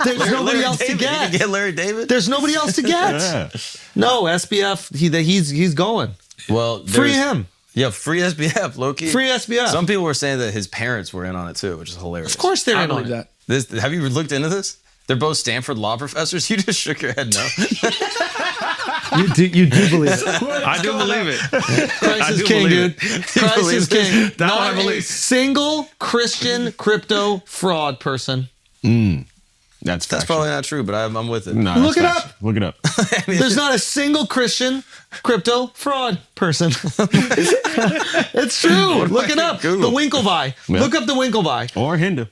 There's nobody else to David. get. He could get Larry David. There's nobody else to get. Yeah. No, SBF. He's going. Well, Free there's- him. Yeah, free SBF, low key. Free SBF. Some people were saying that his parents were in on it too, which is hilarious. Of course they're I in on believe it. that. Have you looked into this? They're both Stanford law professors. You just shook your head no. You do believe it. I do believe it. Christ is do king, believe dude. Christ is king. That one I Not a believe. single Christian crypto fraud person. That's That's probably not true, but I'm with it. no, Look that's it factual. Look it up. There's not a single Christian crypto fraud person. It's true. Look it up. Google. The Winklevi. Look up the Winklevi. Or Hindu.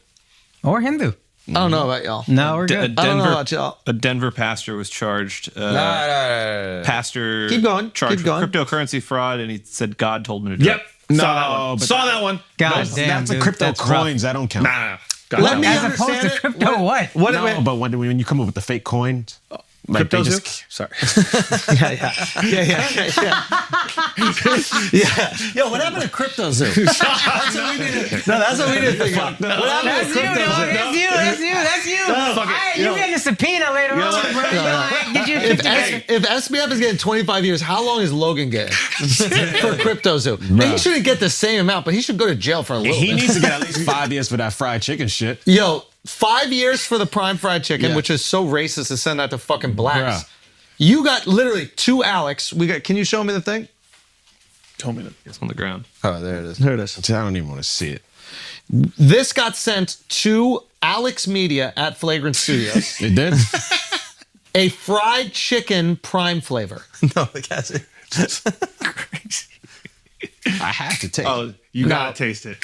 Or Hindu. I don't know about y'all. No, we're good. I don't know about y'all. A Denver pastor was charged. No. Pastor Keep going, charged keep going. with cryptocurrency fraud, and he said God told him to do it. Saw that one. but- Saw that one. God That's damn, the dude, crypto that's rough. coins. That don't count. Nah. Let me As opposed understand to it. crypto, what? What? No, but when you come up with the fake coins, like they Crypto just Sorry. Yeah. Yo, what happened to Crypto Zoo? That's what we need to. No, that's what we need to think of. What happened That's to you, Crypto dog. Zoo? That's you. Hey, you getting a subpoena later on, bro. Get your shit together. If SBF is getting 25 years, how long is Logan getting for Crypto Zoo? Man, he shouldn't get the same amount, but he should go to jail for a little he bit. needs to get at least 5 years for that fried chicken shit. Yo, 5 years for the prime fried chicken, Yeah. which is so racist to send that to fucking blacks. Bruh. You got literally 2 Alex. We got. Can you show me the thing? Told me that. It's on the ground. Oh, there it is. There it is. I don't even want to see it. This got sent to Alex Media at Flagrant Studios. It did. A fried chicken prime flavor. No, it hasn't. I have to taste. Oh, you gotta taste it.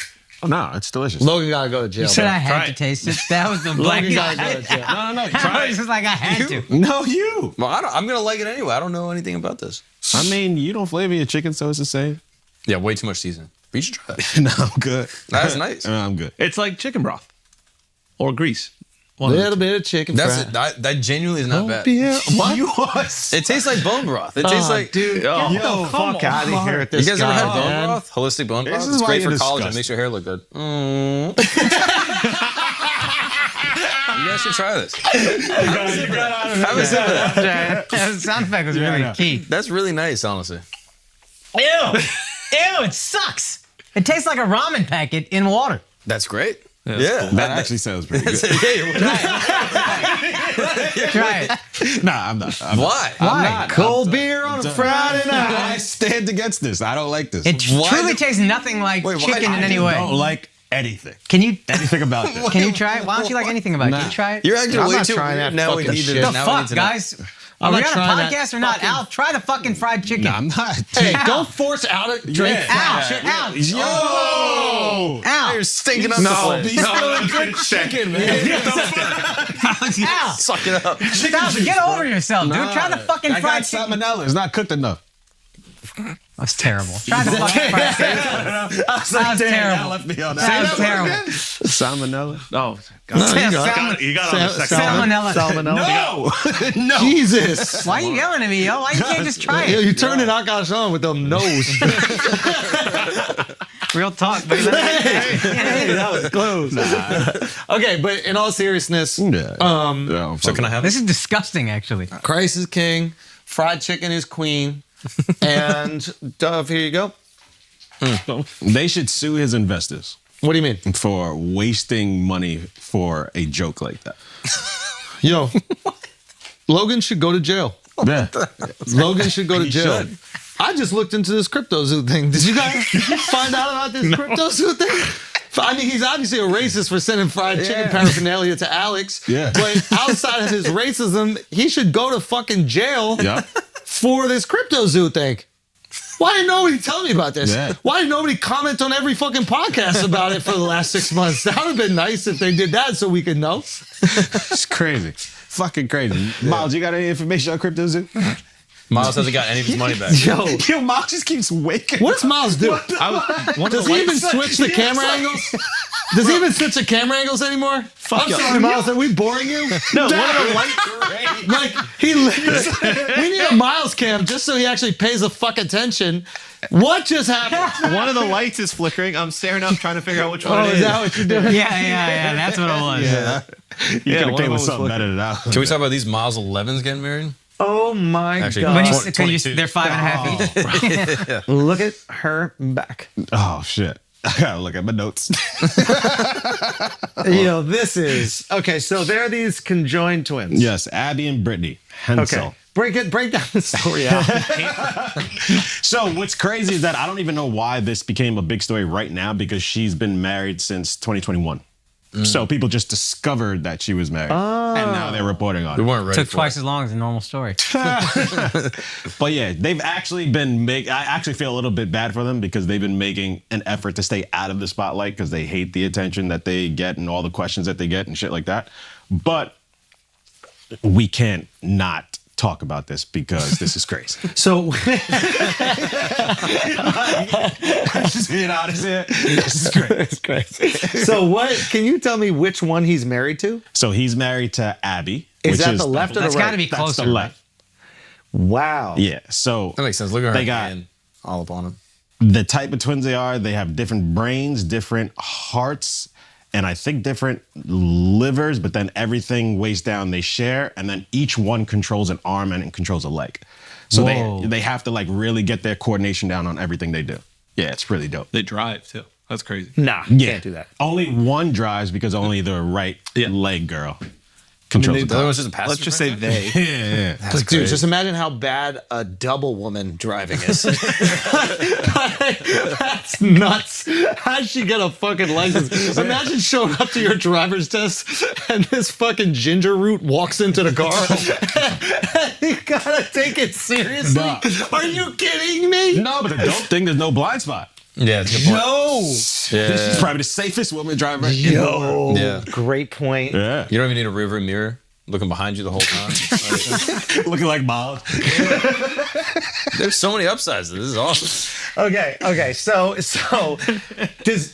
Oh, no, it's delicious. Logan gotta go to jail. You said bro. I Try had to it. taste it. That was the black Logan guy. gotta go to jail. No, I was just like, I had to. No, you. Well, I'm gonna like it anyway. I don't know anything about this. I mean, you don't flavor your chicken, so it's the same. Yeah, way too much seasoning. But you should try it. No, I'm good. That's nice. No, I'm good. It's like chicken broth or grease. Little bit of chicken That's fried. it. That genuinely is not bad. What? It tastes like bone broth. It tastes like. dude, Oh, get the fuck out of here with You this guys ever had guy, bone man. broth? Holistic bone broth? is It's why great for you're collagen. It disgusting. makes your hair look good. You guys should try this. Have a sip of that. The sound effect was really key. That's really nice, honestly. Ew. Ew, it sucks. It tastes like a ramen packet in water. That's great. Yeah, Yeah. That actually sounds pretty good. Try it. Nah, I'm not. Why? Why? Cold beer on a Friday night. I stand against this. I don't like this. It Why truly do- tastes nothing like Wait, why- chicken I in any I way. don't like anything. Can you About this. can you try it? Why don't you like anything about it? Can you try it? You're acting I'm way not too trying weird. that Now we fucking need to. shit. the now we need fuck, to know. guys? I'm Are we not on a trying that podcast or not? fucking- Al, try the fucking fried chicken. Nah, I'm not. Hey, don't force out a drink. Yeah. Al, Al, Yo! Al, You're stinking up the place. Good chicken, man. Al. Suck it up. Stop, get over yourself, dude. Try the fucking I got fried chicken. salmonella. It's not cooked enough. That's terrible. Try the fucking fried chicken. That was terrible. left me on That was terrible. Salmonella? Oh, you got on the second one. Salmonella. No! Jesus. Why are you yelling at me, yo? Why you can't just try Yo, it? you turned it Akash on with them nose. Real talk, baby. Hey, that was close. Okay, but in all seriousness, Yeah. So can I have This is disgusting, actually. Christ is king, fried chicken is queen, and Dove, here you go. They should sue his investors What do you mean? for wasting money for a joke like that. Yo, Logan should go to jail. Yeah. Logan should go to He jail. should. I just looked into this crypto zoo thing. Did you guys find out about this crypto zoo thing? I mean, he's obviously a racist for sending fried chicken paraphernalia to Alex. Yeah. But outside of his racism, he should go to fucking jail Yeah. for this crypto zoo thing. Why didn't nobody tell me about this? Yeah. Why did nobody comment on every fucking podcast about it for the last 6 months? That would have been nice if they did that so we could know. It's crazy. Fucking crazy. Miles, you got any information on Crypto Zoo? Miles hasn't got any of his money back. Yo, Yo, Miles just keeps waking. what does Miles do? Does he even switch the camera angles? Does he even switch the camera angles anymore? I'm sorry, Miles. Are we boring you? No, one of the lights. Like he literally, we need a Miles cam just so he actually pays the fuck attention. What just happened? One of the lights is flickering. I'm staring up, trying to figure out which one Oh, it is that what you're doing? Yeah. That's what it was. You could Yeah, have one came of with them something was better than that. Can we talk about these Miles 11s getting married? Oh my Actually, god! When you, Tw- can you, 22. they're 5.5 each. Look at her back. Oh, shit. I gotta look at my notes. This is okay. So they're these conjoined twins. Yes, Abby and Brittany Hensel. Okay. Break down the story out. So what's crazy is that I don't even know why this became a big story right now, because she's been married since 2021. So people just discovered that she was married, and now they're reporting on it. We weren't ready. Took twice as long as a normal story. But yeah, they've actually been I actually feel a little bit bad for them, because they've been making an effort to stay out of the spotlight because they hate the attention that they get and all the questions that they get and shit like that. But we can't not talk about this because this is crazy. So Just being honest here, this is great. it's crazy. So what? Can you tell me which one he's married to? So he's married to Abby. Is which that the left or the That's right? got to be That's closer. the left. Wow. Yeah. So That makes sense. Look at her They got- hand all up on him. the type of twins they are, they have different brains, different hearts, and I think different livers, but then everything weighs down, they share, and then each one controls an arm and controls a leg. So Whoa. they have to like really get their coordination down on everything they do. Yeah, it's really dope. They drive too. That's crazy. Nah, Yeah. can't do that. Only one drives because only the right leg girl controls The the other one's just a passenger. Let's just say they. Yeah. That's Dude, crazy. just imagine how bad a double woman driving is. That's nuts. How'd she get a fucking license? Imagine showing up to your driver's test and this fucking ginger root walks into the car. You gotta take it seriously. Nah. Are you kidding me? No, but the dope thing, there's no blind spot. Yeah, it's a good point. No. This is probably the safest woman driver in the Yo. world. Yeah. Great point. Yeah. You don't even need a rearview mirror looking behind you the whole time. Like, Looking like Miles. there's so many upsides. This is awesome. Okay. So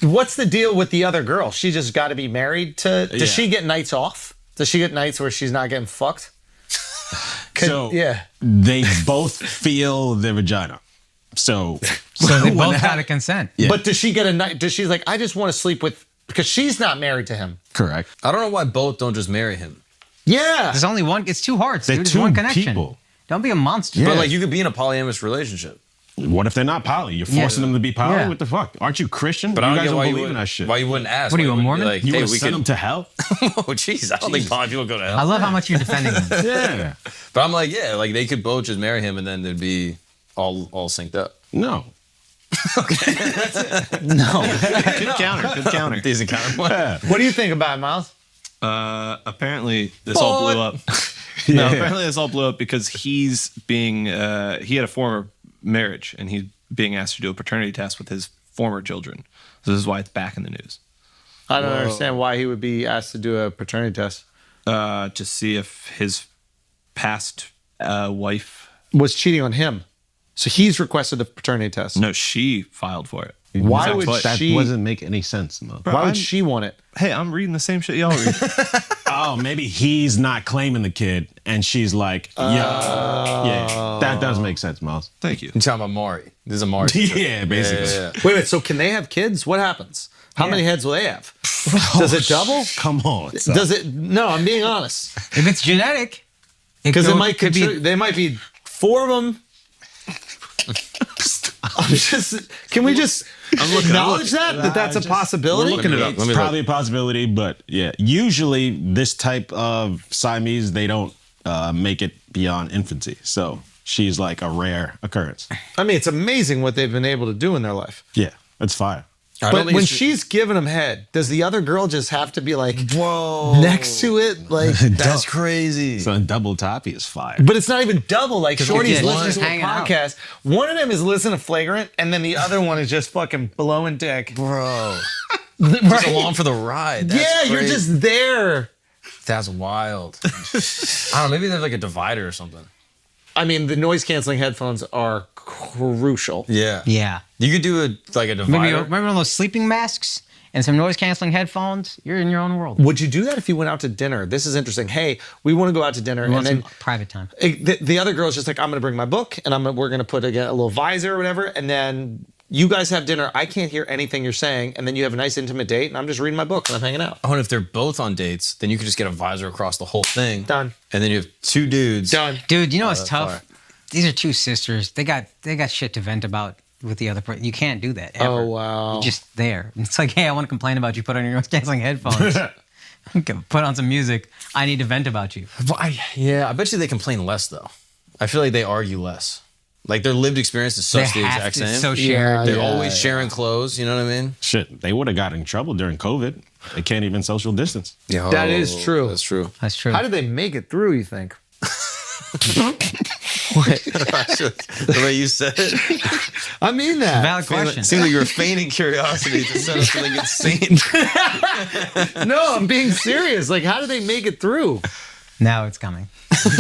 what's the deal with the other girl? She just got to be married to. Does Yeah. she get nights off? Does she get nights where she's not getting fucked? They both feel their vagina. So So they when both that- got to consent. Yeah. But does she get a night? Does she's like, I just want to sleep with, because she's not married to him. Correct. I don't know why both don't just marry him. Yeah. There's only one. It's two hearts. They're Dude. It's two one connection. people. Don't be a monster. But like, you could be in a polyamorous relationship. What if they're not poly? You're forcing them to be poly? Yeah. What the fuck? Aren't you Christian? But you I don't guys get why don't you believe in wouldn't. that shit. Why you wouldn't ask? What are Why you, a wouldn't Mormon? Like, You hey, want to we send could. them to hell? Oh, jeez. I don't think poly people go to hell. I love how much you're defending them. Yeah. But I'm like, yeah, like they could both just marry him and then they'd be all synced up. No. No. Good counter. Good counter. Decent counterpoint. Yeah. What do you think about it, Miles? Apparently this all blew up. No, apparently this all blew up because he's being he had a former marriage and he's being asked to do a paternity test with his former children. So this is why it's back in the news. I don't understand why he would be asked to do a paternity test. To see if his past wife. Was cheating on him. So he's requested a paternity test. No, she filed for it. Why His would ex-wife. That she? doesn't make any sense, Mo. Why would she want it? Hey, I'm reading the same shit y'all read. Oh, maybe he's not claiming the kid, and she's like, yeah, that does make sense, Miles. Thank you. You're talking about Maury. This is a Maury. Yeah, basically. Yeah. Wait. So can they have kids? What happens? How many heads will they have? Does it double? Come on. son. Does it? No, I'm being honest. If it's genetic, Because it might could be. they might be 4 of them. Can we just acknowledge that that's a possibility? We're looking it up. It's probably a possibility, but yeah, usually this type of Siamese, they don't make it beyond infancy. So she's like a rare occurrence. I mean, it's amazing what they've been able to do in their life. Yeah, that's fire. But when she's giving him head, does the other girl just have to be like, whoa, next to it? Like, That's crazy. So double toppy is fire. but it's not even double. Like, Shorty's yeah, listening just to a hanging out. podcast. One of them is listening to Flagrant, and then the other one is just fucking blowing dick. Bro. Right? Just along for the ride. That's Yeah, you're crazy. just there. That's wild. I don't know. Maybe there's like a divider or something. I mean, the noise canceling headphones are crucial. Yeah. Yeah. You could do a divider. Remember one of those sleeping masks and some noise canceling headphones? You're in your own world. Would you do that if you went out to dinner? This is interesting. Hey, we want to go out to dinner, We and want then some private time. the other girl's just like, I'm going to bring my book, and we're going to put a little visor or whatever, and then you guys have dinner. I can't hear anything you're saying, and then you have a nice intimate date, and I'm just reading my book and I'm hanging out. Oh, and if they're both on dates, then you could just get a visor across the whole thing. Done. And then you have 2 dudes. Done. Dude, you know what's that's tough? fire. These are 2 sisters. They got shit to vent about. with the other person. You can't do that ever. Oh, wow. You're just there. It's like, hey, I want to complain about you. Put on your noise canceling headphones. Put on some music. I need to vent about you. But I bet you they complain less though. I feel like they argue less. Like their lived experience is such the exact same. So shared. They're always sharing clothes. You know what I mean? Shit, they would have got in trouble during COVID. They can't even social distance. Yeah, That is true. That's true. That's true. How did they make it through, you think? The way you said it. I mean that. Valid question. Seems like you were feigning curiosity to set up something insane. No, I'm being serious. Like, how did they make it through? Now it's coming. Guys,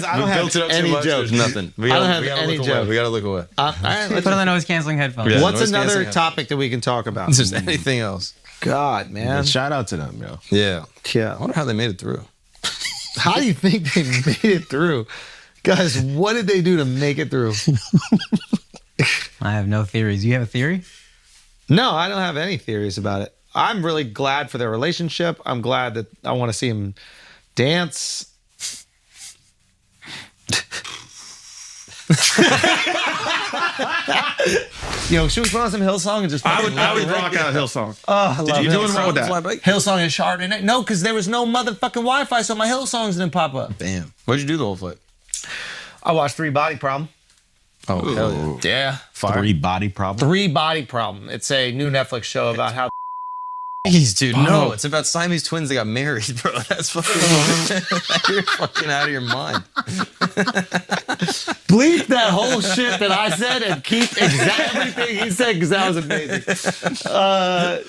I don't have any jokes. There's nothing. I don't have any jokes. We gotta look away. All right, Put on the noise canceling headphones. Yeah. what's noise another canceling. topic that we can talk about? Is there anything else? God, man. And shout out to them, yo. Yeah. Yeah. I wonder how they made it through. How do you think they made it through? Guys, what did they do to make it through? I have no theories. You have a theory? No, I don't have any theories about it. I'm really glad for their relationship. I'm glad that I want to see him dance. Yo, should we put on some Hillsong and just? I would rock out Hillsong. Oh, I love you Hillsong. doing wrong with that? Hillsong and Chardonnay. No, because there was no motherfucking Wi-Fi, so my Hillsongs didn't pop up. Damn. What'd you do the whole flight? I watched Three Body Problem. Oh, hell yeah. Yeah. Fire. 3 body problem. Three Body Problem. It's a new Netflix show about how. Jeez, dude. No, it's about Siamese twins that got married, bro. That's fucking. You're fucking out of your mind. Bleep that whole shit that I said and keep everything he said because that was amazing.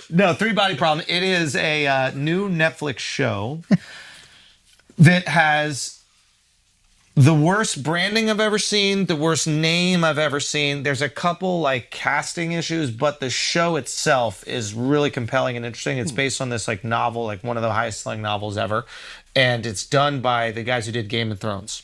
No, Three Body Problem. It is a new Netflix show that has the worst branding I've ever seen, the worst name I've ever seen. There's a couple like casting issues, but the show itself is really compelling and interesting. It's based on this like novel, like one of the highest selling novels ever. And it's done by the guys who did Game of Thrones.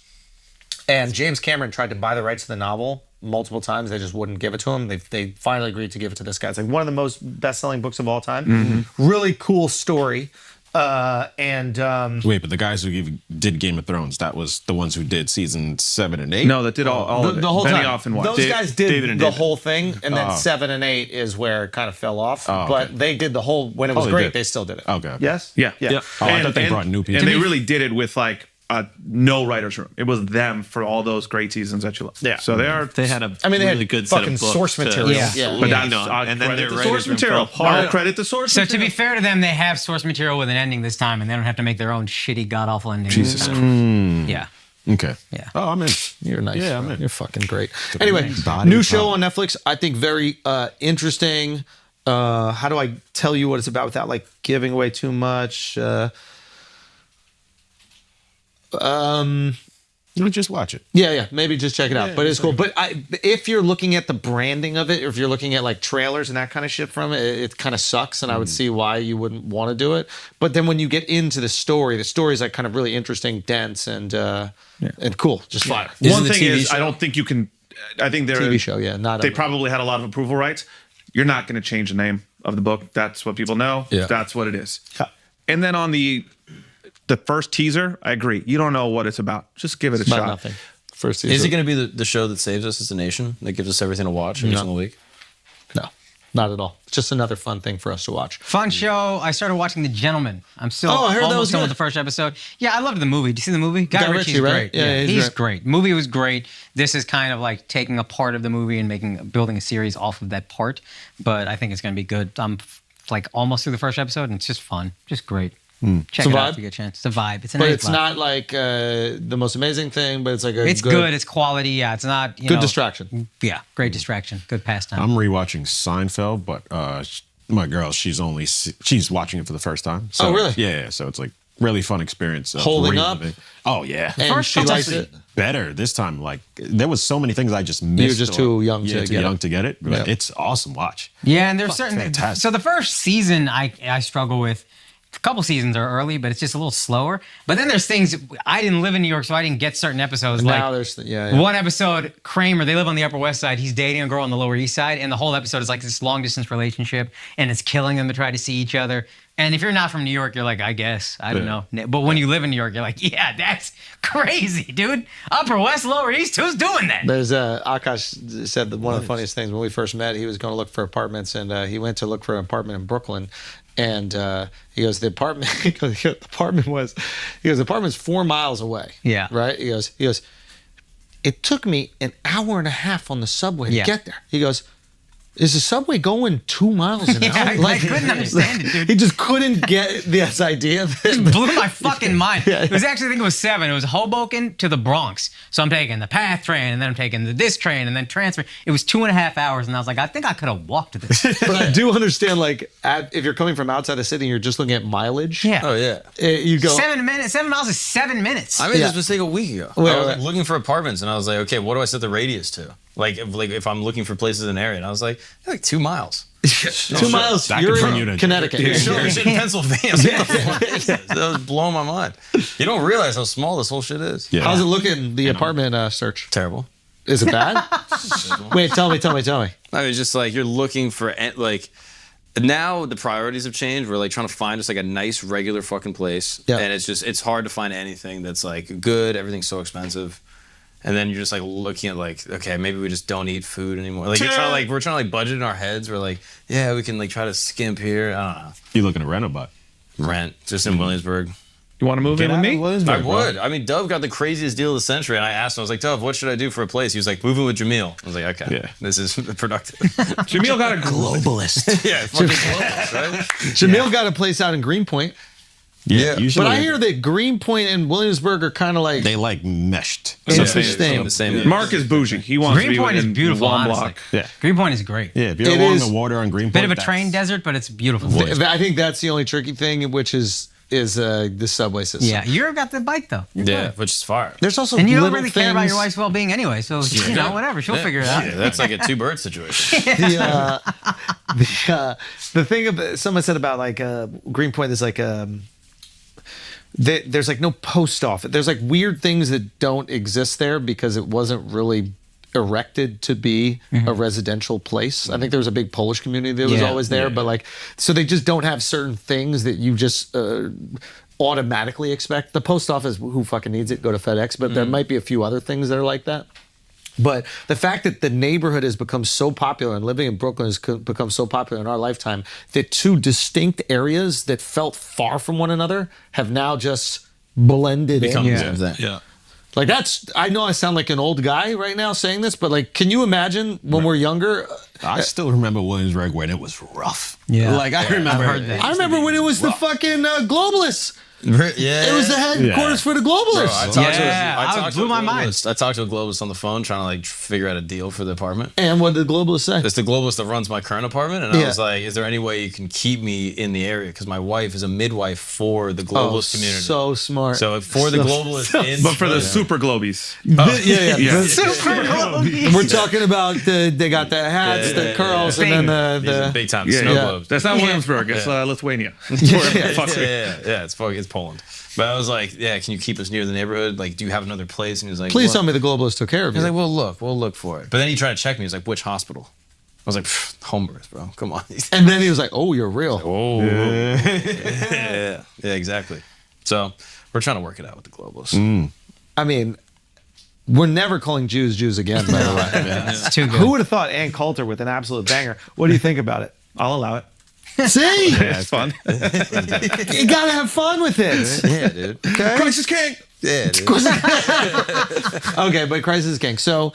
And James Cameron tried to buy the rights to the novel multiple times. They just wouldn't give it to him. They finally agreed to give it to this guy. It's like one of the most best-selling books of all time. Really cool story. Wait, but the guys who did Game of Thrones, that was the ones who did season 7 and 8? No, that did all of it. the whole Benioff time. and what? Those guys did David and the David. whole thing, and then 7 and 8 is where it kind of fell off. But they did the whole. When it was they great, did. they still did it. Okay. Yes. Yeah. Yeah. Oh, I thought they brought new people. And they really did it with like no writer's room. It was them for all those great seasons that you love. Yeah. So they are. They had a I mean, they really had good set fucking of books source to material. Yeah. But lean that's on. And then their the writers' source room material. fell apart. I'll credit the source So to material. be fair to them, they have source material with an ending this time, and they don't have to make their own shitty, god-awful ending. Jesus. Yeah. Okay. Yeah. Oh, I'm in. You're nice. Yeah, bro. I'm in. You're fucking great. Anyway, Body new show problem. on Netflix. I think very interesting. How do I tell you what it's about without like giving away too much? You just watch it. Yeah, maybe just check it out. But it's cool. But if you're looking at the branding of it, or if you're looking at like trailers and that kind of shit from it, it kind of sucks, and I would see why you wouldn't want to do it. But then when you get into the story is like kind of really interesting, dense, and cool, just fire. One Is it a thing TV is, show? I don't think you can. I think they're TV show, yeah, not They a- probably had a lot of approval rights. You're not going to change the name of the book. That's what people know. Yeah. That's what it is. And then on the first teaser, I agree. You don't know what it's about. Just give it a About shot. nothing. First Is season. it going to be the show that saves us as a nation? That gives us everything to watch every single week? No, not at all. It's just another fun thing for us to watch. Fun show. I started watching The Gentleman. I'm still Oh, I heard that almost was done good. with the first episode. Yeah, I loved the movie. Did you see the movie? Guy Guy Ritchie's Ritchie, right? great. Yeah, he's great. great. Movie was great. This is kind of like taking a part of the movie and building a series off of that part. But I think it's going to be good. I'm like almost through the first episode, and it's just fun. Just great. Check It's a it out vibe? if you get a chance. It's a vibe. It's a But nice it's vibe. not like the most amazing thing, but it's like a It's good. It's quality. Yeah, it's not. good distraction. Yeah, great distraction. Good pastime. I'm rewatching Seinfeld, but my girl, she's watching it for the first time. So, Oh, really? Yeah. So it's like really fun experience. of Holding up? reliving. Oh yeah. And First she one's likes actually it. Better this time. Like there was so many things I just missed. just too young to too get young it. to get it. But Yeah. it's awesome watch. Yeah, and there's certain. fantastic. So the first season I struggle with. a couple seasons are early, but it's just a little slower. But then there's things I didn't live in New York, so I didn't get certain episodes. Now like there's one episode, Kramer, they live on the Upper West Side. He's dating a girl on the Lower East Side, and the whole episode is like this long distance relationship, and it's killing them to try to see each other. And if you're not from New York, you're like, I guess, I don't know. But when you live in New York, you're like, yeah, that's crazy, dude. Upper West, Lower East, who's doing that? There's Akash said that one of the funniest things when we first met, he was going to look for apartments, and he went to look for an apartment in Brooklyn, and he goes, the apartment's 4 miles away. Yeah. Right. He goes, it took me an hour and a half on the subway to get there. He goes, is the subway going 2 miles an hour? I couldn't understand it, dude. He just couldn't get this idea. It blew my fucking mind. It was actually, I think it was 7. It was Hoboken to the Bronx. So I'm taking the PATH train, and then I'm taking this train, and then transfer. It was 2.5 hours, and I was like, I think I could have walked this. But I do understand, like, if you're coming from outside the city and you're just looking at mileage. Yeah. Oh yeah. You go 7 minutes. 7 miles is 7 minutes. I made this mistake a week ago. Wait, I was wait. like, looking for apartments, and I was like, okay, what do I set the radius to? Like if I'm looking for places in an area, and I was like 2 miles. 2 miles. That You're could bring you in to- Connecticut. Shit in Pennsylvania. That was blowing my mind. You don't realize how small this whole shit is. Yeah. How's it looking, the apartment search? Terrible. Is it bad? Wait, tell me. I mean, it's just like you're looking for like. Now the priorities have changed. We're like trying to find just like a nice regular fucking place, Yeah. and it's hard to find anything that's like good. Everything's so expensive. And then you're just like looking at like, okay, maybe we just don't eat food anymore. Like we're trying to like budget in our heads. We're like, yeah, we can like try to skimp here. I don't know. You looking to rent a butt? Rent just in Williamsburg. You want to move in with me? I would. I mean, Dove got the craziest deal of the century, and I asked him, I was like, Dove, what should I do for a place? He was like, move in with Jamil. I was like, okay, this is productive. Jamil got a Globalist. Yeah, fucking close, right? Jamil got a place out in Greenpoint. Yeah. Usually But I hear that Greenpoint and Williamsburg are kind of like they like meshed. interesting. The same. Mark is bougie. He wants to be Greenpoint is within beautiful, one honestly. block. Yeah. Greenpoint is great. Yeah, if you're It along is- the water on Greenpoint, Bit of a that's- train desert, but it's beautiful. I think that's the only tricky thing, which is the subway system. Yeah, you've got the bike though. You're Yeah, good. which is fire. There's also And you don't little really care about things- your wife's well-being anyway, so you know, whatever, she'll figure it out. Yeah, that's like a 2-bird situation. The thing about someone said about like Greenpoint is like there's like no post office. There's like weird things that don't exist there because it wasn't really erected to be a residential place. I think there was a big Polish community that was always there, but like so they just don't have certain things that you just automatically expect. The post office, who fucking needs it? Go to FedEx, but there might be a few other things that are like that. But the fact that the neighborhood has become so popular and living in Brooklyn has become so popular in our lifetime that two distinct areas that felt far from one another have now just blended Become in. the same thing. Yeah. Like I know I sound like an old guy right now saying this, but like, can you imagine when we're younger? I still remember Williamsburg when it was rough. Yeah. Like I remember. I've heard that. I remember when it was the fucking globalists. Yeah. It was the headquarters for the globalists. I talked blew to my a mind. globalist. I talked to a globalist on the phone trying to like figure out a deal for the apartment. And what did the globalists say? It's the globalist that runs my current apartment, and I Yeah. was like, "Is there any way you can keep me in the area? Because my wife is a midwife for the globalist community. So smart. So for the globalists, in But for the super globies. We're talking about they got the hats, the curls, and then the big time Yeah, snow yeah. globes. That's not Williamsburg. It's Lithuania. Yeah, it's Poland. But I was like, yeah, can you keep us near the neighborhood? Like, do you have another place? And he was like, Please "Well." tell me the globalists took care of He was you. like, we'll look for it. But then he tried to check me. He was like, which hospital? I was like, home birth, bro. Come on. And then he was like, "Oh, you're real." Oh, yeah, exactly. So we're trying to work it out with the globalists. I mean, we're never calling Jews Jews again. By the way, It's too good. who would have thought Ann Coulter with an absolute banger? What do you think about it? I'll allow it. See, It's fun. you gotta have fun with it. Yeah, dude. Okay. Christ is king. Yeah, dude. Okay, but Crisis King. So,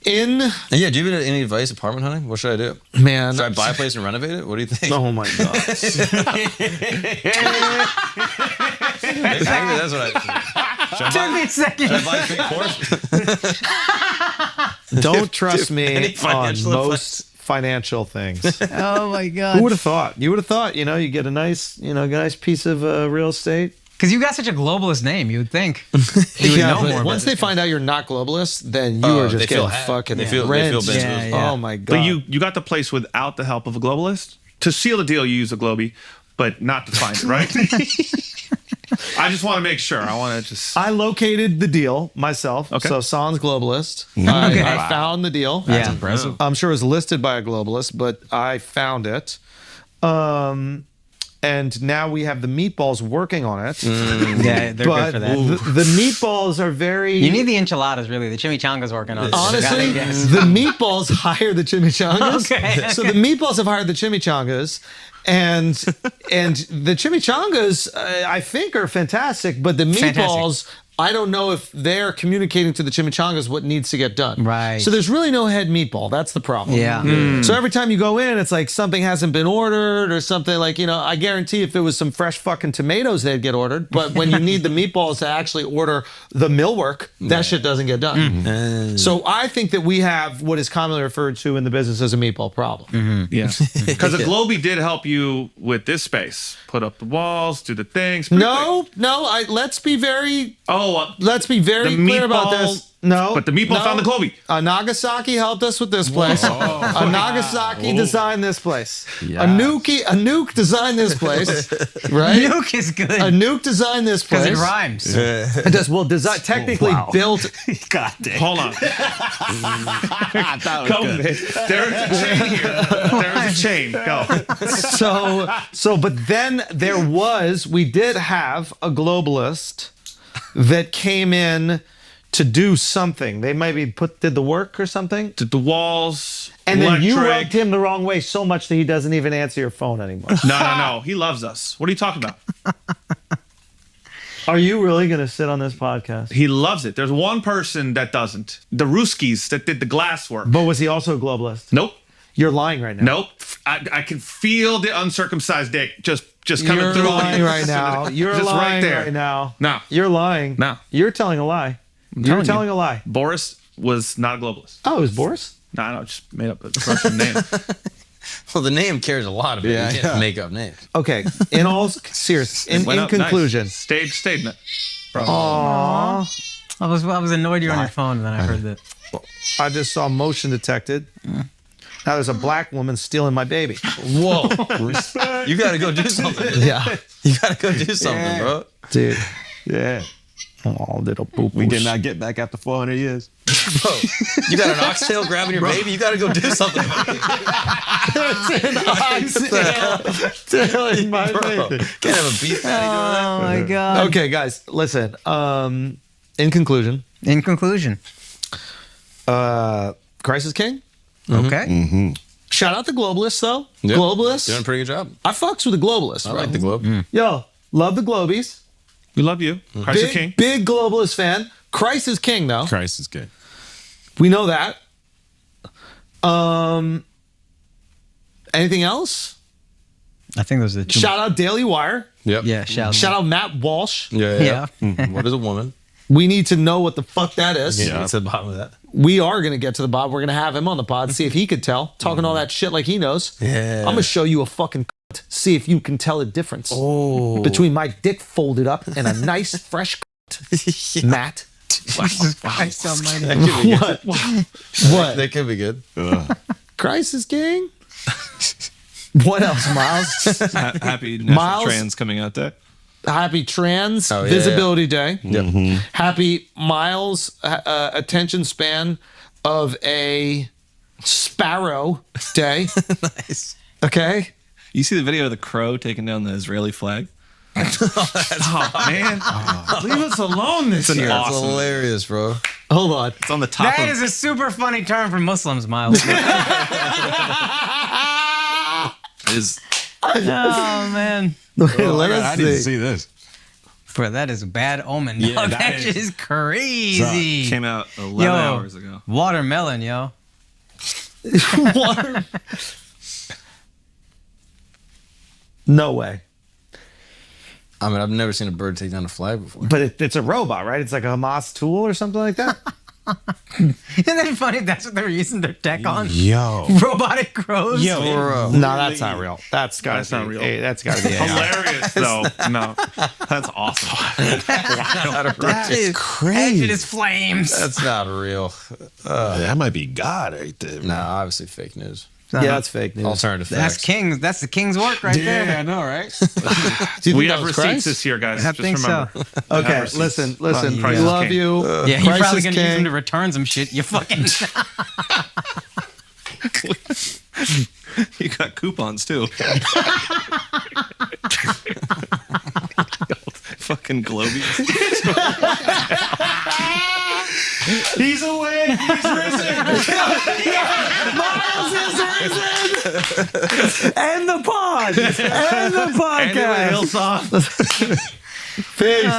in Yeah, do you have any advice apartment hunting? What should I do? man, Should I buy a place and renovate it? What do you think? oh my god. Exactly, that's what I think. Took me a second. Should I buy a big Porsche? Don't trust me Any on financial most financial things. Oh my god. Who would have thought? You would have thought, you get a nice, nice piece of real estate. Because you got such a globalist name, you would think. You would know but more. once about they find out you're not globalist, then you Oh, are they just feel getting happy. fucking They feel rent. business. Yeah, yeah. Oh my god. But you got the place without the help of a globalist. To seal the deal, you use a globie. but not to find it, right? I just want to make sure. I located the deal myself. Okay. So Sans Globalist. Okay. I found the deal. That's impressive. I'm sure it was listed by a globalist, but I found it. And now we have the meatballs working on it. Yeah, they're But good for that. the meatballs are very... You need the enchiladas, really. The chimichangas working on it. Honestly, the meatballs hire the chimichangas. Okay. So the meatballs have hired the chimichangas. And the chimichangas, I think, are fantastic. But the meatballs... I don't know if they're communicating to the chimichangas what needs to get done. Right. So there's really no head meatball. That's the problem. Yeah. So every time you go in, it's like something hasn't been ordered or something like, I guarantee if it was some fresh fucking tomatoes, they'd get ordered. But when you need the meatballs to actually order the millwork, that shit doesn't get done. So I think that we have what is commonly referred to in the business as a meatball problem. Yeah. Because the Globey did help you with this space. Put up the walls, do the things. Let's be very... Oh, Let's be very the clear about meatball- this. No. But the meatball found the Globey. Nagasaki helped us with this place. Nagasaki designed this place. Yeah. A nuke designed this place. Right? Nuke is good. A nuke designed this place. Because it rhymes. It does. Well, technically built. God damn. Hold on. That was Go, good. man. There is a chain here. There is a chain. Go. But then we did have a globalist that came in to do something. They maybe did the work or something. Did the walls. And then you electric. rubbed him the wrong way so much that he doesn't even answer your phone anymore. No. He loves us. What are you talking about? Are you really going to sit on this podcast? He loves it. There's one person that doesn't. The Ruskies that did the glass work. But was he also a globalist? Nope. You're lying right now. Nope. I can feel the uncircumcised dick just coming You're through. lying right now. You're Just lying right there. right now. No. You're lying. No. You're telling a lie. You're telling a lie. Boris was not a globalist. Oh, it was Boris? No, just made up a Russian name. Well, the name carries a lot of it. You can't make up names. Okay. In all serious, in Went up conclusion. nice. Stayed. Bro. Aww. I was annoyed you're on your phone, and then I heard that. I just saw motion detected. Now there's a black woman stealing my baby. Whoa. You got to go do something. Yeah. You got to go do something, bro. Dude. Yeah. Oh, little poop. We did not get back after 400 years. Bro, you got an oxtail grabbing your baby? You got to go do something. Stealing my Bro, baby. can't have a beef patty doing that. Oh my god. Okay, guys, listen. In conclusion, In conclusion. Crisis King. Okay. Shout out the globalists, though. Yep. Globalists. Doing a pretty good job. I fucks with the globalists, I bro. like the globe. Yo, love the globies. We love you. Christ the Big, King. big globalist fan. Christ is king, though. Christ is good. We know that. Anything else? I think those are the two. Shout out Daily Wire. Yep. Yeah, shout Shout out Matt Walsh. Yeah. What is a woman? We need to know what the fuck that is. Yeah. It's at the bottom of that. We are going to get to the bottom. We're going to have him on the pod, see if he could tell. Talking all that shit like he knows. Yeah. I'm going to show you a fucking cunt. See if you can tell the difference between my dick folded up and a nice fresh cunt. Matt. Jesus Christ almighty. What? What? That could be good. Christ is king? What else, Miles? Happy National Miles? Trans coming out day. Happy Trans Oh, yeah, Visibility Day. Yep. Happy Miles attention span of a sparrow day. Nice. Okay? You see the video of the crow taking down the Israeli flag? Oh, man. Leave us alone this year. That's hilarious, bro. Hold on. It's on the top That of is a super funny term for Muslims, Miles. is Oh man. Let I us didn't see. see this. Bro, that is a bad omen. Yeah, dog. that that is. shit is crazy. came out 11 Yo, hours ago. Watermelon, yo. Water. No way. I mean, I've never seen a bird take down a flag before. But it's a robot, right? It's like a Hamas tool or something like that. Isn't that funny? That's what they were using their tech on. Yo. Robotic crows. Bro. No, that's not real. That's gotta That's not be. real. Hey, that's gotta be. AI. Hilarious, though. No. That's awesome. That is It crazy. is flames. That's not real. That might be God right there. Nah, obviously fake news. Yeah, that's fake news. Alternative That's facts. king. That's the king's work right there. Yeah, I know, right? Do you We think have that was receipts Christ? this year, guys. I Just think so. remember. Okay, receipts. listen. Christ We is love king. you. Yeah, you're Christ probably is gonna use king. him to return some shit. You fucking. You got coupons too. Fucking Globies. He's awake. He's risen. Miles is risen. And the pod. And the podcast. Anyway, Hillsong. Peace.